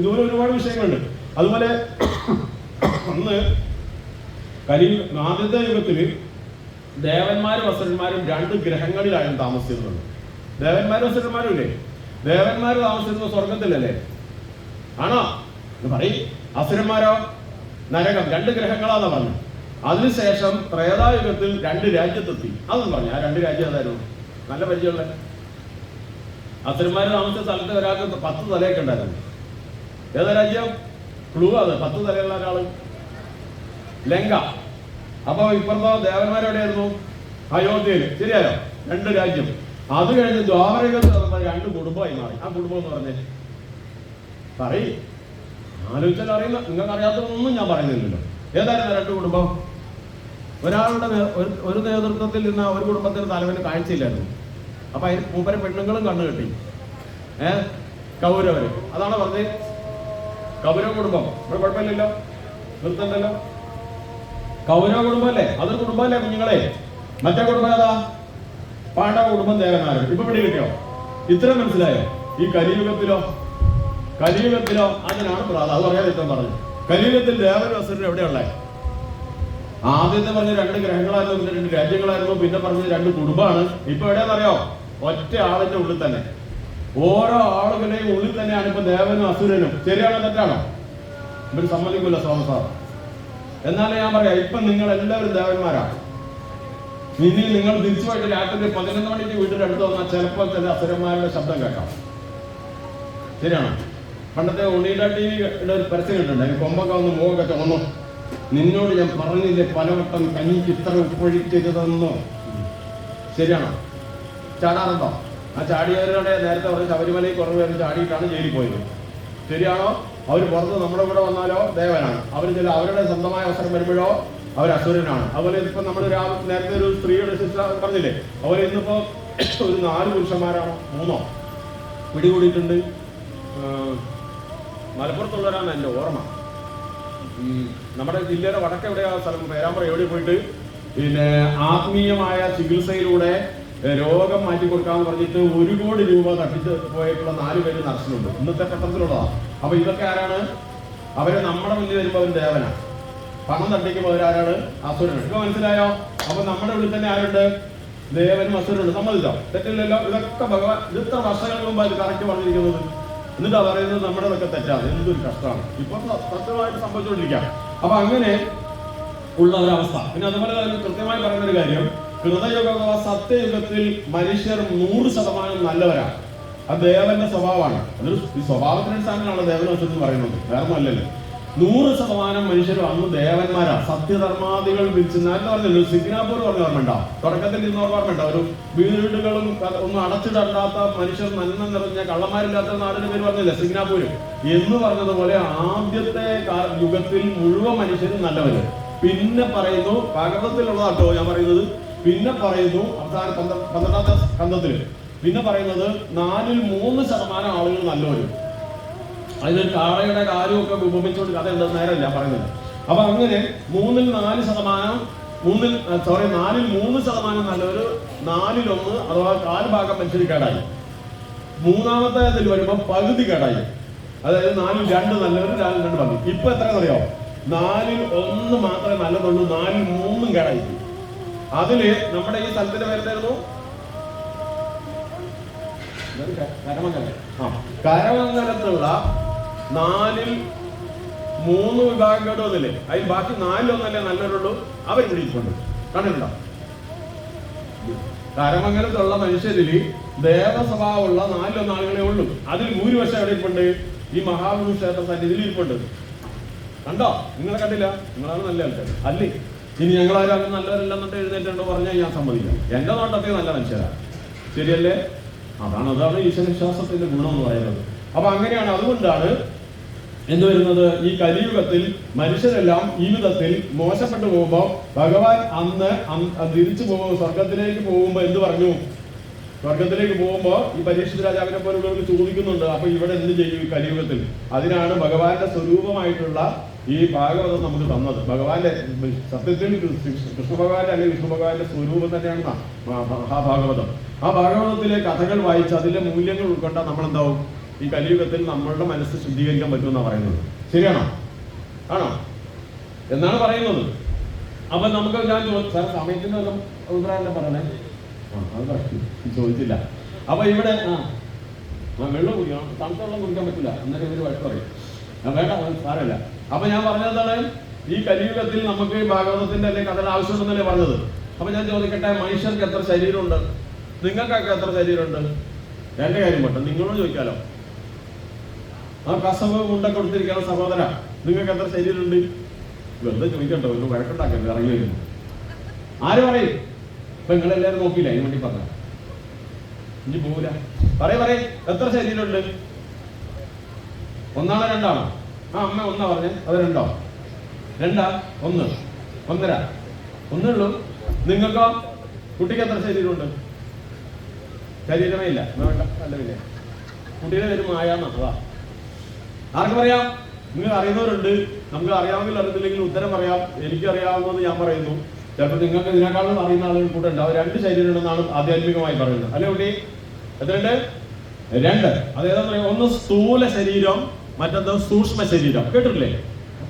ഇതുപോലെ ഒരുപാട് വിഷയങ്ങളുണ്ട്. അതുപോലെ അന്ന് ആദ്യത്തെ യുഗത്തിൽ ദേവന്മാരും അസുരന്മാരും 2 ഗ്രഹങ്ങളിലായിരുന്നു താമസിച്ചിരുന്നത്. ദേവന്മാരും അസുരന്മാരും ഇല്ലേ? ദേവന്മാർ താമസിച്ചിരുന്നത് സ്വർഗത്തിലല്ലേ? ആണോ എന്ന് പറയും. അസുരന്മാരോ നരകം. 2 ഗ്രഹങ്ങളാന്ന് പറഞ്ഞു. അതിനുശേഷം ത്രേതായുഗത്തിൽ 2 രാജ്യത്തെത്തി. അതൊന്നും പറഞ്ഞു. ആ 2 രാജ്യം ഏതായിരുന്നു? നല്ല പരിചയമുള്ള അസുരന്മാർ താമസിച്ച സ്ഥലത്ത് ഒരാൾക്ക് 10 തലയൊക്കെ ഉണ്ടായിരുന്നു. ഏതാ രാജ്യം? ക്ലൂ അത്. 10 തലയുള്ള ഒരാള് ലങ്ക. അപ്പൊ ഇപ്പുറത്തോ ദേവന്മാരെവിടെയായിരുന്നു? അയോധ്യയിൽ. ശരിയായോ? 2 രാജ്യം. അത് കഴിഞ്ഞ് ദ്വാപരയുഗത്തിൽ 2 കുടുംബമായി മാറി. ആ കുടുംബം എന്ന് പറഞ്ഞേ പറയും. ആലോചിച്ചാൽ അറിയുന്ന, നിങ്ങൾക്ക് അറിയാത്തതൊന്നും ഞാൻ പറയുന്നില്ലല്ലോ. ഏതായിരുന്നു 2 കുടുംബം? ഒരാളുടെ ഒരു നേതൃത്വത്തിൽ ഇരുന്ന ഒരു കുടുംബത്തിന് തലവന് കാഴ്ചയില്ലായിരുന്നു. അപ്പൊ അതിന് മൂപ്പരെ പെണ്ണുങ്ങളും കണ്ണു കെട്ടി. കൗരവര്. അതാണ് പറഞ്ഞത് കൗരവ കുടുംബം. ഇവിടെ കുഴപ്പമില്ലല്ലോ, നിർത്തണ്ടല്ലോ. കൗരവ കുടുംബമല്ലേ? അതൊരു കുടുംബമല്ലേ കുഞ്ഞുങ്ങളെ? മറ്റേ കുടുംബം ഏതാ? പാണ്ഡവ കുടുംബം, ദേവന്മാര്. ഇപ്പൊ പിടി കിട്ടിയോ? ഇത്ര മനസ്സിലായോ? ഈ കലിയുഗത്തിലോ അതിനാണ് പ്രാധാന്യം. അത് പറയാതെ ഇപ്പം പറഞ്ഞു. കലിയുഗത്തിൽ ദേവനും അസുരനും എവിടെയുള്ളേ? ആദ്യത്തെ പറഞ്ഞ 2 ഗ്രഹങ്ങളായിരുന്നു, പിന്നെ 2 രാജ്യങ്ങളായിരുന്നു, പിന്നെ പറഞ്ഞ 2 കുടുംബമാണ്. ഇപ്പൊ എവിടെയാണെന്നറിയോ? ഒറ്റ ആളിന്റെ ഉള്ളിൽ തന്നെ, ഓരോ ആളുകളുടെയും ഉള്ളിൽ തന്നെയാണ് ഇപ്പൊ ദേവനും അസുരനും. ശരിയാണോ തെറ്റാണോ? ഇവർ സമ്മതിക്കില്ല സ്വാമസാർ. എന്നാലും ഞാൻ പറയാം, ഇപ്പൊ നിങ്ങൾ എല്ലാവരും ദേവന്മാരാണ്. ഇനി നിങ്ങൾ തിരിച്ചു പോയിട്ട് രാത്രി 11 മണിക്ക് വീട്ടിൽ അടുത്ത് വന്നാൽ ചിലപ്പോൾ ചില അസുരന്മാരുടെ ശബ്ദം കേൾക്കാം. ശരിയാണോ? പണ്ടത്തെ ഒണീഡ ടിവിയുടെ ഒരു പരസ്യം കിട്ടുന്നുണ്ട്. അതിന് കൊമ്പൊക്കെ വന്ന് മുഖമൊക്കെ ചുമന്നു. നിന്നോട് ഞാൻ പറഞ്ഞില്ലേ പലവട്ടം കഞ്ഞിക്ക് ഇത്ര ഉപ്പൊഴിക്കരുതെന്നോ? ശരിയാണോ? ചാടാറുണ്ടോ? ആ ചാടിയവരുടെ നേരത്തെ പറഞ്ഞ ശബരിമലയിൽ കുറവ് പേര് ചാടിയിട്ടാണ് ജയിലിൽ പോയത്. ശരിയാണോ? അവർ പുറത്ത് നമ്മുടെ കൂടെ വന്നാലോ ദേവനാണ്. അവർ ചില അവരുടെ സ്വന്തമായ അവസരം വരുമ്പോഴോ അവർ അസുരനാണ്. അതുപോലെ ഇപ്പൊ നമ്മൾ നേരത്തെ ഒരു സ്ത്രീയുടെ ശിക്ഷ പറഞ്ഞില്ലേ? അവർ ഇന്നിപ്പോ ഒരു 4 പുരുഷന്മാരാണോ 3 പിടികൂടിയിട്ടുണ്ട്. മലപ്പുറത്തുള്ളവരാണ് എൻ്റെ ഓർമ്മ. നമ്മുടെ ജില്ലയുടെ വടക്കെവിടെയാ സ്ഥലം? പേരാമ്പ്ര. എവിടെ പോയിട്ട് പിന്നെ ആത്മീയമായ ചികിത്സയിലൂടെ രോഗം മാറ്റി കൊടുക്കാന്ന് പറഞ്ഞിട്ട് 1 കോടി രൂപ തട്ടിച്ച് പോയിട്ടുള്ള 4 പേര് നർസിനുണ്ട്. ഇന്നത്തെ പട്ടണത്തിലുള്ളതാണ്. അപ്പൊ ഇതൊക്കെ ആരാണ്? അവരെ നമ്മുടെ മുന്നിൽ വരുമ്പോൾ അവർ ദേവനാണ്. പണം തട്ടിക്കുമ്പോൾ അവരാരാണ്? അസുരനാണ്. ഇപ്പൊ മനസ്സിലായോ? അപ്പൊ നമ്മുടെ ഉള്ളിൽ തന്നെ ആരുണ്ട്? ദേവനും അസുരനുണ്ട്. സമ്മതിച്ചോ? തെറ്റില്ലല്ലോ. ഇതൊക്കെ ഭഗവാൻ ഇത്ര വർഷങ്ങൾക്ക് മുമ്പ് അത് കറക്റ്റ് പറഞ്ഞിരിക്കുന്നത്. എന്നിട്ടാ പറയുന്നത് നമ്മുടെതൊക്കെ തെറ്റാണ്. എന്തൊരു കഷ്ടമാണ് ഇപ്പൊ സത്യമായിട്ട് സംഭവിച്ചുകൊണ്ടിരിക്കുക. അപ്പൊ അങ്ങനെ ഉള്ള ഒരവസ്ഥ. പിന്നെ അതുപോലെ കൃത്യമായി പറയുന്നൊരു കാര്യം, കൃതയുഗ സത്യയുഗത്തിൽ മനുഷ്യർ 100% നല്ലവരാണ്. അത് ദേവന്റെ സ്വഭാവമാണ്. അതൊരു സ്വഭാവത്തിനടിസ്ഥാനത്തിലാണ് ദേവനോത്സവം പറയുന്നത്, വേറെ അല്ലല്ലോ. 100% മനുഷ്യരും അന്ന് ദേവന്മാരാണ്. സത്യധർമാദികൾ വിളിച്ച് ഞാൻ പറഞ്ഞല്ലോ, സിംഗാപ്പൂർ പറഞ്ഞ ഓർമ്മയുണ്ടോ? തുടക്കത്തിൽ ഇന്ന് ഓർമ്മയുണ്ടോ? ഒരു വീടുകളും ഒന്നും അടച്ചിടണ്ടാത്ത മനുഷ്യർ നന്മ നിറഞ്ഞ കള്ളന്മാരില്ലാത്ത നാടിന്റെ പേര് പറഞ്ഞില്ല, സിംഗാപ്പൂര് എന്ന് പറഞ്ഞതുപോലെ ആദ്യത്തെ യുഗത്തിൽ മുഴുവൻ മനുഷ്യരും നല്ലവര്. പിന്നെ പറയുന്നു, ഭാഗവതത്തിലുള്ളതാട്ടോ ഞാൻ പറയുന്നത്, പിന്നെ പറയുന്നു അവസാന 12ാമത്തെ സ്കന്ധത്തില് പിന്നെ പറയുന്നത് 4-3% ആളുകൾ നല്ലവരും. അതിനൊരു കാളയുടെ കാര്യമൊക്കെ ഉപമിച്ചുകൊണ്ട് കഥ എന്താ നേരമല്ല പറയുന്നത്. അപ്പൊ അങ്ങനെ 4-4% 4-3% നല്ലൊരു 4-1 അഥവാ 4 ഭാഗം മനുഷ്യർ കേടായി. 3ാമത്തെ ഇതിൽ വരുമ്പോൾ പകുതി കേടായി. അതായത് 4-2 നല്ലവരും 4-2 പകുതി. ഇപ്പൊ എത്രയെന്നറിയോ? 4-1 മാത്രമേ നല്ലതുള്ളൂ, 4-3 കേടായി. അതില് നമ്മുടെ ഈ സ്ഥലത്തിന്റെ പേരെന്തായിരുന്നു? കരമംഗലത്തുള്ള 4-3 വിഭാഗം കേടുവന്നില്ലേ? അതിൽ ബാക്കി 4-1 നല്ലവരുള്ളൂ. അവർ പിടിച്ചിട്ടുണ്ട്. കണ്ടിട്ടുണ്ടോ? കരമംഗലത്തുള്ള മനുഷ്യരിൽ ദേവസ്വഭാവമുള്ള 4-1 ആളുകളെ ഉള്ളൂ. അതിൽ ഭൂരിപക്ഷം എവിടെ ഇരിപ്പുണ്ട്? ഈ മഹാവിഷ്ണു ക്ഷേത്ര സന്നിധിയിൽ ഇരിപ്പുണ്ട്. കണ്ടോ? നിങ്ങളെ കണ്ടില്ല? നിങ്ങളാണ് നല്ല ആൾക്കാർ അല്ലേ? ഇനി ഞങ്ങളാരും അങ്ങനെ നല്ലവരല്ലെന്നിട്ട് എഴുന്നേറ്റുണ്ടോ പറഞ്ഞാൽ ഞാൻ സമ്മതിക്കാം. എന്റെ നോട്ടത്തിൽ നല്ല മനുഷ്യരാണ്. ശരിയല്ലേ? അതാണ് ഈശ്വരവിശ്വാസത്തിന്റെ ഗുണം എന്ന് പറയുന്നത്. അപ്പൊ അങ്ങനെയാണ്. അതുകൊണ്ടാണ് എന്ത് വരുന്നത്? ഈ കലിയുഗത്തിൽ മനുഷ്യരെല്ലാം ഈ വിധത്തിൽ മോശപ്പെട്ടു പോകുമ്പോൾ ഭഗവാൻ അന്ന് തിരിച്ചു പോകുമ്പോൾ, സ്വർഗത്തിലേക്ക് പോകുമ്പോൾ എന്ത് പറഞ്ഞു? സ്വർഗത്തിലേക്ക് പോകുമ്പോൾ ഈ പരീക്ഷിത രാജാവിനെ പോലുള്ളവർക്ക് ചോദിക്കുന്നുണ്ട്, അപ്പൊ ഇവിടെ എന്ത് ചെയ്യും ഈ കലിയുഗത്തിൽ? അതിനാണ് ഭഗവാന്റെ സ്വരൂപമായിട്ടുള്ള ഈ ഭാഗവതം നമുക്ക് തന്നത്. ഭഗവാന്റെ സത്യത്തിൽ കൃഷ്ണ ഭഗവാന്റെ അല്ലെങ്കിൽ വിഷ്ണു ഭഗവാന്റെ സ്വരൂപം തന്നെയാണ് മഹാഭാഗവതം. ആ ഭാഗവതത്തിലെ കഥകൾ വായിച്ച് അതിലെ മൂല്യങ്ങൾ ഉൾക്കൊണ്ടാൽ നമ്മളെന്താവും ഈ കലിയുഗത്തിൽ നമ്മളുടെ മനസ്സ് ശുദ്ധീകരിക്കാൻ പറ്റുമെന്നാണ് പറയുന്നത്. ശരിയാണോ? ആണോ എന്നാണ് പറയുന്നത്. അപ്പൊ നമുക്ക് ഞാൻ സാർ സമയത്തിന്റെ അഭിപ്രായം പറയണേ. അത് ചോദിച്ചില്ല. അപ്പൊ ഇവിടെ വെള്ളം കുടിക്കണം, തണുത്ത വെള്ളം കുടിക്കാൻ പറ്റില്ല, എന്നൊക്കെ ഒരു വഴക്ക് പറയും. വേണ്ട സാരമില്ല. അപ്പൊ ഞാൻ പറഞ്ഞതാണ് ഈ കലിയുഗത്തിൽ നമുക്ക് ഈ ഭാഗവതത്തിന്റെ അല്ലെങ്കിൽ കഥയുടെ ആവശ്യമുണ്ടെന്നല്ലേ പറഞ്ഞത്. അപ്പൊ ഞാൻ ചോദിക്കട്ടെ, മനുഷ്യർക്ക് എത്ര ശരീരമുണ്ട്? നിങ്ങൾക്കൊക്കെ എത്ര ശരീരമുണ്ട്? എന്റെ കാര്യം പോട്ടെ, നിങ്ങളോട് ചോദിക്കാലോ. ആ കസവ് മുണ്ട കൊടുത്തിരിക്കുന്ന സഹോദര, നിങ്ങൾക്ക് എത്ര ശരീരമുണ്ട്? വെറുതെ ചോദിക്കട്ടോ, ഒരു വഴക്കുണ്ടാക്കരുത് ഇറങ്ങി വരുന്നു. ആര് പറയും? ഇപ്പൊ നിങ്ങളെല്ലാവരും നോക്കിയില്ല, അതിന് വേണ്ടി പറഞ്ഞ ഇനി പോവില്ല. പറയേ എത്ര ശരീരമുണ്ട്? ഒന്നാണോ രണ്ടാണോ? അമ്മ ഒന്നാ പറഞ്ഞേ, അത് രണ്ടോ? രണ്ടാ? ഒന്ന്? ഒന്നര? ഒന്നുള്ളൂ. നിങ്ങൾക്കോ? കുട്ടിക്ക് എത്ര ശരീരമുണ്ട്? ശരീരമേ ഇല്ല. വേണ്ട, അല്ല പിന്നെ കുട്ടിയുടെ പേര് മായാന്നാ. അതാ ആർക്ക് പറയാം? നിങ്ങൾ അറിയുന്നവരുണ്ട്. നമുക്ക് അറിയാമെങ്കിൽ അറിയത്തില്ലെങ്കിൽ ഉത്തരം പറയാം. എനിക്കറിയാവുന്നത് ഞാൻ പറയുന്നു. ചിലപ്പോൾ നിങ്ങൾക്ക് ഇതിനേക്കാളും അറിയുന്ന ആളുകൾ കൂടെ ഉണ്ട്. അവർ 2 ശരീരം ഉണ്ടെന്നാണ് ആധ്യാത്മികമായി പറയുന്നത്. അല്ലെ കുട്ടി? എത്രയുണ്ട്? 2. അതേതാ? ഒന്ന് സ്ഥൂല ശരീരം, മറ്റൊന്ന് സൂക്ഷ്മ ശരീരം. കേട്ടിട്ടില്ലേ?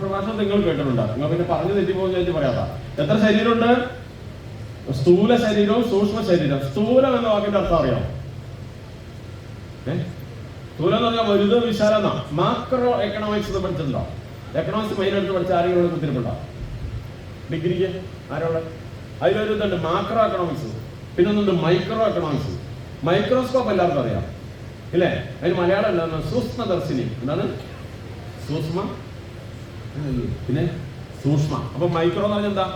പ്രഭാഷണം നിങ്ങൾ കേട്ടിട്ടുണ്ടോ? നിങ്ങൾ പിന്നെ പറഞ്ഞു തെറ്റിപ്പോകുന്ന ചോദിച്ചു പറയാത്ത. എത്ര ശരീരമുണ്ട്? സ്ഥൂല ശരീരവും സൂക്ഷ്മ ശരീരം. സ്ഥൂലം എന്ന വാക്കിന്റെ അർത്ഥം അറിയാം? സ്ഥൂലം എന്ന് പറഞ്ഞാൽ വലുത് വിശാലം എന്നാ. മാക്രോ എക്കണോമിക്സ് പഠിച്ചിട്ടുണ്ടോ? എക്കണോമിക്സ് മെയിൻ എടുത്ത് പഠിച്ച ആരെങ്കിലും കുത്തിരിപ്പുണ്ടോ? ഡിഗ്രിക്ക് ആരോടെ? അതിലൊരു ഇതുണ്ട് മാക്രോ എക്കണോമിക്സ്, പിന്നെ ഒന്നുണ്ട് മൈക്രോ എക്കണോമിക്സ്. മൈക്രോസ്കോപ്പ് എല്ലാവർക്കും അറിയാം ഇല്ലേ? അതിന് മലയാളം എന്താണ്? സൂക്ഷ്മദർശിനി. എന്താണ്? സൂക്ഷ്മ, പിന്നെ സൂക്ഷ്മ. അപ്പൊ മൈക്രോ എന്ന് പറഞ്ഞാൽ എന്താ?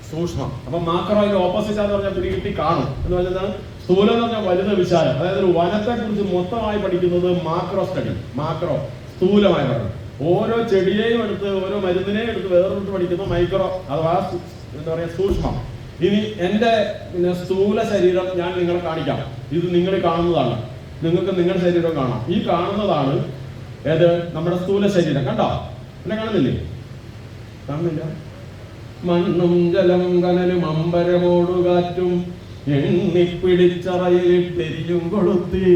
സൂക്ഷ്മം. അപ്പൊ മാക്രോ അതിന്റെ ഓപ്പോസിറ്റ് ആണെന്ന് പറഞ്ഞാൽ പിടികിട്ടി കാണും എന്ന് പറഞ്ഞാൽ സ്ഥൂലം എന്ന് പറഞ്ഞാൽ വലുത് വിശാലം. അതായത് ഒരു വനത്തെ കുറിച്ച് മൊത്തമായി പഠിക്കുന്നത് മാക്രോ സ്റ്റഡി. മാക്രോ സ്ഥൂലമായി പറഞ്ഞു. ഓരോ ചെടിയെയും എടുത്ത് ഓരോ മരുന്നിനെയും എടുത്ത് വേറെടുത്ത് പഠിക്കുന്ന മൈക്രോ അഥവാ എന്താ പറയാ സൂക്ഷ്മം. ഇനി എന്റെ സ്ഥൂല ശരീരം ഞാൻ നിങ്ങളെ കാണിക്കാം. ഇത് നിങ്ങൾ കാണുന്നതാണ്. നിങ്ങൾക്ക് നിങ്ങളുടെ ശരീരം കാണാം. ഈ കാണുന്നതാണ് ഏത്? നമ്മുടെ സ്ഥൂല ശരീരം. കണ്ടോ? എന്നെ കാണുന്നില്ലേ? കാണുന്നില്ല. മണ്ണും ജലം കനലും അമ്പരമോടുകാറ്റും എണ്ണിപ്പിടിച്ചറയിലിട്ടെരിയും കൊളുത്തി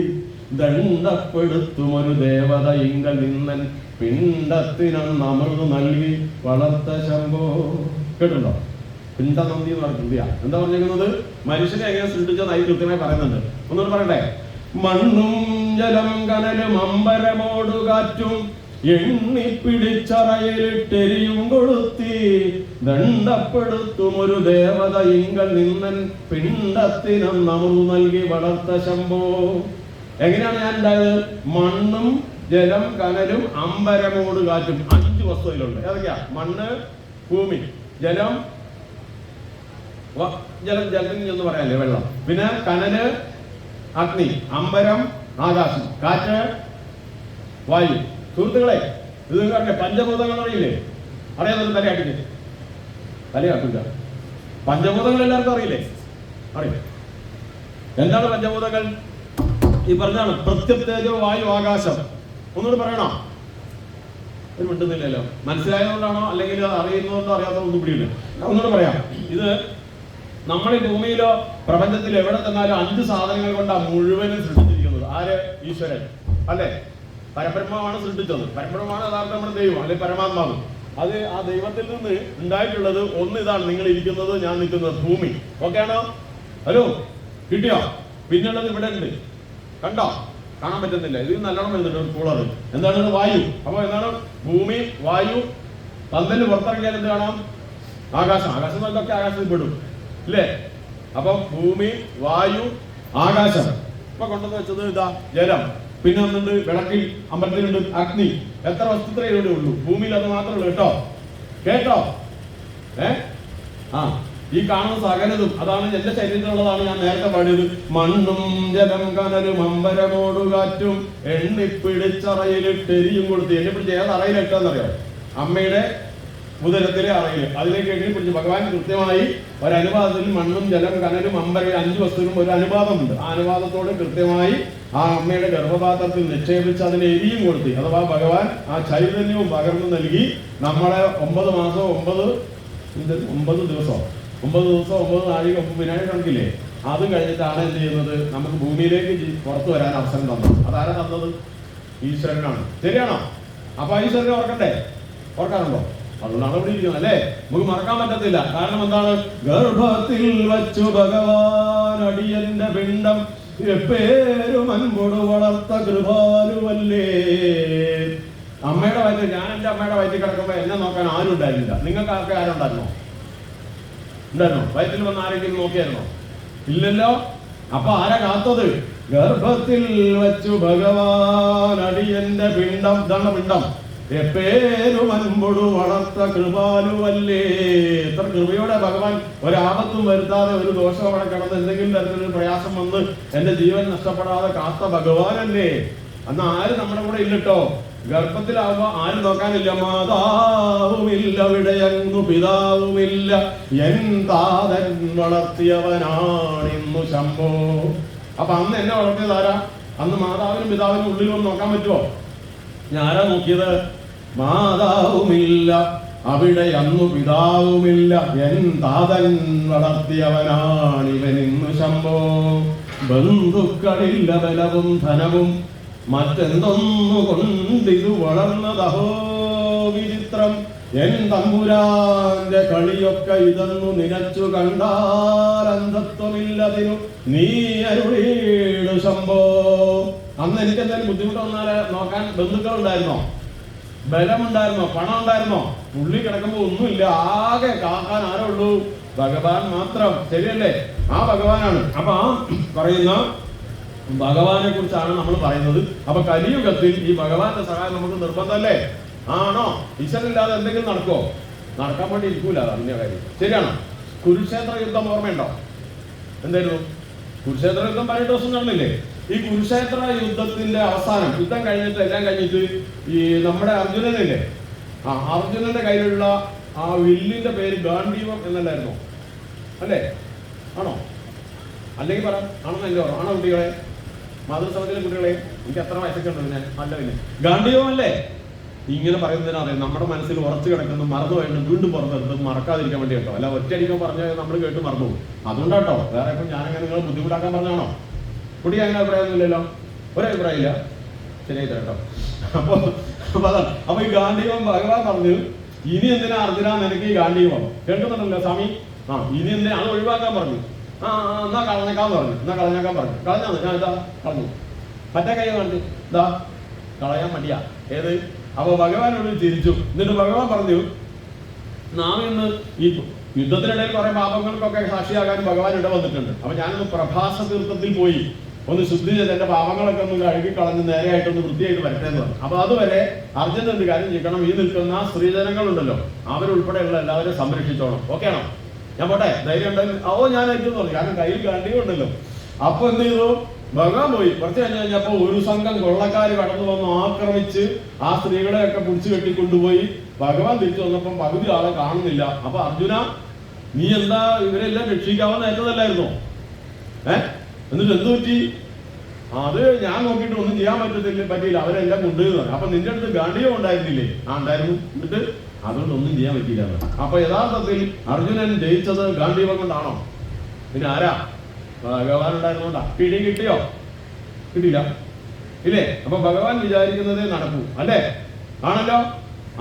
ദണ്ഡപ്പെടുത്തും ഒരു ദേവത ഇങ്കൽ നിന്നൻ പിണ്ടത്തിനും അമൃത് നൽകി വളർത്ത ശംഭോ. കേട്ടുണ്ടോ? പിണ്ടനന്ദി എന്ന് പറഞ്ഞ എന്താ പറഞ്ഞിരിക്കുന്നത്? മനുഷ്യനെ എങ്ങനെ സൃഷ്ടിച്ചതായി കൃത്യമായി പറയുന്നുണ്ട്. ഒന്നുകൂടെ പറയട്ടെ. മണ്ണും ജലം കനലും അമ്പരമോടുകാറ്റും എണ്ണിപ്പിടിച്ചറയിലിട്ടെരിയും കൊളുത്തി ദണ്ഡപ്പെടുത്തും ഒരു ദേവത ഇങ്കൽ നിന്നൻ പിണ്ടത്തിനും അമൃത് നൽകി വളർത്ത ശംഭോ. എങ്ങനെയാണ് ഞാൻ ഉണ്ടായത്? മണ്ണും ജലം കനലും അമ്പരമോട് കാറ്റും. 5 വസ്തു അതിലുണ്ട്. ഏതൊക്കെയാ? മണ്ണ്, ഭൂമി, ജലം, ജലത്തിന് എന്ന് പറയാല്ലേ വെള്ളം, പിന്നെ കനല് അഗ്നി, അമ്പരം ആകാശം, കാറ്റ്, വായു. സുഹൃത്തുക്കളെ, ഇത് നിങ്ങൾക്ക് പഞ്ചഭൂതങ്ങൾ അറിയില്ലേ? അറിയാതെ തലയാട്ടിക്ക് തലയാട്ടില്ല. പഞ്ചഭൂതങ്ങൾ എല്ലാവർക്കും അറിയില്ലേ? അറിയാം. എന്താണ് പഞ്ചഭൂതങ്ങൾ? ഈ പറഞ്ഞാണ് പ്രത്യം തേജോ വായു ആകാശം. ഒന്നുകൂടി പറയണോ? ഒരു മിണ്ടുന്നില്ലല്ലോ. മനസ്സിലായതുകൊണ്ടാണോ അല്ലെങ്കിൽ അറിയുന്നതുകൊണ്ടോ അറിയാത്തതോ ഒന്നും പിടിയില്ല. ഒന്നുകൂടി പറയാം. ഇത് നമ്മൾ ഈ ഭൂമിയിലോ പ്രപഞ്ചത്തിൽ എവിടെ തന്നാലും 5 സാധനങ്ങൾ കൊണ്ടാണ് മുഴുവനും സൃഷ്ടിച്ചിരിക്കുന്നത്. ആര്? ഈശ്വരൻ അല്ലെ? പരബ്രഹ്മമാണ് സൃഷ്ടിച്ചത്. പരബ്രഹ്മമാണ് യഥാർത്ഥ നമ്മുടെ ദൈവം അല്ലെ പരമാത്മാവ്. അത് ആ ദൈവത്തിൽ നിന്ന് ഉണ്ടായിട്ടുള്ളത് ഒന്ന് ഇതാണ്. നിങ്ങൾ ഇരിക്കുന്നത്, ഞാൻ നിൽക്കുന്നത്, ഭൂമി. ഓക്കെ ആണോ? ഹലോ, കിട്ടിയോ? പിന്നുള്ളത് ഇവിടെ ഉണ്ട്. കണ്ടോ? കാണാൻ പറ്റുന്നില്ല. ഇത് നല്ലോണം വരുന്നുണ്ട് ഒരു കൂളർ. എന്താണ്? വായു. അപ്പൊ എന്താണ്? ഭൂമി, വായു. പന്തല് പുറത്തിറങ്ങിയാൽ എന്ത് കാണാം? ആകാശം. ആകാശം എന്നൊക്കെ ആകാശത്തിൽ പെടും ഇല്ലേ? അപ്പൊ ഭൂമി, വായു, ആകാശം. ഇപ്പൊ കൊണ്ടുവന്ന് വെച്ചത് ഇതാ ജലം. പിന്നെ ഒന്നുണ്ട് വിളക്കിൽ, അമ്പലത്തിലുണ്ട് അഗ്നി. എത്ര വസ്തുക്കളേ ഇവിടെ ഉള്ളൂ? ഭൂമിയിൽ അത് മാത്രമേ ഉള്ളൂ. കേട്ടോ? കേട്ടോ? ഈ കാണുന്ന സകലതും അതാണ് എന്റെ ശരീരത്തിലുള്ളതാണ്. ഞാൻ നേരത്തെ പാടിയത്. മണ്ണും ജലം കനലും അമ്പരമോടുകാറ്റും എണ്ണിപ്പിടിച്ചറയിലിട്ടെരിയും കൊടുത്ത്. എന്നെ പിടിച്ച് ഏത് അറയിലിട്ടെന്നറിയോ? അമ്മയുടെ ഉദരത്തിലെ അറയിൽ അതിലേക്ക് എഴുതി പിടിച്ചു. ഭഗവാൻ കൃത്യമായി ഒരനുപാതത്തിൽ മണ്ണും ജലം കനലും അമ്പരയും 5 വസ്തുവും ഒരു അനുപാതമുണ്ട്. ആ അനുപാതത്തോട് കൃത്യമായി ആ അമ്മയുടെ ഗർഭപാത്രത്തിൽ നിക്ഷേപിച്ച് അതിനെ എരിയും കൊടുത്തി. അഥവാ ഭഗവാൻ ആ ചൈതന്യവും പകർന്നു നൽകി നമ്മളെ 9 മാസം 9 ദിവസം 9 നാഴിക വിനാഴി കണക്കില്ലേ, അത് കഴിഞ്ഞിട്ടാണ് എന്ത് ചെയ്യുന്നത്, നമുക്ക് ഭൂമിയിലേക്ക് പുറത്തു വരാൻ അവസരം തന്നത്. അതാരാ തന്നത്? ഈശ്വരനാണ്. ശരിയാണോ? അപ്പൊ ഈശ്വരനെ ഓർക്കണ്ടേ? ഓർക്കാറുണ്ടോ? അതുകൊണ്ടാണ് ഇവിടെ ഇരിക്കുന്നത് അല്ലേ? നമുക്ക് മറക്കാൻ പറ്റത്തില്ല. കാരണം എന്താണ്? ഗർഭത്തിൽ വച്ചു ഭഗവാൻ അടിയന്റെ പിണ്ടം എപ്പേരും അൻപൊടു വളർത്ത കൃപാലുവല്ലേ. അമ്മയുടെ വയറ്റിൽ, ഞാൻ എന്റെ അമ്മയുടെ വയറ്റിൽ കിടക്കുമ്പോ എന്നെ നോക്കാൻ ആരും ഉണ്ടായിരുന്നില്ല. നിങ്ങൾക്ക് ആർക്കെ ആരുണ്ടായിരുന്നോ? ഉണ്ടായിരുന്നോ? വയറ്റിൽ വന്ന് ആരെങ്കിലും നോക്കിയായിരുന്നോ? ഇല്ലല്ലോ. അപ്പൊ ആരാ കാത്തത്? ഗർഭത്തിൽ വച്ചു ഭഗവാൻ അടിയന്റെ പിണ്ടം, ഇതാണ് പിണ്ടം, എപ്പേരും അൻപൊടു വളർത്ത കൃപാലുവല്ലേ. എത്ര കൃപയോടെ ഭഗവാൻ ഒരാപത്തും വരുത്താതെ, ഒരു ദോഷം അവിടെ കിടന്ന് എന്തെങ്കിലും തരത്തിലൊരു പ്രയാസം വന്ന് എന്റെ ജീവൻ നഷ്ടപ്പെടാതെ കാത്ത ഭഗവാനല്ലേ. അന്ന് ആരും നമ്മുടെ കൂടെ ഇല്ലട്ടോ. ഗർഭത്തിലാവുമ്പോ ആരും നോക്കാനില്ല. മാതാവുമില്ല, വിടയങ്ങു പിതാവുമില്ല, എന്താതൻ വളർത്തിയവനാണിന്നു ശംഭോ. അപ്പൊ അന്ന് എന്നെ വളർത്തിയത് ആരാ? അന്ന് മാതാവിനും പിതാവിനും ഉള്ളിൽ വന്ന് നോക്കാൻ പറ്റുമോ? ഞാനാ നോക്കിയത്? മാതാവുമില്ല, അവിടെ അന്നു പിതാവുമില്ല, എന്താതൻ വളർത്തിയവനാണിവനിന്നു ശംഭോ. ബന്ധുക്കളില്ല, ബലവും ധനവും മറ്റെന്തൊന്നു കൊണ്ടിതു വളർന്നതഹോ വിചിത്രം. എൻ തമ്പുരാന്റെ കളിയൊക്കെ ഇതെന്നു നിനച്ചു കണ്ടാൽ അന്ധത്വമില്ലതിനു നീ അരുളീടു ശംഭോ. അന്ന് എനിക്ക് എന്തെങ്കിലും ബുദ്ധിമുട്ട് വന്നാല് നോക്കാൻ ബന്ധുക്കൾ ഉണ്ടായിരുന്നോ? ബലമുണ്ടായിരുന്നോ? പണം ഉണ്ടായിരുന്നോ? ഉള്ളി കിടക്കുമ്പോ ഒന്നുമില്ല. ആകെ കാക്കാൻ ആരേ ഉള്ളൂ? ഭഗവാൻ മാത്രം. ശരിയല്ലേ? ആ ഭഗവാനാണ്. അപ്പൊ ആ പറയുന്ന ഭഗവാനെ കുറിച്ചാണ് നമ്മൾ പറയുന്നത്. അപ്പൊ കലിയുഗത്തിൽ ഈ ഭഗവാന്റെ സഹായം നമുക്ക് നിർബന്ധമല്ലേ? ആണോ? ഈശ്വരനില്ലാതെ എന്തെങ്കിലും നടക്കുമോ? നടക്കാൻ വേണ്ടി ഇരിക്കൂല. അതിന്റെ കാര്യം ശരിയാണോ? കുരുക്ഷേത്ര യുദ്ധം ഓർമ്മയുണ്ടോ? എന്തായിരുന്നു കുരുക്ഷേത്ര യുദ്ധം? 18 ദിവസം നടന്നില്ലേ? ഈ കുരുക്ഷേത്ര യുദ്ധത്തിന്റെ അവസാനം, യുദ്ധം കഴിഞ്ഞിട്ട് എല്ലാം കഴിഞ്ഞിട്ട് ഈ നമ്മുടെ അർജുനനില്ലേ, അർജുനന്റെ കയ്യിലുള്ള ആ വില്ലിന്റെ പേര് ഗാന്ധീവം എന്നല്ലായിരുന്നോ? അല്ലേ? ആണോ? അല്ലെങ്കിൽ പറ, ആണോ? എന്റെ ഓർമ്മ ആണോ? കുട്ടികളെ, മാതൃസഭയിലെ കുട്ടികളെ, എനിക്ക് എത്ര വയസ്സൊക്കെ ഉണ്ട് പിന്നെ? അല്ല പിന്നെ ഗാന്ധീവം അല്ലേ? ഇങ്ങനെ പറയുന്നതിനാണ് നമ്മുടെ മനസ്സിൽ ഉറച്ചു കിടക്കുന്നു, മറന്നു വേണ്ടും വീണ്ടും പുറത്തെടുത്ത് മറക്കാതിരിക്കാൻ വേണ്ടി കേട്ടോ. അല്ല ഒറ്റയടിക്കാൻ പറഞ്ഞാൽ നമ്മൾ കേട്ട് മറന്നു പോകും. അതുകൊണ്ടാട്ടോ. വേറെ ഇപ്പം ഞാനങ്ങനെ നിങ്ങൾ ബുദ്ധിമുട്ടാക്കാൻ പറഞ്ഞാണോ? കുട്ടി അങ്ങനെ അഭിപ്രായമൊന്നുമില്ലല്ലോ? ഒരഭിപ്രായം ഇല്ല. ശരിയായിട്ട് കേട്ടോ. അപ്പൊ ഈ ഗാന്ധീവം ഭഗവാൻ പറഞ്ഞു, ഇനി എന്തിനാ അർജുന നിനക്ക് ഈ ഗാന്ധീവം? കേൾക്കുന്നുണ്ടല്ലോ സ്വാമി? ഇനി എന്തിനാ? അത് ഒഴിവാക്കാൻ പറഞ്ഞു. എന്നാ കളഞ്ഞേക്കാന്ന് പറഞ്ഞു. കളഞ്ഞേക്കാൻ പറഞ്ഞു. കളഞ്ഞാന്ന് ഞാൻ ഇതാ കളഞ്ഞു. മറ്റേ കൈ കാണിച്ചു, ഇതാ കളയാൻ മടിയാ. ഏത്? അപ്പൊ ഭഗവാനോട് ചിരിച്ചു. എന്നിട്ട് ഭഗവാൻ പറഞ്ഞു, നാം ഇന്ന് ഈ യുദ്ധത്തിനിടയിൽ കുറെ പാപങ്ങൾക്കൊക്കെ സാക്ഷിയാകാൻ ഭഗവാൻ ഇട വന്നിട്ടുണ്ട്. അപ്പൊ ഞാനൊന്ന് പ്രഭാസ തീർത്ഥത്തിൽ പോയി ഒന്ന് ശുദ്ധി ചെയ്ത് എന്റെ പാപങ്ങളൊക്കെ ഒന്ന് കഴുകി കളഞ്ഞ് നേരെയായിട്ടൊന്ന് വൃത്തിയായിട്ട് വരട്ടേന്ന് പറഞ്ഞു. അപ്പൊ അതുവരെ അർജുനൻ ഒരു കാര്യം ചെയ്യണം, ഈ നിൽക്കുന്ന സ്ത്രീജനങ്ങളുണ്ടല്ലോ അവരുൾപ്പെടെയുള്ള എല്ലാവരും സംരക്ഷിച്ചോണം. ഓക്കെ ആണോ? ഞാൻ പോട്ടെ, ധൈര്യം ഉണ്ടെങ്കിൽ ഞാൻ അയച്ചു പറഞ്ഞു. കാരണം കയ്യിൽ കണ്ടിയുണ്ടല്ലോ. അപ്പൊ എന്ത് ചെയ്തു? ഭഗവാൻ പോയി. കുറച്ച് കഴിഞ്ഞപ്പോ ഒരു സംഘം കൊള്ളക്കാര് കടന്നു വന്ന് ആക്രമിച്ച് ആ സ്ത്രീകളെയൊക്കെ പിടിച്ചു കെട്ടിക്കൊണ്ടുപോയി. ഭഗവാൻ തിരിച്ചു വന്നപ്പം പകുതി ആളെ കാണുന്നില്ല. അപ്പൊ അർജുന, നീ എന്താ ഇവരെല്ലാം രക്ഷിക്കാമെന്ന് ഏറ്റതല്ലായിരുന്നോ? എന്നിട്ട് എന്ത് പറ്റി? അത് ഞാൻ നോക്കിയിട്ട് ഒന്നും ചെയ്യാൻ പറ്റിയില്ല, അവരെല്ലാം കൊണ്ടുപോയി. അപ്പൊ നിന്റെ അടുത്ത് ഗാന്ധിയം ഉണ്ടായിരുന്നില്ലേ? ഉണ്ടായിരുന്നു. എന്നിട്ട് അതുകൊണ്ട് ഒന്നും ചെയ്യാൻ പറ്റിയില്ല. അപ്പൊ യഥാർത്ഥത്തിൽ അർജുനൻ ജയിച്ചത് ഗാന്ധിയം കൊണ്ടാണോ? പിന്നെ ആരാ? ഭഗവാൻ ഉണ്ടായിരുന്നോണ്ടാ. പിടി കിട്ടിയോ? കിട്ടിയില്ല ഇല്ലേ? അപ്പൊ ഭഗവാൻ വിചാരിക്കുന്നതേ നടക്കൂ അല്ലേ? ആണല്ലോ.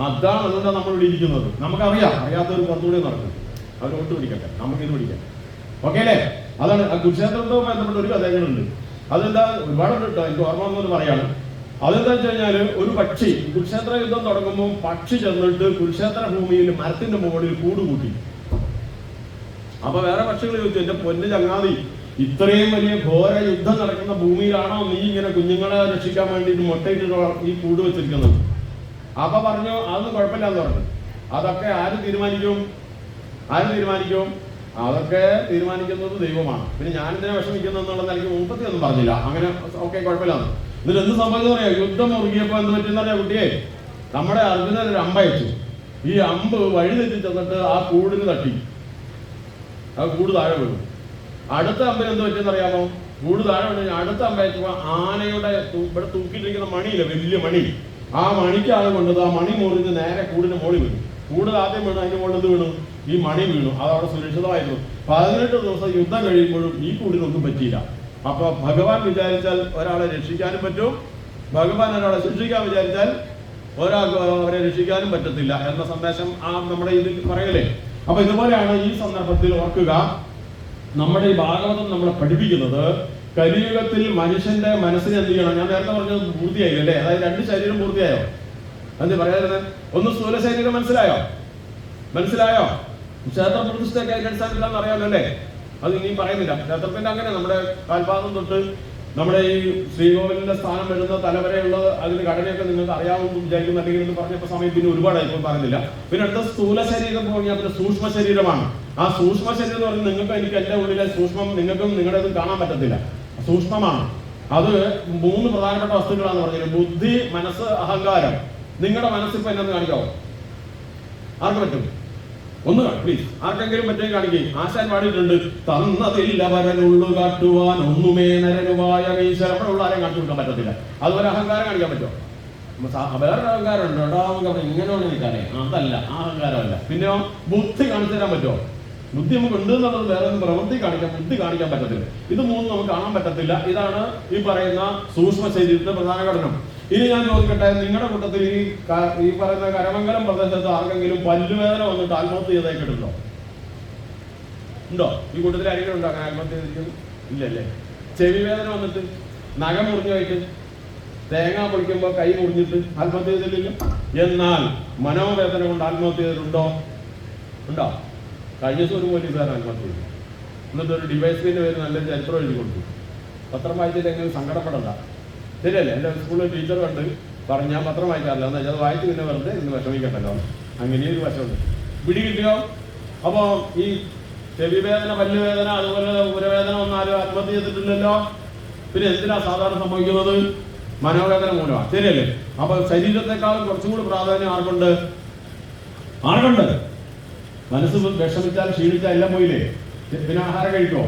അതാണ് അതുകൊണ്ടാണ് നമ്മൾ ഇവിടെ ഇരിക്കുന്നത്. നമുക്കറിയാം, അറിയാത്തവർ പുറത്തുകൂടെ നടക്കും. അവർ ഒട്ട് പിടിക്കട്ടെ, നമുക്കിത് പിടിക്കാം. ഓക്കെ അല്ലേ? അതാണ് കുരുക്ഷേത്രവുമായി ബന്ധപ്പെട്ട ഒരു കഥകളുണ്ട്. അതെന്താ, ഒരുപാടുണ്ട് കേട്ടോ, എനിക്ക് ഓർമ്മ വന്നത് പറയാണ്. അതെന്താ വെച്ച് കഴിഞ്ഞാല്, ഒരു പക്ഷി കുരുക്ഷേത്ര യുദ്ധം തുടങ്ങുമ്പോൾ പക്ഷി ചെന്നിട്ട് കുരുക്ഷേത്ര ഭൂമിയിൽ മരത്തിന്റെ മുകളിൽ കൂട് കൂട്ടി. അപ്പൊ വേറെ പക്ഷികൾ ചോദിച്ചു, എന്റെ പൊന്ന് ചങ്ങാതി, ഇത്രയും വലിയ ഘോര യുദ്ധം നടക്കുന്ന ഭൂമിയിലാണോ നീ ഇങ്ങനെ കുഞ്ഞുങ്ങളെ രക്ഷിക്കാൻ വേണ്ടിയിട്ട് മുട്ടയിട്ട് ഈ കൂട് വെച്ചിരിക്കുന്നത്? അപ്പൊ പറഞ്ഞു, അതൊന്നും കുഴപ്പമില്ലാന്ന് പറഞ്ഞു. അതൊക്കെ ആര് തീരുമാനിക്കും? അതൊക്കെ തീരുമാനിക്കുന്നത് ദൈവമാണ്. പിന്നെ ഞാനിതിനെ വിഷമിക്കുന്നു എന്നുള്ള നിലയ്ക്ക് മുമ്പത്തി ഒന്നും പറഞ്ഞില്ല. അങ്ങനെ ഓക്കെ, കുഴപ്പമില്ലാന്ന്. എന്നിട്ട് എന്ത് സംഭവിച്ചു പറയാ? യുദ്ധം മുറുകിയപ്പോ എന്ത് പറ്റുന്ന പറയാ? കുട്ടിയെ, നമ്മുടെ അർജുനൻ ഒരു അമ്പയച്ചു. ഈ അമ്പ് വഴിതെറ്റി ചെന്നിട്ട് ആ കൂടിന് തട്ടി, ആ കൂട് താഴെ വീണു. അടുത്ത അമ്പന് എന്ത് പറ്റിയെന്ന് അറിയാമോ? കൂട് താഴെ വീണ് അടുത്ത അമ്പയച്ചപ്പോൾ ആനയുടെ ഇവിടെ തൂക്കിയിട്ടിരിക്കുന്ന മണിയില്ല, വലിയ മണി, ആ മണിക്കാണ് കൊണ്ടത്. ആ മണി മുറിഞ്ഞ് നേരെ കൂടിന് മുകളിൽ വീണു. കൂട് ആദ്യം വീണു, അതിന് മുകളിൽ വീണു, ഈ മണി വീണു. അതവിടെ സുരക്ഷിതമായിരുന്നു. 18 ദിവസം യുദ്ധം കഴിയുമ്പോഴും ഈ കൂടിനൊന്നും പറ്റിയില്ല. അപ്പൊ ഭഗവാൻ വിചാരിച്ചാൽ ഒരാളെ രക്ഷിക്കാനും പറ്റും, ഭഗവാൻ ഒരാളെ ശിക്ഷിക്കാൻ വിചാരിച്ചാൽ ഒരാൾക്ക് അവരെ രക്ഷിക്കാനും പറ്റത്തില്ല എന്ന സന്ദേശം നമ്മുടെ ഇതിൽ പറയലേ. അപ്പൊ ഇതുപോലെയാണ് ഈ സന്ദർഭത്തിൽ ഓർക്കുക, നമ്മുടെ ഈ ഭാഗവതം നമ്മളെ പഠിപ്പിക്കുന്നത് കലിയുഗത്തിൽ മനുഷ്യന്റെ മനസ്സിനെ എന്ത് ചെയ്യണം. ഞാൻ നേരത്തെ പറഞ്ഞത് പൂർത്തിയായില്ല അല്ലേ? അതായത് 2 ശരീരം പൂർത്തിയായോ? എന്ത് പറയാതെ ഒന്ന് സ്ഥൂല ശരീരം മനസ്സിലായോ? ക്ഷേത്ര പ്രതിഷ്ഠയൊക്കെ അതിന്റെ അടിസ്ഥാനത്തിലാന്ന് അറിയാമല്ലോ അല്ലേ? അത് ഇനിയും പറയുന്നില്ല. ക്ഷേത്രത്തിന്റെ അങ്ങനെ നമ്മുടെ കാൽപാദം തൊട്ട് നമ്മുടെ ഈ ശ്രീകോവിലിന്റെ സ്ഥാനം വരുന്ന തലവരെയുള്ളത് അതിന്റെ ഘടനയൊക്കെ നിങ്ങൾക്ക് അറിയാമെന്ന് വിചാരിക്കുന്നു. അല്ലെങ്കിൽ എന്ന് പറഞ്ഞപ്പോൾ സമയം പിന്നെ ഒരുപാടായി ഇപ്പോൾ പറയുന്നില്ല. പിന്നെ അടുത്ത സ്ഥൂല ശരീരം എന്ന് പറഞ്ഞാൽ പിന്നെ സൂക്ഷ്മ ശരീരമാണ്. ആ സൂക്ഷ്മ ശരീരം എന്ന് പറഞ്ഞാൽ നിങ്ങൾക്ക് എനിക്ക് എന്റെ ഉള്ളിലെ സൂക്ഷ്മം നിങ്ങൾക്കും നിങ്ങളുടേതും കാണാൻ പറ്റത്തില്ല, സൂക്ഷ്മമാണ്. അത് 3 പ്രധാനപ്പെട്ട വസ്തുക്കളാന്ന് പറഞ്ഞത്: ബുദ്ധി, മനസ്സ്, അഹങ്കാരം. നിങ്ങളുടെ മനസ്സിപ്പോ എന്നു കാണിക്കാവോ? ആർക്ക് പറ്റും? ഒന്ന് പ്ലീസ്, ആർക്കെങ്കിലും പറ്റുമെങ്കിൽ കാണിക്കേ. ആശാൻ പാടിയിട്ടുണ്ട്, തന്നതില്ല വരനുള്ളു കാട്ടുവാൻ ഒന്നുമേ നരനുമായ ഈശ്വരൻ. നമ്മുടെ ഉള്ള ആരെയും കാണിച്ചു കൊടുക്കാൻ പറ്റത്തില്ല. അതുപോലെ അഹങ്കാരം കാണിക്കാൻ പറ്റുമോ? വേറൊരു അഹങ്കാരം ഉണ്ട് കേട്ടോ, ഇങ്ങനെയാണ് എനിക്കറിയാം, അതല്ല, ആ അഹങ്കാരമല്ല. പിന്നെയോ ബുദ്ധി കാണിച്ചു തരാൻ പറ്റുമോ? ബുദ്ധി നമുക്ക് ഉണ്ട് എന്നുള്ളത് വേറെ ഒന്നും പ്രവൃത്തി കാണിക്കാം, ബുദ്ധി കാണിക്കാൻ പറ്റത്തില്ല. ഇത് 3 നമുക്ക് കാണാൻ പറ്റത്തില്ല. ഇതാണ് ഈ പറയുന്ന സൂക്ഷ്മ ശരീരത്തിന്റെ പ്രധാന ഘടനം. ഇനി ഞാൻ ചോദിക്കട്ടെ, നിങ്ങളുടെ കൂട്ടത്തിൽ ഈ പറയുന്ന കരമംഗലം പ്രദേശത്ത് ആർക്കെങ്കിലും പല്ലുവേദന വന്നിട്ട് ആത്മഹത്യ ചെയ്തായി കേട്ടിട്ടുണ്ടോ? ഉണ്ടോ? ഈ കൂട്ടത്തിൽ ആരെങ്കിലും ഉണ്ടോ അങ്ങനെ ആത്മഹത്യ ചെയ്തിരിക്കുന്നു? ഇല്ലല്ലേ. ചെവി വേദന വന്നിട്ട്, നഖം മുറിഞ്ഞായിട്ട്, തേങ്ങ പൊളിക്കുമ്പോൾ കൈ മുറിഞ്ഞിട്ട് ആത്മഹത്യ ചെയ്തിട്ടില്ല. എന്നാൽ മനോവേദന കൊണ്ട് ആത്മഹത്യ ചെയ്തിട്ടുണ്ടോ? ഉണ്ടോ? കഴിഞ്ഞ ദിവസം ഒരു പോലീസുകാരൻ ആത്മഹത്യ ചെയ്തു. എന്നിട്ട് ഒരു ഡിവൈഎസ്പിന്റെ പേര് നല്ലൊരു ചരിത്രം എഴുതി കൊടുത്തു. പത്രം വായിച്ചിട്ട് എങ്ങനെ സങ്കടപ്പെടണ്ട, ശരിയല്ലേ? എൻ്റെ സ്കൂളിൽ ടീച്ചർ കണ്ട് പറഞ്ഞു, ഞാൻ പത്രം വായിക്കാറില്ല, എന്നാൽ അത് വായിച്ച് പിന്നെ വെറുതെ ഇന്ന് വിഷമിക്കണ്ടല്ലോ. അങ്ങനെയൊരു വശമുണ്ട്. പിടി കിട്ടിയോ? അപ്പോൾ ഈ ചെവി വേദന, പല്ലുവേദന, അതുപോലെ ഉരവേദന വന്നാലും ആത്മഹത്യ ചെയ്തിട്ടില്ലല്ലോ. പിന്നെ എന്തിനാ സാധാരണ സംഭവിക്കുന്നത്? മനോവേദന മൂലമാണ്, ശരിയല്ലേ? അപ്പൊ ശരീരത്തെക്കാളും കുറച്ചും കൂടി പ്രാധാന്യം ആർക്കുണ്ട്? മനസ്സ് വിഷമിച്ചാൽ, ക്ഷീണിച്ചാൽ എല്ലാം പോയില്ലേ? പിന്നെ ആഹാരം കഴിക്കോ?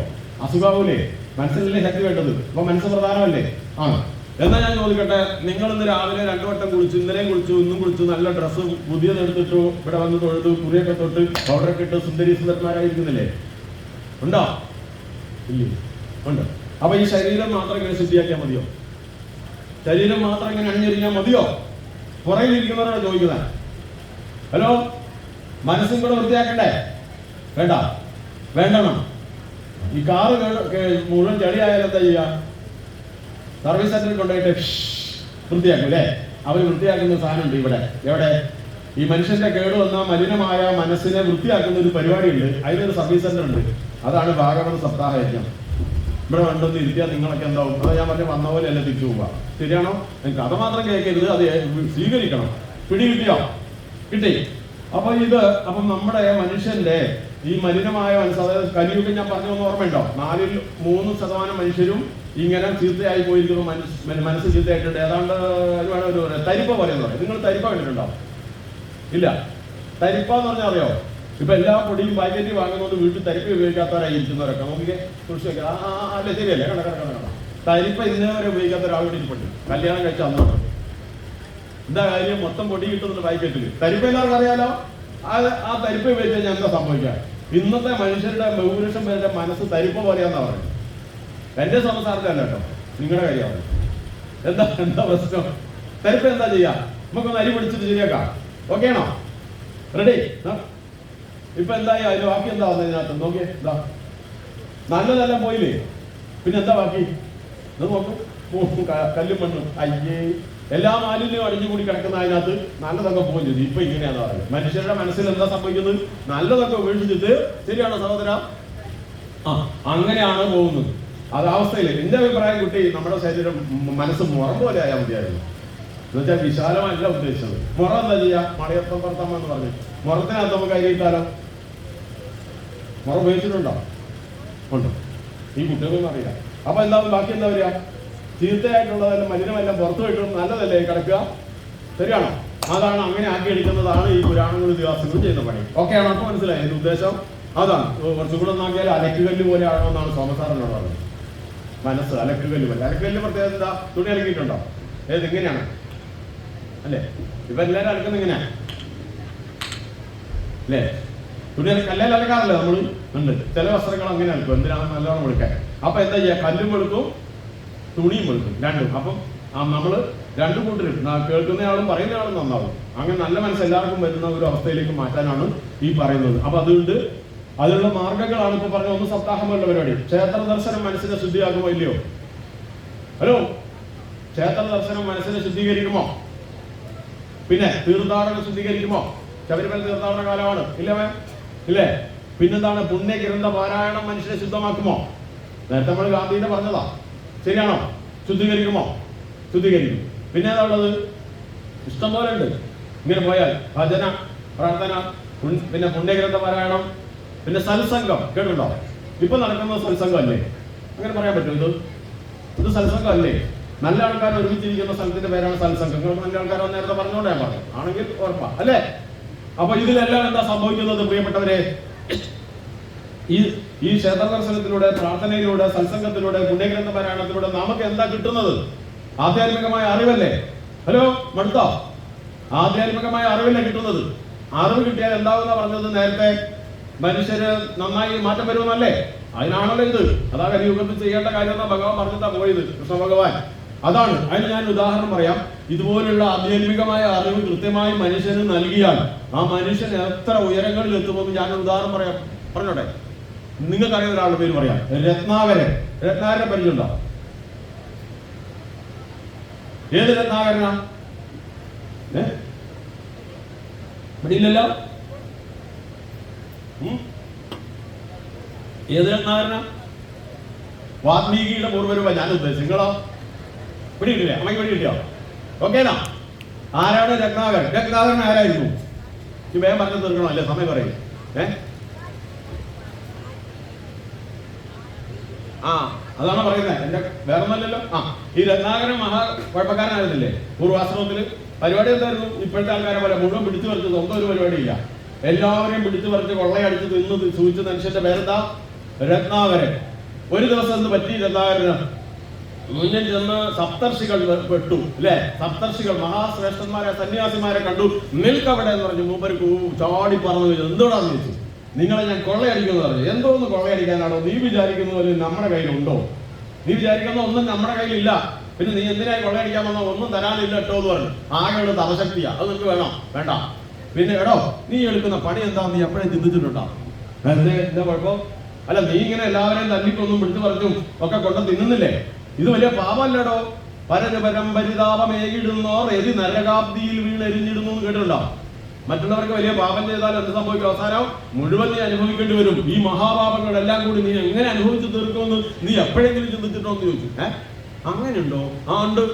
അസുഖാവൂലേ? മനസ്സിനല്ലേ ശക്തി വേണ്ടത്. അപ്പൊ മനസ്സ് പ്രധാനമല്ലേ? ആണ്. എന്നാൽ ഞാൻ ചോദിക്കട്ടെ, നിങ്ങൾ ഇന്ന് രാവിലെ 2 വട്ടം കുളിച്ചു, ഇന്നലെയും കുളിച്ചു, ഇന്നും കുളിച്ചു, നല്ല ഡ്രസ്സ് പുതിയത് എടുത്തിട്ടു, ഇവിടെ വന്ന് തൊഴുതു, കുറിയൊക്കെ തൊട്ട് പൗഡറൊക്കെ ഇട്ട് സുന്ദരി സുന്ദരന്മാരായിരിക്കുന്നില്ലേ? ഉണ്ടോ? ഇല്ലേ? ഉണ്ട്. അപ്പൊ ഈ ശരീരം മാത്രം ഇങ്ങനെ ശുദ്ധിയാക്കിയാൽ മതിയോ? ശരീരം മാത്രം ഇങ്ങനെ അണിഞ്ഞൊരുങ്ങിയാൽ മതിയോ? പുറകിലിരിക്കുന്നവരോട് ചോദിക്കുന്നത്. ഹലോ, മനസ്സും കൂടെ വൃത്തിയാക്കണ്ടേ? വേണ്ടണം. ഈ കാറ് മുഴുവൻ ചെളിയായാലും എന്താ ചെയ്യുക? സർവീസ് സെന്ററിൽ കൊണ്ടുപോയിട്ട് വൃത്തിയാക്കും അല്ലേ? അവർ വൃത്തിയാക്കുന്ന സാധനമുണ്ട് ഇവിടെ. എവിടെ? ഈ മനുഷ്യന്റെ കേട് വന്ന മലിനമായ മനസ്സിനെ വൃത്തിയാക്കുന്ന ഒരു പരിപാടിയുണ്ട്. അതിനൊരു സർവീസ് സെന്റർ ഉണ്ട്. അതാണ് ഭാഗവത സപ്താഹ യജ്ഞം. ഇവിടെ വേണ്ടൊന്ന് ഇരുത്തിയാൽ നിങ്ങളൊക്കെ എന്താവും? അത് ഞാൻ പറഞ്ഞ വന്ന പോലെ അല്ല തിരിച്ചു പോവുക. ശരിയാണോ? നിങ്ങൾക്ക് അത് മാത്രം കേൾക്കരുത്, അത് സ്വീകരിക്കണം. പിടി കിട്ടിയോ? കിട്ടി. അപ്പം നമ്മുടെ മനുഷ്യന്റെ ഈ മലിനമായ മനസ്സ്, അതായത് കലിയുഗം ഞാൻ പറഞ്ഞൊന്ന് ഓർമ്മയുണ്ടോ? 4ൽ 3% മനുഷ്യരും ഇങ്ങനെ ചീത്തയായി പോയിരിക്കുന്നു. മനസ്സ് ചീത്തയായിട്ടുണ്ട്. ഏതാണ്ട് ഒരു തരിപ്പ പോലെ എന്ന് പറയും. നിങ്ങൾ തരിപ്പ കണ്ടിട്ടുണ്ടോ? ഇല്ല. തരിപ്പ എന്ന് പറഞ്ഞാൽ അറിയോ? ഇപ്പൊ എല്ലാ പൊടിയും പാക്കറ്റ് വാങ്ങുന്നത് വീട്ടിൽ തരിപ്പ ഉപയോഗിക്കാത്തവരായി ഇരിക്കുന്നവരൊക്കെ നോക്കിക്കെ കുറിച്ച് വെക്കാം. അല്ലേ? ശരിയല്ലേ? കണ്ട തരിപ്പ ഇന്നേ വരെ ഉപയോഗിക്കാത്ത ഒരാൾ കൂടി ഇരിപ്പുണ്ട്. കല്യാണം കഴിച്ച അന്നോട്ട് എന്താ കാര്യം? മൊത്തം പൊടി കിട്ടുന്നുണ്ട് പാക്കറ്റിൽ. തരിപ്പ എല്ലാവർക്കും അറിയാലോ. ആ തരിപ്പ ഉപയോഗിച്ചാൽ ഞാൻ എന്താ സംഭവിക്കാം? ഇന്നത്തെ മനുഷ്യരുടെ ബഹുഭൂരിഷം പേരുടെ മനസ്സ് തരിപ്പ പോലെയാന്നാ പറയുന്നത്. എന്റെ സംസാരത്തിലല്ല കേട്ടോ, നിങ്ങളുടെ കാര്യമാണ്. എന്താ പ്രശ്നം? തരിപ്പ എന്താ ചെയ്യാ? നമുക്കൊന്ന് അരി പിടിച്ചിട്ട് ശരിയാക്കാം. ഓക്കെ ആണോ? റെഡി? ഇപ്പൊ എന്തായി? അതിന് ബാക്കി എന്താ വന്നതിനകത്ത് നോക്കിയേ. എന്താ നല്ലതെല്ലാം പോയില്ലേ? പിന്നെ എന്താ ബാക്കി? ഇത് നോക്കും, കല്ലും മണ്ണും. അയ്യേ, എല്ലാ മാലിന്യവും അടിഞ്ഞുകൂടി കിടക്കുന്ന അതിനകത്ത് നല്ലതൊക്കെ പോയി ചെയ്തു. ഇപ്പൊ ഇങ്ങനെയാണെന്ന് പറയുന്നത്. മനുഷ്യരുടെ മനസ്സിൽ എന്താ സംഭവിക്കുന്നത്? നല്ലതൊക്കെ ഉപേക്ഷിച്ചിട്ട്, ശരിയാണോ സഹോദര? അങ്ങനെയാണ് പോകുന്നത്. അത് അവസ്ഥയില് എന്റെ അഭിപ്രായം, കുട്ടി നമ്മുടെ ശരീരം മനസ്സ് മുറം പോലെ ആയാൽ മതിയായിരുന്നു. എന്നുവെച്ചാൽ വിശാലമല്ല ഉദ്ദേശിച്ചത്. മുറ എന്താ ചെയ്യാ? മടയത്തം പുറത്തമ്മ എന്ന് പറഞ്ഞു. മുറത്തിനകത്ത് നമുക്ക് കൈയിട്ടാലോ? മുറ ഉപയോഗിച്ചിട്ടുണ്ടോ? ഉണ്ട്. ഈ കുട്ടികളൊന്നും അറിയില്ല. അപ്പൊ എന്താ ബാക്കി എന്താ വരിക? ചീത്തയായിട്ടുള്ളതെല്ലാം മലിനമെല്ലാം പുറത്തു പോയിട്ടും നല്ലതല്ലേ കിടക്കുക? ശരിയാണോ? അതാണ് അങ്ങനെ ആക്കി എടുക്കുന്നതാണ് ഈ പുരാണങ്ങളും ഇതിഹാസങ്ങളും ചെയ്യുന്ന പണി. ഓക്കെ ആണോ? അപ്പൊ മനസ്സിലായി എന്റെ ഉദ്ദേശം അതാണ്. കുറച്ചും കൂടെ ഒന്നാക്കിയാൽ അലക്കുകല്ല് പോലെ ആണോന്നാണ് സോമസാറിനോട് പറഞ്ഞത്. മനസ്സ് അലക്കുകല്ല് പോലെ. അലക്കുകല്ല് പ്രത്യേകത എന്താ? തുണി അലക്കിയിട്ടുണ്ടോ? ഇങ്ങനെയാണ് അല്ലേ? ഇപ്പൊ എല്ലാവരും അലക്കുന്ന ഇങ്ങനെയാണ് അല്ലേ? തുണി കല്ലേൽ അലക്കാറില്ല നമ്മൾ ഉണ്ട്. ചില വസ്ത്രങ്ങൾ അങ്ങനെ അലക്കും. എന്തിനാണ്? നല്ലോണം വെളുക്കാൻ. അപ്പൊ എന്താ ചെയ്യുക? കല്ലും വെളുക്കും തുണിയും വെളുക്കും രണ്ടും. അപ്പം നമ്മള് രണ്ടു കൂട്ടരും കേൾക്കുന്നയാളും പറയുന്നയാളും നന്നാവും. അങ്ങനെ നല്ല മനസ്സ് എല്ലാവർക്കും വരുന്ന ഒരു അവസ്ഥയിലേക്ക് മാറ്റാനാണ് ഈ പറയുന്നത്. അപ്പൊ അതുകൊണ്ട് അതിനുള്ള മാർഗങ്ങളാണ് ഇപ്പൊ പറഞ്ഞ. ഒന്ന് സപ്താഹമുള്ള പരിപാടി. ക്ഷേത്ര ദർശനം മനസ്സിനെ ശുദ്ധിയാക്കുമോ ഇല്ലയോ? ഹലോ, ക്ഷേത്ര ദർശനം മനസ്സിനെ ശുദ്ധീകരിക്കുമോ? പിന്നെ തീർത്ഥാടനം ശുദ്ധീകരിക്കുമോ? ശബരിമല തീർത്ഥാടന കാലമാണ് ഇല്ലേ? പിന്നെന്താണ്? പുണ്യഗ്രന്ഥ പാരായണം മനുഷ്യനെ ശുദ്ധമാക്കുമോ? നേരത്തെ നമ്മൾ ഗാന്ധിയുടെ പറഞ്ഞതാ. ശരിയാണോ? ശുദ്ധീകരിക്കുമോ? ശുദ്ധീകരിക്കും. പിന്നെ ഏതാ ഉള്ളത്? ഇഷ്ടം പോലെ ഉണ്ട്. ഇങ്ങനെ പോയാൽ ഭജന, പ്രാർത്ഥന, പിന്നെ പുണ്യഗ്രന്ഥ പാരായണം, പിന്നെ സത്സംഗം. കേട്ടിട്ടുണ്ടോ? ഇപ്പൊ നടക്കുന്നത് സത്സംഗം അല്ലേ? അങ്ങനെ പറയാൻ പറ്റും? ഇത് സത്സംഗം അല്ലേ? നല്ല ആൾക്കാർ ഒരുമിച്ചിരിക്കുന്ന സ്ഥലത്തിന്റെ പേരാണ് സത്സംഗം. നല്ല ആൾക്കാരോ നേരത്തെ പറഞ്ഞോണ്ട് ഞാൻ പറഞ്ഞു ആണെങ്കിൽ ഉറപ്പാ അല്ലേ? അപ്പൊ ഇതിലെല്ലാം എന്താ സംഭവിക്കുന്നത് പ്രിയപ്പെട്ടവരെ? ഈ ക്ഷേത്ര ദർശനത്തിലൂടെ, പ്രാർത്ഥനയിലൂടെ, സത്സംഗത്തിലൂടെ, പുണ്യഗ്രന്ഥ പാരായണത്തിലൂടെ നമുക്ക് എന്താ കിട്ടുന്നത്? ആധ്യാത്മികമായ അറിവല്ലേ? ഹലോ, മടുത്തോ? ആധ്യാത്മികമായ അറിവല്ലേ കിട്ടുന്നത്? അറിവ് കിട്ടിയാൽ എന്താവുന്ന പറഞ്ഞത് നേരത്തെ? മനുഷ്യര് നന്നായി മാറ്റം വരുമെന്നല്ലേ? അതിനാണല്ലോ ഇത്. അതാ കലിയുഗത്തിൽ ചെയ്യേണ്ട കാര്യം എന്നാ ഭഗവാൻ പറഞ്ഞിട്ടാ പോയത്, കൃഷ്ണ ഭഗവാൻ. അതാണ്. അതിന് ഞാൻ ഉദാഹരണം പറയാം. ഇതുപോലുള്ള ആധ്യാത്മികമായ അറിവ് കൃത്യമായി മനുഷ്യന് നൽകിയാൽ ആ മനുഷ്യൻ എത്ര ഉയരങ്ങളിൽ എത്തുമെന്ന് ഞാൻ ഉദാഹരണം പറയാം. പറഞ്ഞോട്ടെ? നിങ്ങൾക്കറിയാവുന്ന ഒരാളുടെ പേര് പറയാം. രത്നാകരൻ. രത്നാകരനെ പരിചയമുണ്ടോ? ഏത് രത്നാകരനാ? ഇവിടെ ഇല്ലല്ലോ. ഏത് രത്നാകരനാ? വാൽമീകിയുടെ പൂർവ്വരൂപ ഞാൻ ഉദ്ദേശിച്ചു. നിങ്ങളോ? പിടി കിട്ടില്ലേ? അമ്മയ്ക്ക് പിടി കിട്ടിയോ? ഓക്കേനാ? ആരാണ് രത്നാകരൻ? രത്നാകരൻ ആരായിരുന്നു? ഈ വേഗം പറഞ്ഞു തീർക്കണോ? അല്ലേ? സമയം പറയും. അതാണ് പറയുന്നത്. എന്റെ വേറെ ഒന്നല്ലല്ലോ. ഈ രത്നാകരൻ കുഴപ്പക്കാരനായിരുന്നില്ലേ? പൂർവാശ്രമത്തില് പരിപാടി എന്തായിരുന്നു? ഇപ്പോഴത്തെ ആൾക്കാരെ പോലെ മുഴുവൻ പിടിച്ചു പറിച്ച് സ്വന്തം ഒരു പരിപാടിയില്ല. എല്ലാവരെയും പിടിച്ചു പറിച്ച് കൊള്ളയടിച്ച് തിന്ന് സൂചിച്ച മനുഷ്യന്റെ പേരെന്താ? രത്നാകരൻ. ഒരു ദിവസം എന്ത് പറ്റി രത്നാകരന്? മുന്നിൽ ചെന്ന് സപ്തർഷികൾ പെട്ടു അല്ലെ? സപ്തർഷികൾ മഹാശ്രേഷ്ഠന്മാരെ, സന്യാസിമാരെ കണ്ടു. നിൽക്കവിടെ എന്ന് പറഞ്ഞു. മൂപ്പര് ചാടി പറഞ്ഞു, എന്തോടാന്ന് ചോദിച്ചു. നിങ്ങളെ ഞാൻ കൊള്ളയടിക്കുന്നു പറഞ്ഞു. എന്തോന്ന് കൊള്ളയടിക്കാനാണോ? നീ വിചാരിക്കുന്ന പോലെ നമ്മുടെ കയ്യിലുണ്ടോ? നീ വിചാരിക്കുന്ന ഒന്നും നമ്മുടെ കയ്യിലില്ല. പിന്നെ നീ എന്തിനായി കൊള്ളയടിക്കാൻ വന്നോ? ഒന്നും തരാനില്ല കേട്ടോ എന്ന് പറഞ്ഞു. ആകെയുള്ള തപശക്തിയാ. അത് നിനക്ക് വേണോ? വേണ്ട. പിന്നെ എടോ, നീ എടുക്കുന്ന പണി എന്താന്ന് നീ എപ്പോഴും ചിന്തിച്ചിട്ടുണ്ടോ? എന്താ കുഴപ്പം? അല്ല, നീ ഇങ്ങനെ എല്ലാവരെയും തല്ലിക്കൊന്നും പിടിച്ചു പറിച്ചും ഒക്കെ കൊണ്ട് തിന്നുന്നില്ലേ? ഇത് വലിയ പാപമല്ലടോ. പരപരം പരിതാപമേകിടുന്നോർ എരി നരകാബ്ദിയിൽ വീണെരിഞ്ഞിടുന്നു എന്ന് കേട്ടിട്ടുണ്ടോ? മറ്റുള്ളവർക്ക് വലിയ പാപം ചെയ്താൽ എന്ത് സംഭവിക്കും? അവസാനം മുഴുവൻ നീ അനുഭവിക്കേണ്ടി വരും. ഈ മഹാപാപങ്ങളെല്ലാം കൂടി നീ എങ്ങനെ അനുഭവിച്ചു തീർക്കുമെന്ന് നീ എപ്പോഴെങ്കിലും ചിന്തിച്ചിട്ടോ എന്ന് ചോദിച്ചു. അങ്ങനെയുണ്ടോ? ഉണ്ട്.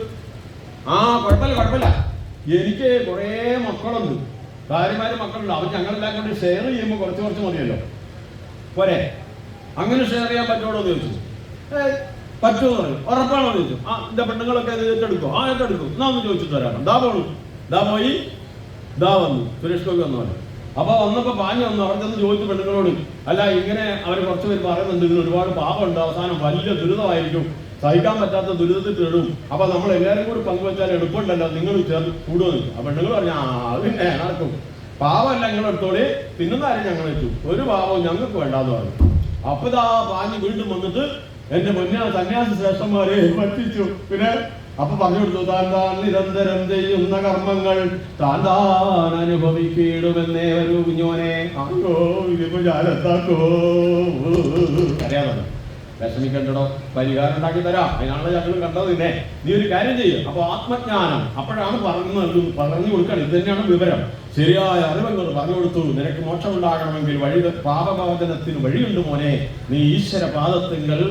കുഴപ്പമില്ല. എനിക്ക് കുറെ മക്കളുണ്ട്, ഭാര്യമാരും മക്കളുണ്ട്. അവർ ഞങ്ങളെല്ലാം കൂടി ഷെയർ ചെയ്യുമ്പോൾ കുറച്ച് മതിയല്ലോ, പോരെ? അങ്ങനെ ഷെയർ ചെയ്യാൻ പറ്റുമോ എന്ന് ചോദിച്ചു. പറ്റുമോ എന്ന് പറഞ്ഞു. ഉറപ്പാണോ എന്ന് ചോദിച്ചു. എന്റെ പെണ്ണുങ്ങളൊക്കെ ഏറ്റെടുക്കും. ഏറ്റെടുക്കും. എന്നാ ഒന്ന് ചോദിച്ചിട്ട് വരാം. പോയി വന്നു. സുരേഷ് ഗോപി വന്നു. അപ്പൊ വന്നപ്പോ പാഞ്ഞു വന്നു. അവിടെ ചെന്ന് ചോദിച്ചു പെണ്ണുങ്ങളോട്, അല്ല ഇങ്ങനെ അവർ കുറച്ച് പേര് പറയുന്നുണ്ട്, ഇതിന് ഒരുപാട് പാപമുണ്ട്, അവസാനം വലിയ ദുരിതമായിരിക്കും, സഹിക്കാൻ പറ്റാത്ത ദുരിതത്തിൽ തീടും. അപ്പൊ നമ്മൾ എല്ലാവരും കൂടി പങ്കുവെച്ചാൽ എളുപ്പമുണ്ടല്ലോ, നിങ്ങൾ ചേർന്ന് കൂടുമെന്ന്. അപ്പൊ പെണ്ണുങ്ങൾ പറഞ്ഞു, പിന്നെ നടക്കും, പാവമല്ല നിങ്ങൾ എടുത്തോളി, തിന്നുന്നാരും ഞങ്ങൾ എത്തും, ഒരു പാവവും ഞങ്ങൾക്ക് വേണ്ടാന്ന് പറഞ്ഞു. അപ്പൊ ഇതാ പാഞ്ഞ് വീണ്ടും വന്നിട്ട് എന്റെ സന്യാസി ശ്രേഷ്ഠന്മാരെ പറ്റിച്ചു. പിന്നെ അപ്പൊ പറഞ്ഞു കൊടുത്തു, താൻ നിരന്തരം ചെയ്യുന്ന കർമ്മങ്ങൾ താൻ അനുഭവിക്കിടുമെന്നേ ഒരു കുഞ്ഞോനെ. അയ്യോ, ഇതിപ്പോ ഞാനെത്താക്കോ? അറിയാമല്ലോ, വിഷമിക്കണ്ടോ, പരിഹാരം ഉണ്ടാക്കി തരാം. അതിനാണല്ലോ ഞങ്ങൾ കണ്ടത്. പിന്നെ നീ ഒരു കാര്യം ചെയ്യും. അപ്പൊ ആത്മജ്ഞാനം അപ്പോഴാണ് പറഞ്ഞു കൊടുക്കണം. ഇത് തന്നെയാണ് വിവരം. ശരിയായ അറിവങ്ങൾ പറഞ്ഞു കൊടുത്തു. നിനക്ക് മോക്ഷം ഉണ്ടാകണമെങ്കിൽ പാപമോചനത്തിന് വഴിയുണ്ട് മോനെ. നീ ഈശ്വര പാദത്തിങ്കൽ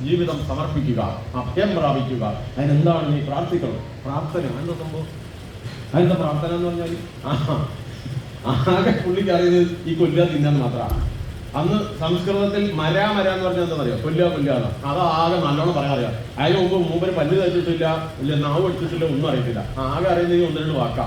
ജീവിതം സമർപ്പിക്കുക, അഭയം പ്രാപിക്കുക. അതിനെന്താണ്? നീ പ്രാർത്ഥിക്കണം. പ്രാർത്ഥന എന്താ സംഭവം? അതിന്റെ പ്രാർത്ഥന എന്ന് പറഞ്ഞാൽ ആകെ പുള്ളിക്ക് അറിയുന്നത് ഈ കൊല്ലുക തിന്നാന്ന് മാത്രമാണ്. അന്ന് സംസ്കൃതത്തിൽ മരാ എന്ന് പറഞ്ഞാൽ എന്താ പറയുക? കൊല്ലുക. അത് ആകെ നല്ലോണം പറയാൻ അറിയാം. അതിന് മുമ്പ് മൂപ്പര് പല്ല് തയ്ച്ചിട്ടില്ല, ഇല്ല നാവ് എടുത്തിട്ടില്ല, ഒന്നും അറിയത്തില്ല. ആകെ അറിയുന്നത് 1-2 വാക്കാ.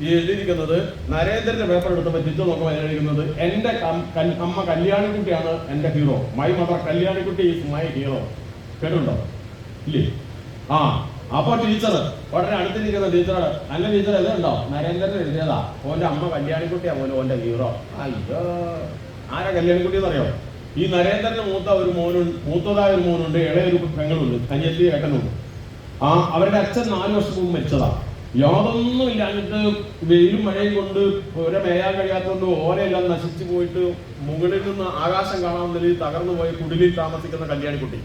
ഈ എഴുതിയിരിക്കുന്നത് നരേന്ദ്രന്റെ പേപ്പർ എടുത്തപ്പോൾ ടീച്ചർ നോക്കുമ്പോൾ എഴുതിയിരിക്കുന്നത് എന്റെ അമ്മ കല്യാണിക്കുട്ടിയാണ് എന്റെ hero. My mother Kalyanikutty is my hero. കേട്ടുണ്ടോ? ഇല്ലേ? ആ, അപ്പൊ ടീച്ചർ വളരെ അടുത്തിരിക്കുന്ന ടീച്ചറോട്, അല്ല ടീച്ചർ ഇതുണ്ടോ നരേന്ദ്രൻ എഴുതിയതാ, ഓന്റെ അമ്മ കല്യാണിക്കുട്ടിയാ പോലും ഓന്റെ ഹീറോ. അയ്യോ, ആരാ കല്യാണിക്കുട്ടി എന്നറിയോ? ഈ നരേന്ദ്രന് മൂത്തതായ ഒരു മോനുണ്ട്, ഇളയൊരു പെങ്ങളുണ്ട്, അനിയത്തി ഏട്ടനുണ്ട്. അവരുടെ അച്ഛൻ 4 വർഷം മുമ്പ് മരിച്ചതാ. യാതൊന്നും ഇല്ലാഞ്ഞിട്ട് വെയിലും മഴയും കൊണ്ട് ഓരോ മേയാൻ കഴിയാത്തതുകൊണ്ട് ഓരെല്ലാം നശിച്ചു പോയിട്ട് മുകളിൽ നിന്ന് ആകാശം കാണാൻ തകർന്നു പോയി കുടിലിൽ താമസിക്കുന്ന കല്യാണിക്കുട്ടി.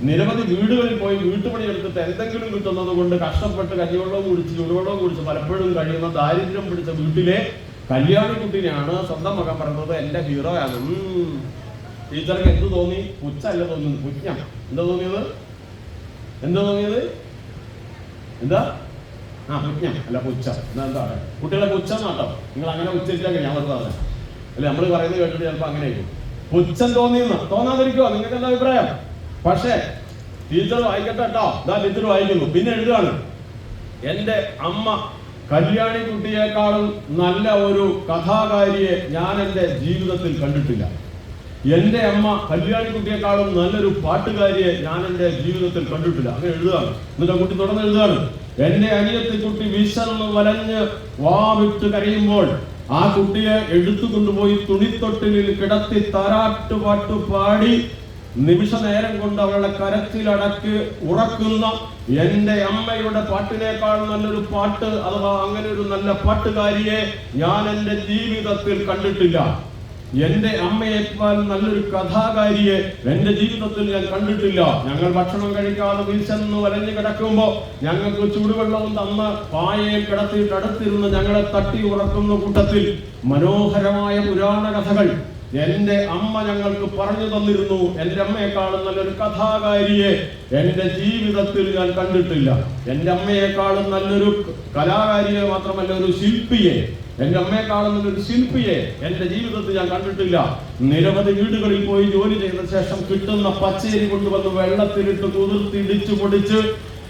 നിരവധി വീടുകളിൽ പോയി വീട്ടുപണി എടുത്തിട്ട് എന്തെങ്കിലും കിട്ടുന്നത് കൊണ്ട് കഷ്ടപ്പെട്ട് കഞ്ഞിവെള്ളവും കുടിച്ച് ചുടുവെള്ളവും കുടിച്ച് പലപ്പോഴും കഴിയുന്ന ദാരിദ്ര്യം പിടിച്ച വീട്ടിലെ കല്യാണിക്കുട്ടിനെയാണ് സ്വന്തം മകൻ പറഞ്ഞത് എന്റെ ഹീറോ ആണ്. ടീച്ചർക്ക് എന്ത് തോന്നി? പുച്ഛല്ല തോന്നുന്നു, പുച്ഛം. എന്താ തോന്നിയത്? എന്താ? പുച്ഛം അല്ല പുച്ഛം. എന്താ കുട്ടികളെ പുച്ഛം നാട്ടോ, നിങ്ങൾ അങ്ങനെ ഉച്ചരിച്ചാൽ ഞാൻ വെറുതെ പറഞ്ഞ അല്ലെ, നമ്മൾ പറയുന്നത് കേട്ടിട്ട് ചിലപ്പോൾ അങ്ങനെ ആയിരിക്കും. പുച്ഛം തോന്നിയെന്ന് തോന്നാതിരിക്കുവോ? നിങ്ങൾക്ക് എന്താ അഭിപ്രായം? പക്ഷേ ടീച്ചർ വായിക്കട്ടെ കേട്ടോ. ടീച്ചർ വായിക്കുന്നു, പിന്നെ എഴുതുകയാണ്, എന്റെ അമ്മ കല്യാണിക്കുട്ടിയേക്കാളും നല്ല ഒരു കഥാകാരിയെ ഞാൻ എൻ്റെ ജീവിതത്തിൽ കണ്ടിട്ടില്ല. എന്റെ അമ്മ കല്യാണിക്കുട്ടിയേക്കാളും നല്ലൊരു പാട്ടുകാരിയെ ഞാൻ എൻ്റെ ജീവിതത്തിൽ കണ്ടിട്ടില്ല. അങ്ങനെ എഴുതുകയാണ്. എന്നിട്ട് കുട്ടി തുടർന്ന് എഴുതുകയാണ്, എന്റെ അനിയത്തി കുട്ടി വിശന്ന് വലഞ്ഞ് വാവിട്ട് കരയുമ്പോൾ ആ കുട്ടിയെ എടുത്തുകൊണ്ടുപോയി തുണിത്തൊട്ടിലിൽ കിടത്തി താരാട്ടുപാട്ട് പാടി നിമിഷ നേരം കൊണ്ട് അവളുടെ കരച്ചിലടക്ക് ഉറക്കുന്ന എന്റെ അമ്മയുടെ പാട്ടിനേക്കാൾ നല്ലൊരു പാട്ട് അഥവാ അങ്ങനെ ഒരു നല്ല പാട്ടുകാരിയെ ഞാൻ എൻ്റെ ജീവിതത്തിൽ കണ്ടിട്ടില്ല. എന്റെ അമ്മയേക്കാൾ നല്ലൊരു കഥാകാരിയെ എന്റെ ജീവിതത്തിൽ ഞാൻ കണ്ടിട്ടില്ല. ഞങ്ങൾ ഭക്ഷണം കഴിക്കാതെ വിശന്ന് വലഞ്ഞു കിടക്കുമ്പോ ഞങ്ങൾക്ക് ചൂടുവെള്ളവും തന്ന് പായയിൽ കിടത്തിയിട്ട് അടുത്തിരുന്ന് ഞങ്ങളെ തട്ടി ഉറക്കുന്ന കൂട്ടത്തിൽ മനോഹരമായ പുരാണ കഥകൾ എന്റെ അമ്മ ഞങ്ങൾക്ക് പറഞ്ഞു തന്നിരുന്നു. എന്റെ അമ്മയെക്കാളും നല്ലൊരു കഥാകാരിയെ എന്റെ ജീവിതത്തിൽ ഞാൻ കണ്ടിട്ടില്ല. എന്റെ അമ്മയെക്കാളും നല്ലൊരു കലാകാരിയെ മാത്രമല്ല ഒരു ശില്പിയെ, എന്റെ അമ്മയെക്കാളും നല്ലൊരു ശില്പിയെ എന്റെ ജീവിതത്തിൽ ഞാൻ കണ്ടിട്ടില്ല. നിരവധി വീടുകളിൽ പോയി ജോലി ചെയ്ത ശേഷം കിട്ടുന്ന പച്ചരി കൊണ്ടുവന്ന് വെള്ളത്തിലിട്ട് കുതിർത്തി ഇടിച്ചു പൊടിച്ച്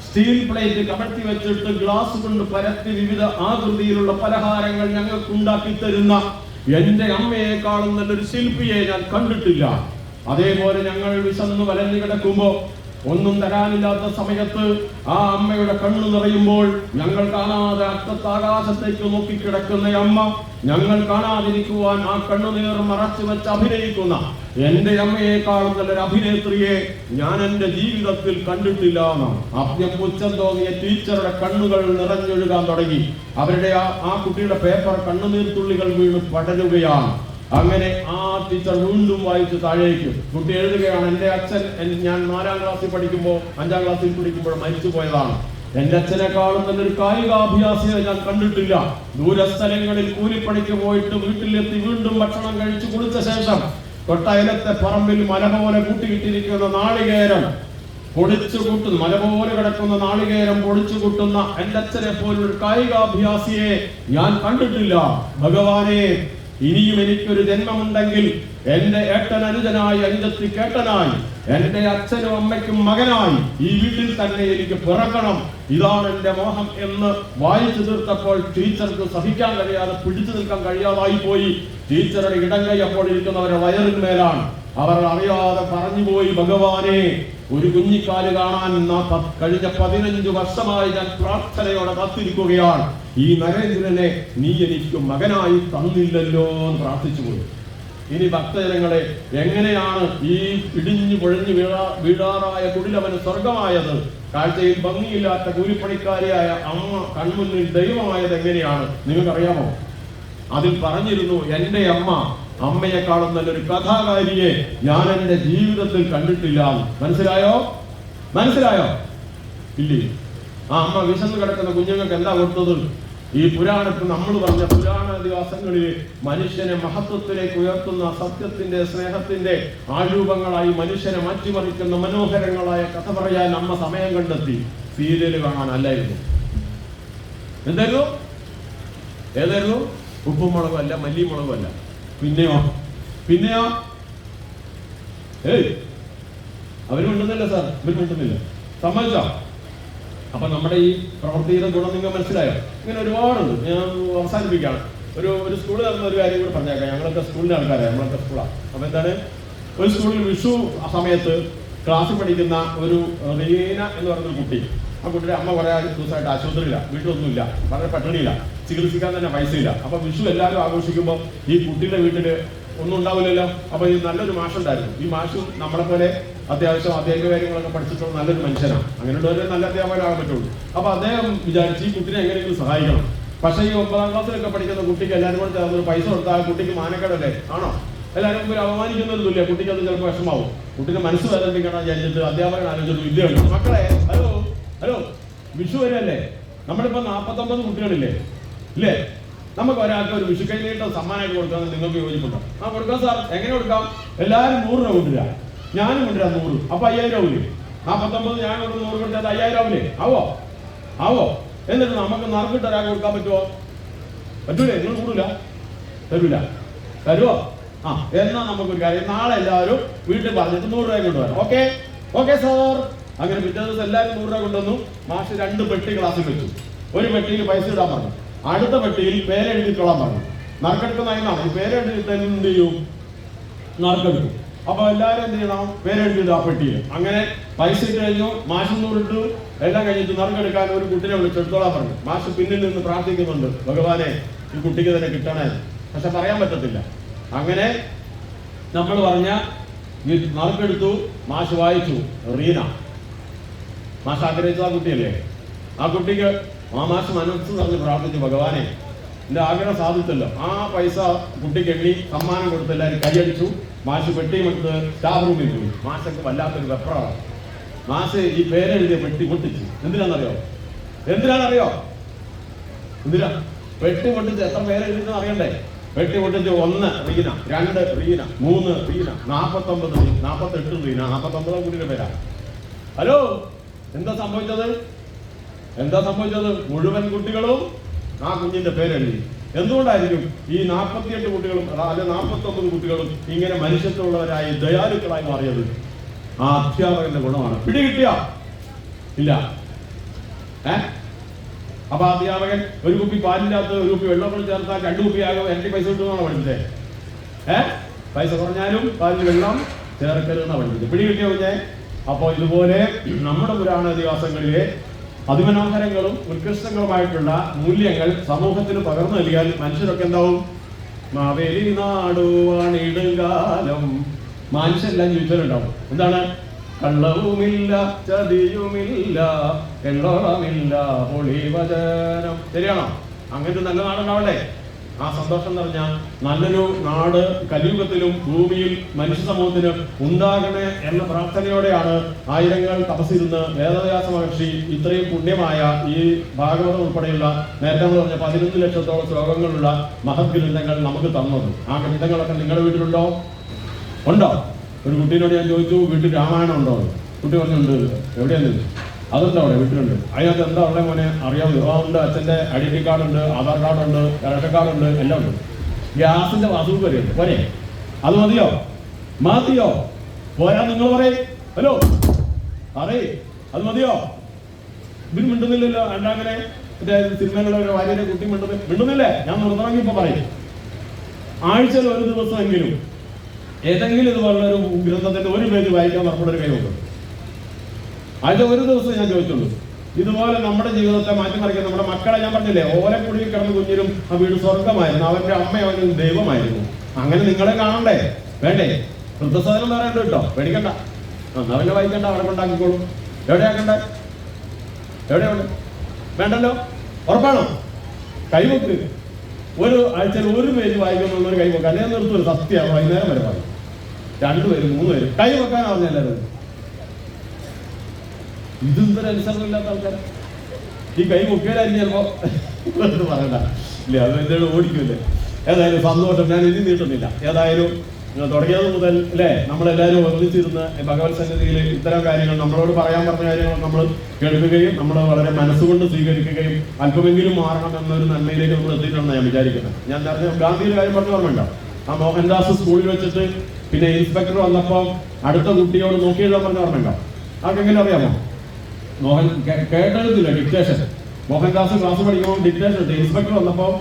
സ്റ്റീൽ പ്ലേറ്റ് കമഴ്ത്തി വെച്ചിട്ട് ഗ്ലാസ് കൊണ്ട് പരത്തി വിവിധ ആകൃതിയിലുള്ള പലഹാരങ്ങൾ ഞങ്ങൾക്ക് ഉണ്ടാക്കി തരുന്ന എന്റെ അമ്മയെക്കാളും നല്ലൊരു ശില്പിയെ ഞാൻ കണ്ടിട്ടില്ല. അതേപോലെ ഞങ്ങൾ വിശന്നു വലഞ്ഞു കിടക്കുമ്പോ ഒന്നും തരാനില്ലാത്ത സമയത്ത് ആ അമ്മയുടെ കണ്ണു നിറയുമ്പോൾ ഞങ്ങൾ കാണാതെ അക്കത്താകാശത്തേക്ക് നോക്കിക്കിടക്കുന്ന അമ്മ ഞങ്ങൾ കാണാതിരിക്കുവാൻ ആ കണ്ണുനീർ മറച്ചു വെച്ച് അഭിനയിക്കുന്ന എന്റെ അമ്മയെക്കാളും നല്ലൊരു അഭിനേത്രിയെ ഞാൻ എന്റെ ജീവിതത്തിൽ കണ്ടിട്ടില്ല എന്നാണ്. പുച്ഛം തോന്നിയ ടീച്ചറുടെ കണ്ണുകൾ നിറഞ്ഞൊഴുകാൻ തുടങ്ങി. അവരുടെ ആ കുട്ടിയുടെ പേപ്പർ കണ്ണുനീർ തുള്ളികൾ വീണ് പടരുകയാണ്. അങ്ങനെ ആ ടീച്ചർ വീണ്ടും വായിച്ച് താഴേക്ക് കുട്ടി എഴുതുകയാണ്, എന്റെ അച്ഛൻ ഞാൻ 4ാം ക്ലാസ്സിൽ പഠിക്കുമ്പോൾ 5ാം ക്ലാസ്സിൽ പഠിക്കുമ്പോൾ മരിച്ചു പോയതാണ്. എന്റെ അച്ഛനെക്കാളും നല്ലൊരു കായികാഭ്യാസിയെ ഞാൻ കണ്ടിട്ടില്ല. ദൂരസ്ഥലങ്ങളിൽ കൂലിപ്പണിക്ക് പോയിട്ട് വീട്ടിലെത്തി വീണ്ടും ഭക്ഷണം കഴിച്ചു കുളിച്ച ശേഷം തൊട്ടയലത്തെ പറമ്പിൽ മല പോലെ കൂട്ടിയിട്ടിരിക്കുന്ന നാളികേരം പൊടിച്ചു കൂട്ടുന്ന, മല പോലെ കിടക്കുന്ന നാളികേരം പൊടിച്ചു കൂട്ടുന്ന എന്റെ അച്ഛനെ പോലൊരു കായികാഭ്യാസിയെ ഞാൻ കണ്ടിട്ടില്ല. ഭഗവാനെ, ഇനിയും എനിക്കൊരു ജന്മമുണ്ടെങ്കിൽ എന്റെ ഏട്ടൻ അനുജനായി, അനുജത്തി കേട്ടനായി, എന്റെ അച്ഛനും അമ്മയ്ക്കും മകനായി ഈ വീട്ടിൽ തന്നെ എനിക്ക് പിറക്കണം. ഇതാണ് എന്റെ മോഹം എന്ന് വായിച്ചു തീർത്തപ്പോൾ ടീച്ചർക്ക് സഹിക്കാൻ കഴിയാതെ പിടിച്ചു നിൽക്കാൻ കഴിയാതായി പോയി. ടീച്ചറുടെ ഇടങ്കൈ അപ്പോൾ ഇരിക്കുന്നവരുടെ വയറിന്മേലാണ്. അവർ അറിയാതെ പറഞ്ഞുപോയി, ഭഗവാനെ, ഒരു കുഞ്ഞിക്കാല് കാണാൻ കഴിഞ്ഞ 15 വർഷമായി ഞാൻ പ്രാർത്ഥനയോടെ കാത്തിരിക്കുകയാണ്. ഈ നരേന്ദ്രനെ നീ എനിക്ക് മകനായി തന്നില്ലല്ലോ എന്ന് പ്രാർത്ഥിച്ചു പോയി. ഇനി ഭക്തജനങ്ങളെ, എങ്ങനെയാണ് ഈ ഇടിഞ്ഞു പൊഴിഞ്ഞു വീഴാറായ കുടിലവന് സ്വർഗമായത്? കാഴ്ചയിൽ ഭംഗിയില്ലാത്ത കൂലിപ്പണിക്കാരിയായ അമ്മ കൺമുന്നിൽ ദൈവമായത് എങ്ങനെയാണ് നിങ്ങൾക്കറിയാമോ? അതിൽ പറഞ്ഞിരുന്നു, എന്റെ അമ്മയെക്കാളും നല്ലൊരു കഥാകാരിയെ ഞാൻ എന്റെ ജീവിതത്തിൽ കണ്ടിട്ടില്ല. മനസ്സിലായോ? ഇല്ലേ? ആ അമ്മ വിശന്ന് കിടക്കുന്ന കുഞ്ഞുങ്ങൾക്ക് എന്താ കൊടുത്തത്? ഈ പുരാണത്തിൽ നമ്മൾ പറഞ്ഞ പുരാണ ദിവസങ്ങളിൽ മനുഷ്യനെ മഹത്വത്തിലേക്ക് ഉയർത്തുന്ന സത്യത്തിന്റെ, സ്നേഹത്തിന്റെ ആരൂപങ്ങളായി മനുഷ്യനെ മാറ്റിമറിക്കുന്ന മനോഹരങ്ങളായ കഥ പറയാൻ അമ്മ സമയം കണ്ടെത്തി. സീരിയൽ കാണാനല്ലായിരുന്നു. എന്തായിരുന്നു? ഏതായിരുന്നു? ഉപ്പും മുളകും അല്ല, മല്ലി മുളകും അല്ല. പിന്നെയോ അവര് മിണ്ടുന്നില്ല സാർ, ഇവര് മിണ്ടുന്നില്ല. സമ്മതിച്ചോ? അപ്പൊ നമ്മുടെ ഈ പ്രവൃത്തിയുടെ ഗുണം നിങ്ങൾ മനസ്സിലായോ? ഇങ്ങനെ ഒരുപാടുണ്ട്. ഞാൻ അവസാനിപ്പിക്കുകയാണ്. ഒരു സ്കൂളിൽ നടന്ന ഒരു കാര്യം കൂടെ പറഞ്ഞേക്കാം. ഞങ്ങളൊക്കെ സ്കൂളിലെ ആൾക്കാരാണ്, നമ്മളൊക്കെ സ്കൂളാണ്. അപ്പൊ എന്താണ്, ഒരു സ്കൂളിൽ വിഷു സമയത്ത് ക്ലാസ്സിൽ പഠിക്കുന്ന ഒരു റീന എന്ന് പറയുന്നൊരു കുട്ടി, ആ കുട്ടിയുടെ അമ്മ കുറേ ദിവസമായിട്ട് ആശുപത്രിയില്ല, വീട്ടിലൊന്നുമില്ല, വളരെ പട്ടിണിയില്ല, ചികിത്സിക്കാൻ തന്നെ പൈസയില്ല. അപ്പൊ വിഷു എല്ലാവരും ആഘോഷിക്കുമ്പോൾ ഈ കുട്ടിയുടെ വീട്ടില് ഒന്നും ഉണ്ടാവില്ലല്ലോ. അപ്പൊ ഈ നല്ലൊരു മാഷുണ്ടായിരുന്നു. ഈ മാഷും നമ്മളെ പോലെ അത്യാവശ്യം അധ്യാപക കാര്യങ്ങളൊക്കെ പഠിച്ചിട്ടുള്ള നല്ലൊരു മനുഷ്യനാണ്. അങ്ങനെയുള്ളവരെ നല്ല അധ്യാപകരാകാൻ പറ്റുള്ളൂ. അപ്പൊ അദ്ദേഹം വിചാരിച്ച് ഈ കുട്ടിനെ എങ്ങനെയെങ്കിലും സഹായിക്കണം. പക്ഷേ ഈ 9ാം ക്ലാസ്സിലൊക്കെ പഠിക്കുന്ന കുട്ടിക്ക് എല്ലാവരും കൂടെ ചേർന്നൊരു പൈസ കൊടുത്താൽ ആ കുട്ടിക്ക് മാനക്കേടല്ലേ? ആണോ? എല്ലാവരും ഒരു അവമാനിക്കുന്നൊന്നുമില്ല. കുട്ടിക്ക് അത് ചിലപ്പോൾ വിഷമാവും. കുട്ടിന്റെ മനസ്സ് വേദനിപ്പിക്കണം വിചാരിച്ചിട്ട് അധ്യാപകൻ ആലോചിച്ചിട്ട് വിദ്യയുണ്ട്. മക്കളെ, ഹലോ വിഷു വരെയല്ലേ? നമ്മളിപ്പോ 49 കുട്ടികളില്ലേ? ഇല്ലേ? നമുക്ക് ഒരാൾക്ക് ഒരു വിഷു കൈനീട്ട സമ്മാനമായിട്ട് കൊടുക്കാമെന്ന് നിങ്ങൾക്ക് യോജിപ്പുണ്ടോ? ആ, കൊടുക്കാം സാർ. എങ്ങനെ കൊടുക്കാം? എല്ലാവരും 100 രൂപ കൊണ്ടുവരാ, ഞാനും കൊണ്ടുവരാം 100. അപ്പൊ 5000 ആവൂലേ? 49 ഞാൻ കൊണ്ട് 100 കൊടുത്താൽ 5000 ആവൂലേ? ആവോ? എന്നിട്ട് നമുക്ക് നറുക്കിട്ട് ഒരാൾക്ക് കൊടുക്കാൻ പറ്റുമോ? പറ്റൂലേ? നിങ്ങൾ കൂടൂല? തരുമോ? ആ, എന്നാ നമുക്കൊരു കാര്യം, നാളെ എല്ലാവരും വീട്ടിൽ പറഞ്ഞിട്ട് 100 രൂപ കൊണ്ടുവരാം. Okay sir. അങ്ങനെ പിറ്റേ ദിവസം എല്ലാവരും 100 രൂപ കൊണ്ടുവന്നു. മാഷ് 2 പെട്ടി ക്ലാസ്സിൽ വെച്ചു. ഒരു പെട്ടിയിൽ പൈസ ഇടാൻ പറഞ്ഞു, അടുത്ത പെട്ടിയിൽ പേരെഴുതിക്കൊള്ളാൻ പറഞ്ഞു. നറുക്കെടുക്കുന്നതാണ്. ഈ പേരെഴുതിയിട്ട് എന്ത് ചെയ്യും? നറുക്കെടുക്കും. അപ്പൊ എല്ലാവരും എന്ത് ചെയ്യണം? പേരെഴുതിയിട്ട് ആ പെട്ടിയിൽ. അങ്ങനെ പൈസ ഇട്ട് കഴിഞ്ഞു. മാഷ് 100 ഇട്ടു. എല്ലാം കഴിഞ്ഞിട്ട് നറുക്കെടുക്കാൻ ഒരു കുട്ടിനെ വിളിച്ചെടുത്തോളാൻ പറഞ്ഞു. മാഷ് പിന്നിൽ നിന്ന് പ്രാർത്ഥിക്കുന്നുണ്ട്, ഭഗവാനെ ഈ കുട്ടിക്ക് തന്നെ കിട്ടണേ. പക്ഷെ പറയാൻ പറ്റത്തില്ല. അങ്ങനെ നമ്മൾ പറഞ്ഞ നറുക്കെടുത്തു. മാഷ് വായിച്ചു, റീന. മാഷ് ആഗ്രഹിച്ചത് ആ കുട്ടിയല്ലേ? ആ കുട്ടിക്ക് മാഷ് മനസ്സ് പറഞ്ഞ് പ്രാർത്ഥിച്ചു, ഭഗവാനെ എന്റെ ആഗ്രഹം സാധിച്ചല്ലോ. ആ പൈസ കുട്ടിക്ക് എണ്ണി സമ്മാനം കൊടുത്ത് എല്ലാവരും കൈയടിച്ചു. മാഷ് പെട്ടിയും എടുത്ത് സ്റ്റാഫ് റൂമിൽ പോയി. മാഷൊക്കെ വല്ലാത്തൊരു വെപ്രാളാണ്. മാഷ് ഈ പേരെഴുതിയ പെട്ടി പൊട്ടിച്ചു. എന്തിനാണെന്നറിയോ? പെട്ടി പൊട്ടിച്ച് എത്ര പേരെഴുതിയെന്ന് അറിയണ്ടേ? പെട്ടി പൊട്ടിച്ച് 1 റീന, 2 റീന, 3 റീന, 49 റീന, 48 റീന, 49 കുട്ടിയുടെ പേരാ. ഹലോ, എന്താ സംഭവിച്ചത്? മുഴുവൻ കുട്ടികളും ആ കുഞ്ഞിന്റെ പേരെഴുതി. എന്തുകൊണ്ടായിരിക്കും ഈ 48 കുട്ടികളും അല്ലെ 49 കുട്ടികളും ഇങ്ങനെ മനുഷ്യത്വമുള്ളവരായി ദയാലുക്കളായി മാറിയത്? ആ അധ്യാപകന്റെ ഗുണമാണ്. പിടികിട്ടിയോ? ഇല്ല. അപ്പൊ അധ്യാപകൻ ഒരു കുപ്പി പാലിനകത്ത് ഒരു കുപ്പി വെള്ളം കൂടി ചേർത്താൽ 2 കുപ്പിയാകും, ഇരട്ടി പൈസ കിട്ടുമെന്നാണ് പഠിച്ചത്. പൈസ കുറഞ്ഞാലും പാലിന് വെള്ളം ചേർക്കരുതെന്നാണ് പഠിച്ചത്. പിടികിട്ടിയോ കുഞ്ഞെ? അപ്പൊ ഇതുപോലെ നമ്മുടെ പുരാണ ഇതിഹാസങ്ങളിലെ അതിമനോഹരങ്ങളും ഉത്കൃഷ്ടങ്ങളുമായിട്ടുള്ള മൂല്യങ്ങൾ സമൂഹത്തിന് പകർന്നു നൽകിയാൽ മനുഷ്യരൊക്കെ എന്താവും? മാവേലി നാടുവാണിടുകാലം. മനുഷ്യരെല്ലാം ജീവിച്ചാലുണ്ടാവും. എന്താണ്? കള്ളവുമില്ല, ചതിയുമില്ല, എള്ളോളമില്ല, പൊളിവചനം. ശരിയാണോ? അങ്ങനത്തെ നല്ല നാടുണ്ടാവണ്ടേ? ആ സന്തോഷം നിറഞ്ഞ നല്ലൊരു നാട് കലിയുഗത്തിലും ഭൂമിയിൽ മനുഷ്യ സമൂഹത്തിന് ഉണ്ടാകണേ എന്ന പ്രാർത്ഥനയോടെയാണ് ആയിരങ്ങൾ തപസ്സിരുന്ന് വേദവ്യാസ മഹർഷി ഇത്രയും പുണ്യമായ ഈ ഭാഗവതം ഉൾപ്പെടെയുള്ള നേരത്തെ നമ്മൾ പറഞ്ഞ 11 ലക്ഷത്തോളം ശ്ലോകങ്ങളുള്ള മഹത് ഗ്രന്ഥങ്ങൾ നമുക്ക് തന്നത്. ആ ഗ്രന്ഥങ്ങളൊക്കെ നിങ്ങളുടെ വീട്ടിലുണ്ടോ? ഒരു കുട്ടീനോട് ഞാൻ ചോദിച്ചു, വീട്ടിൽ രാമായണം ഉണ്ടോ? കുട്ടി പറഞ്ഞുണ്ട്. എവിടെയാണ്? അതുണ്ട്, അവിടെ വീട്ടിലുണ്ട്. അതിനകത്ത് എന്താ ഉള്ളത് മോനെ? അറിയാമോ? ഉണ്ട്, അച്ഛൻ്റെ ഐഡന്റിറ്റി കാർഡ് ഉണ്ട്, ആധാർ കാർഡ് ഉണ്ട്, റേഷൻ കാർഡ് ഉണ്ട്, എല്ലാം ഉണ്ട്. ഗ്യാസിന്റെ പാസ്ബുക്ക് വരെയുണ്ട്. പോരെ? അത് മതിയോ? പോരാ നിങ്ങൾ പറയേ. ഹലോ അത് മതിയോ? ഇവര് മിണ്ടുന്നില്ലല്ലോ. അല്ലാങ്ങനെ സിനിമയിലുള്ള ഒരു ഭാര്യയുടെ കുട്ടി മിണ്ടുന്നില്ലേ? ഞാൻ നിർത്തണമെങ്കിൽ ഇപ്പൊ പറയും. ആഴ്ചയിൽ ഒരു ദിവസമെങ്കിലും ഏതെങ്കിലും ഇതുപോലുള്ള ഒരു ഗ്രന്ഥത്തിന്റെ ഒരു പേജ് വായിക്കാൻ നമ്മുടെ ഒരു കൈവക്കും. ആഴ്ച ഒരു ദിവസം ഞാൻ ചോദിച്ചുള്ളൂ. ഇതുപോലെ നമ്മുടെ ജീവിതത്തെ മാറ്റിമറിക്കാൻ നമ്മുടെ മക്കളെ, ഞാൻ പറഞ്ഞില്ലേ, ഓലക്കുടിയിൽ കിടന്ന് കുഞ്ഞിനും ആ വീട് സ്വർഗമായിരുന്നു, അവരുടെ അമ്മ അവനും ദൈവമായിരുന്നു. അങ്ങനെ നിങ്ങളെ കാണണ്ടേ? വേണ്ടേ? വൃദ്ധസദനം വേറെ ഉണ്ട് കേട്ടോ, പേടിക്കണ്ട. അവനെ വായിക്കണ്ട, അവിടെ കൊണ്ടാക്കിക്കോളും. എവിടെയാക്കണ്ടേ? എവിടെയുണ്ട്? വേണ്ടല്ലോ. ഉറപ്പാണോ? കൈവക്ക്. ഒരു ആഴ്ചയിൽ ഒരു പേജ് വായിക്കുന്നുള്ളൊരു കൈവക്ക്. അല്ലെങ്കിൽ നിർത്തുമല്ലോ. സത്യം വൈകുന്നേരം വരെ പറയും. 2 പേര് 3 പേര് കൈവെക്കാൻ പറഞ്ഞല്ലായിരുന്നു. ഇതൊന്നും അനുസരണമില്ലാത്ത ആൾക്കാർ ഈ കൈ മുക്കിയാലായിരിക്കും ചിലപ്പോ പറയണ്ട ഇല്ലേ? അത് എന്തെങ്കിലും ഓടിക്കൂല്ലേ? ഏതായാലും സന്തോഷം. ഞാൻ ഇനി നീട്ടുന്നില്ല. ഏതായാലും തുടങ്ങിയത് മുതൽ അല്ലേ നമ്മളെല്ലാവരും ഒന്നിച്ചിരുന്ന് ഭഗവത് സന്നിധിയിൽ ഇത്തരം കാര്യങ്ങൾ നമ്മളോട് പറയാൻ പറഞ്ഞ കാര്യങ്ങൾ നമ്മൾ കേൾക്കുകയും നമ്മൾ വളരെ മനസ്സുകൊണ്ട് സ്വീകരിക്കുകയും അല്പമെങ്കിലും മാറണം എന്നൊരു നന്മയിലേക്ക് നമ്മൾ എത്തിയിട്ടുണ്ടെന്ന് ഞാൻ വിചാരിക്കുന്നത്. ഞാൻ ഗാന്ധിയുടെ കാര്യം പറഞ്ഞു ഓർമ്മയുണ്ടോ? ആ മോഹൻദാസ് സ്കൂളിൽ വെച്ചിട്ട് പിന്നെ ഇൻസ്പെക്ടർ വന്നപ്പോൾ അടുത്ത കുട്ടിയോട് നോക്കി എഴുതാൻ പറഞ്ഞ ഓർമ്മയുണ്ടോ? ആർക്കെങ്കിലും അറിയാമോ? കേട്ടെഴുതില്ല, ഡിക്റ്റേഷൻ. മോഹൻദാസ് ക്ലാസ് പഠിക്കുമ്പോൾ ഡിക്റ്റേഷൻ ഇട്ടു. ഇൻസ്പെക്ടർ വന്നപ്പോൾ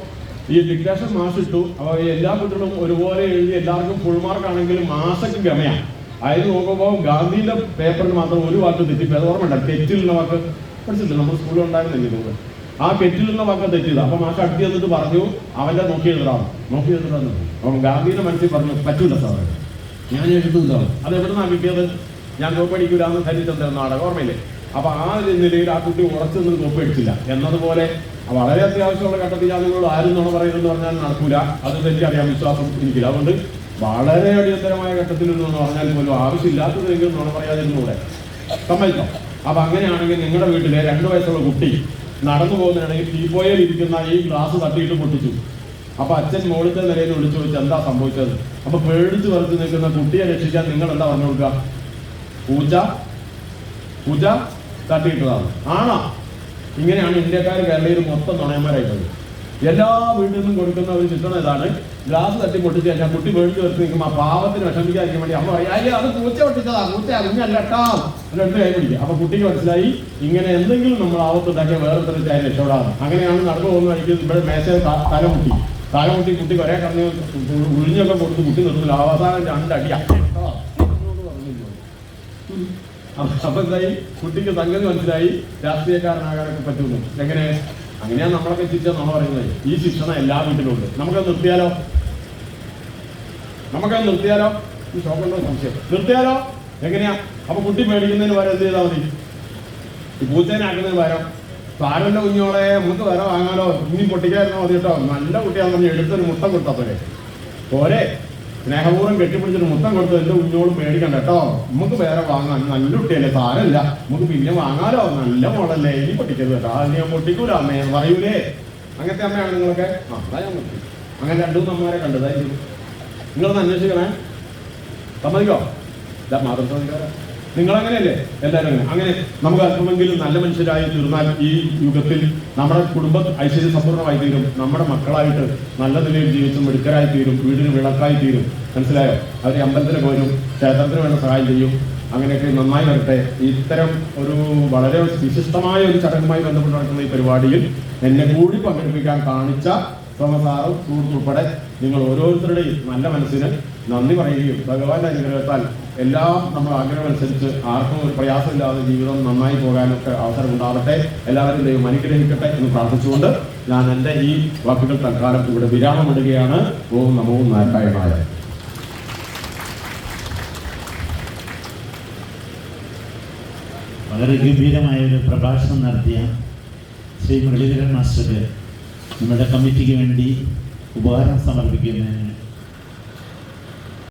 ഈ ഡിക്റ്റേഷൻ മാഷ് ഇട്ടു. അപ്പോൾ എല്ലാ കുട്ടികളും ഒരുപോലെ എഴുതി എല്ലാവർക്കും ഫുൾ മാർക്ക് ആണെങ്കിലും മാഷക്ക് ഗമയാണ്. അതിന് നോക്കുമ്പോൾ ഗാന്ധിയുടെ പേപ്പറിന് മാത്രം ഒരു വാക്ക് തെറ്റി. ഓർമ്മയുണ്ട്, കെറ്റിലുള്ള വാക്ക് പഠിച്ചിട്ടില്ല, നമ്മൾ സ്കൂളിൽ ഉണ്ടായിരുന്നില്ല ഇതുകൊണ്ട്. ആ കെറ്റിലുള്ള വാക്ക് തെറ്റിയത്. അപ്പോൾ മാഷ് അടുത്ത് ചെന്നിട്ട് പറഞ്ഞു അവൻ്റെ നോക്കി എഴുതാം. അപ്പം ഗാന്ധിയുടെ മനസ്സിൽ പറഞ്ഞു പറ്റൂല സാറേ, ഞാൻ എഴുതുന്നില്ല. അത് എവിടെ നിന്നാണ് കിട്ടിയത്? ഞാൻ കോപ്പ് അടിക്കൂലെന്ന് ധരിച്ചത് നാടകം ഓർമ്മയില്ലേ? അപ്പൊ ആ നിലയിൽ ആ കുട്ടി ഉറച്ചൊന്നും കോപ്പ് അടിച്ചില്ല എന്നതുപോലെ വളരെ അത്യാവശ്യമുള്ള ഘട്ടത്തിൽ ഞാൻ നിങ്ങളോട് ആരും നുണ പറയുന്നത് പറഞ്ഞാൽ നടക്കൂല. അത് എനിക്കറിയാം, വിശ്വാസം എനിക്കില്ല. അതുകൊണ്ട് വളരെ അടിയന്തരമായ ഘട്ടത്തിൽ എന്ന് പറഞ്ഞാൽ പോലും ആവശ്യമില്ലാത്തതെങ്കിലും നുണ പറയാതിരുന്നൂടെ? സമ്മതിച്ചോ? അപ്പൊ അങ്ങനെയാണെങ്കിൽ നിങ്ങളുടെ വീട്ടിലെ 2 വയസ്സുള്ള കുട്ടി നടന്നു പോകുന്നതാണെങ്കിൽ ടീപ്പോയിൽ ഇരിക്കുന്ന ഈ ഗ്ലാസ് തട്ടിയിട്ട് പൊട്ടിച്ചു. അപ്പൊ അച്ഛൻ മോളത്തെ നിലയിൽ വിളിച്ചു ചോദിച്ചു എന്താ സംഭവിച്ചത്? അപ്പൊ പേടിച്ച് വരച്ച് നിൽക്കുന്ന കുട്ടിയെ രക്ഷിക്കാൻ നിങ്ങൾ എന്താ പറഞ്ഞു കൊടുക്കുക? പൂജ തട്ടിയിട്ടതാണ്. ആണോ? ഇങ്ങനെയാണ് ഇന്ത്യക്കാർ കേരളയിൽ മൊത്തം നുണയന്മാരായിട്ടുള്ളത്. എല്ലാ വീട്ടിൽ നിന്നും കൊടുക്കുന്ന ഒരു ചിത്രം ഇതാണ്. ഗ്ലാസ് തട്ടി പൊട്ടിച്ച് കഴിഞ്ഞാൽ കുട്ടി പേടിച്ച് വരച്ച് നിൽക്കും. ആ പാവത്തിന് വിഷമിക്കാതിരിക്കാൻ വേണ്ടി അമ്മ അയ്യോ അത് പൂച്ച പൊട്ടിച്ചതാ, പൂച്ച അറിഞ്ഞല്ലട്ടാ എന്നെടുത്ത് കൈ പിടിക്കുക. അപ്പൊ കുട്ടിക്ക് മനസ്സിലായി ഇങ്ങനെ എന്തെങ്കിലും നമ്മൾ ആവത്തുണ്ടാക്കിയാൽ വേറെ തരത്തിൽ രക്ഷപ്പെടാതെ. അങ്ങനെയാണ് നടന്നു പോകുന്ന വഴിക്ക് ഇവിടെ മേശ തലമുട്ടി കുട്ടിക്ക് ഒരേ കറങ്ങി ഉഴിഞ്ഞൊക്കെ കൊടുത്ത് കുട്ടി നിർത്തുന്നില്ല. അവസാനം 2 അടിയാണ്. അപ്പൊ എന്തായി? കുട്ടിക്ക് സംഗതി മനസ്സിലായി രാഷ്ട്രീയക്കാരനാകാനൊക്കെ പറ്റുന്നു. എങ്ങനെ? അങ്ങനെയാണ് നമ്മളൊക്കെ ചിരിച്ചാൽ നമ്മൾ പറയുന്നത്. ഈ ശിക്ഷണം എല്ലാ വീട്ടിലും ഉണ്ട്. നമുക്കത് നിർത്തിയാലോ? ഈ ഷോക്കുണ്ടോ സംശയം? നിർത്തിയാലോ? എങ്ങനെയാ? അപ്പൊ കുട്ടി പേടിക്കുന്നതിന് പകരം എന്ത് ചെയ്താൽ മതി? ഈ പൂച്ചേനാക്കുന്നതിന് പകരം സാരല്ല കുഞ്ഞോളെ നമുക്ക് വേറെ വാങ്ങാലോ, ഇനി പൊട്ടിക്കായിരുന്നോ മതി കേട്ടോ, നല്ല കുട്ടിയാണെന്ന് പറഞ്ഞ് എടുത്തൊരു മുട്ടം കൊടുത്താത്തോരെ പോരെ. സ്നേഹപൂർവ്വം കെട്ടിപ്പിടിച്ചൊരു മുത്തം കൊടുത്തു എൻ്റെ കുഞ്ഞോളും പേടിക്കണ്ട കേട്ടോ, നമുക്ക് വേറെ വാങ്ങാം, നല്ല കുട്ടിയല്ലേ, സാരമില്ല നമുക്ക് പിന്നെ വാങ്ങാലോ, നല്ല മോളല്ലേ, ഇനി പൊട്ടിക്കരുത് കേട്ടോ, അത് ഞാൻ പൊട്ടിക്കൂല അമ്മയെന്ന് പറയൂലേ. അങ്ങനത്തെ അമ്മയാണ് നിങ്ങളൊക്കെ? അതാ ഞാൻ നോക്കി. അങ്ങനെ 2-3 അമ്മമാരെ കണ്ടതായിരുന്നു. നിങ്ങളൊന്ന് അന്വേഷിക്കണേ. സമ്മതിക്കോ? മാതൃസംഘ നിങ്ങളങ്ങനെയല്ലേ? എല്ലാവരും അങ്ങനെ നമുക്ക് അല്പമെങ്കിലും നല്ല മനുഷ്യരായി തീർന്നാൽ ഈ യുഗത്തിൽ നമ്മുടെ കുടുംബം ഐശ്വര്യസമ്പൂർണ്ണമായി തീരും. നമ്മുടെ മക്കളായിട്ട് നല്ല നിലയിൽ ജീവിച്ചും മിടുക്കരായി തീരും, വീടിന് വിളക്കായി തീരും. മനസ്സിലായോ? അവർ അമ്പലത്തിന് പോരും, ക്ഷേത്രത്തിന് വേണ്ട സഹായം ചെയ്യും. അങ്ങനെയൊക്കെ നന്നായി വരട്ടെ. ഇത്തരം ഒരു വളരെ വിശിഷ്ടമായ ഒരു ചടങ്ങുമായി ബന്ധപ്പെട്ട് നടക്കുന്ന ഈ പരിപാടിയിൽ എന്നെ കൂടി പങ്കെടുപ്പിക്കാൻ കാണിച്ച സാറും സുഹൃത്തുൾപ്പെടെ നിങ്ങൾ ഓരോരുത്തരുടെയും നല്ല മനസ്സിന് നന്ദി പറയുകയും ഭഗവാന്റെ അനുഗ്രഹത്താൽ എല്ലാം നമ്മുടെ ആഗ്രഹമനുസരിച്ച് ആർക്കും ഒരു പ്രയാസമില്ലാതെ ജീവിതം നന്നായി പോകാനൊക്കെ അവസരം ഉണ്ടാവട്ടെ. എല്ലാവരും ദൈവം അനുഗ്രഹിക്കട്ടെ എന്ന് പ്രാർത്ഥിച്ചുകൊണ്ട് ഞാൻ എൻ്റെ ഈ വാക്കുകൾ തൽക്കാലം ഇവിടെ വിരാമമിടുകയാണ്. ഓം നമോ നാരായണായ. വളരെ ഗംഭീരമായ ഒരു പ്രഭാഷണം നടത്തിയ ശ്രീ മുരളീധരൻ മാസ്റ്റർക്ക് നമ്മുടെ കമ്മിറ്റിക്ക് വേണ്ടി ഉപഹാരം സമർപ്പിക്കുന്നതിന്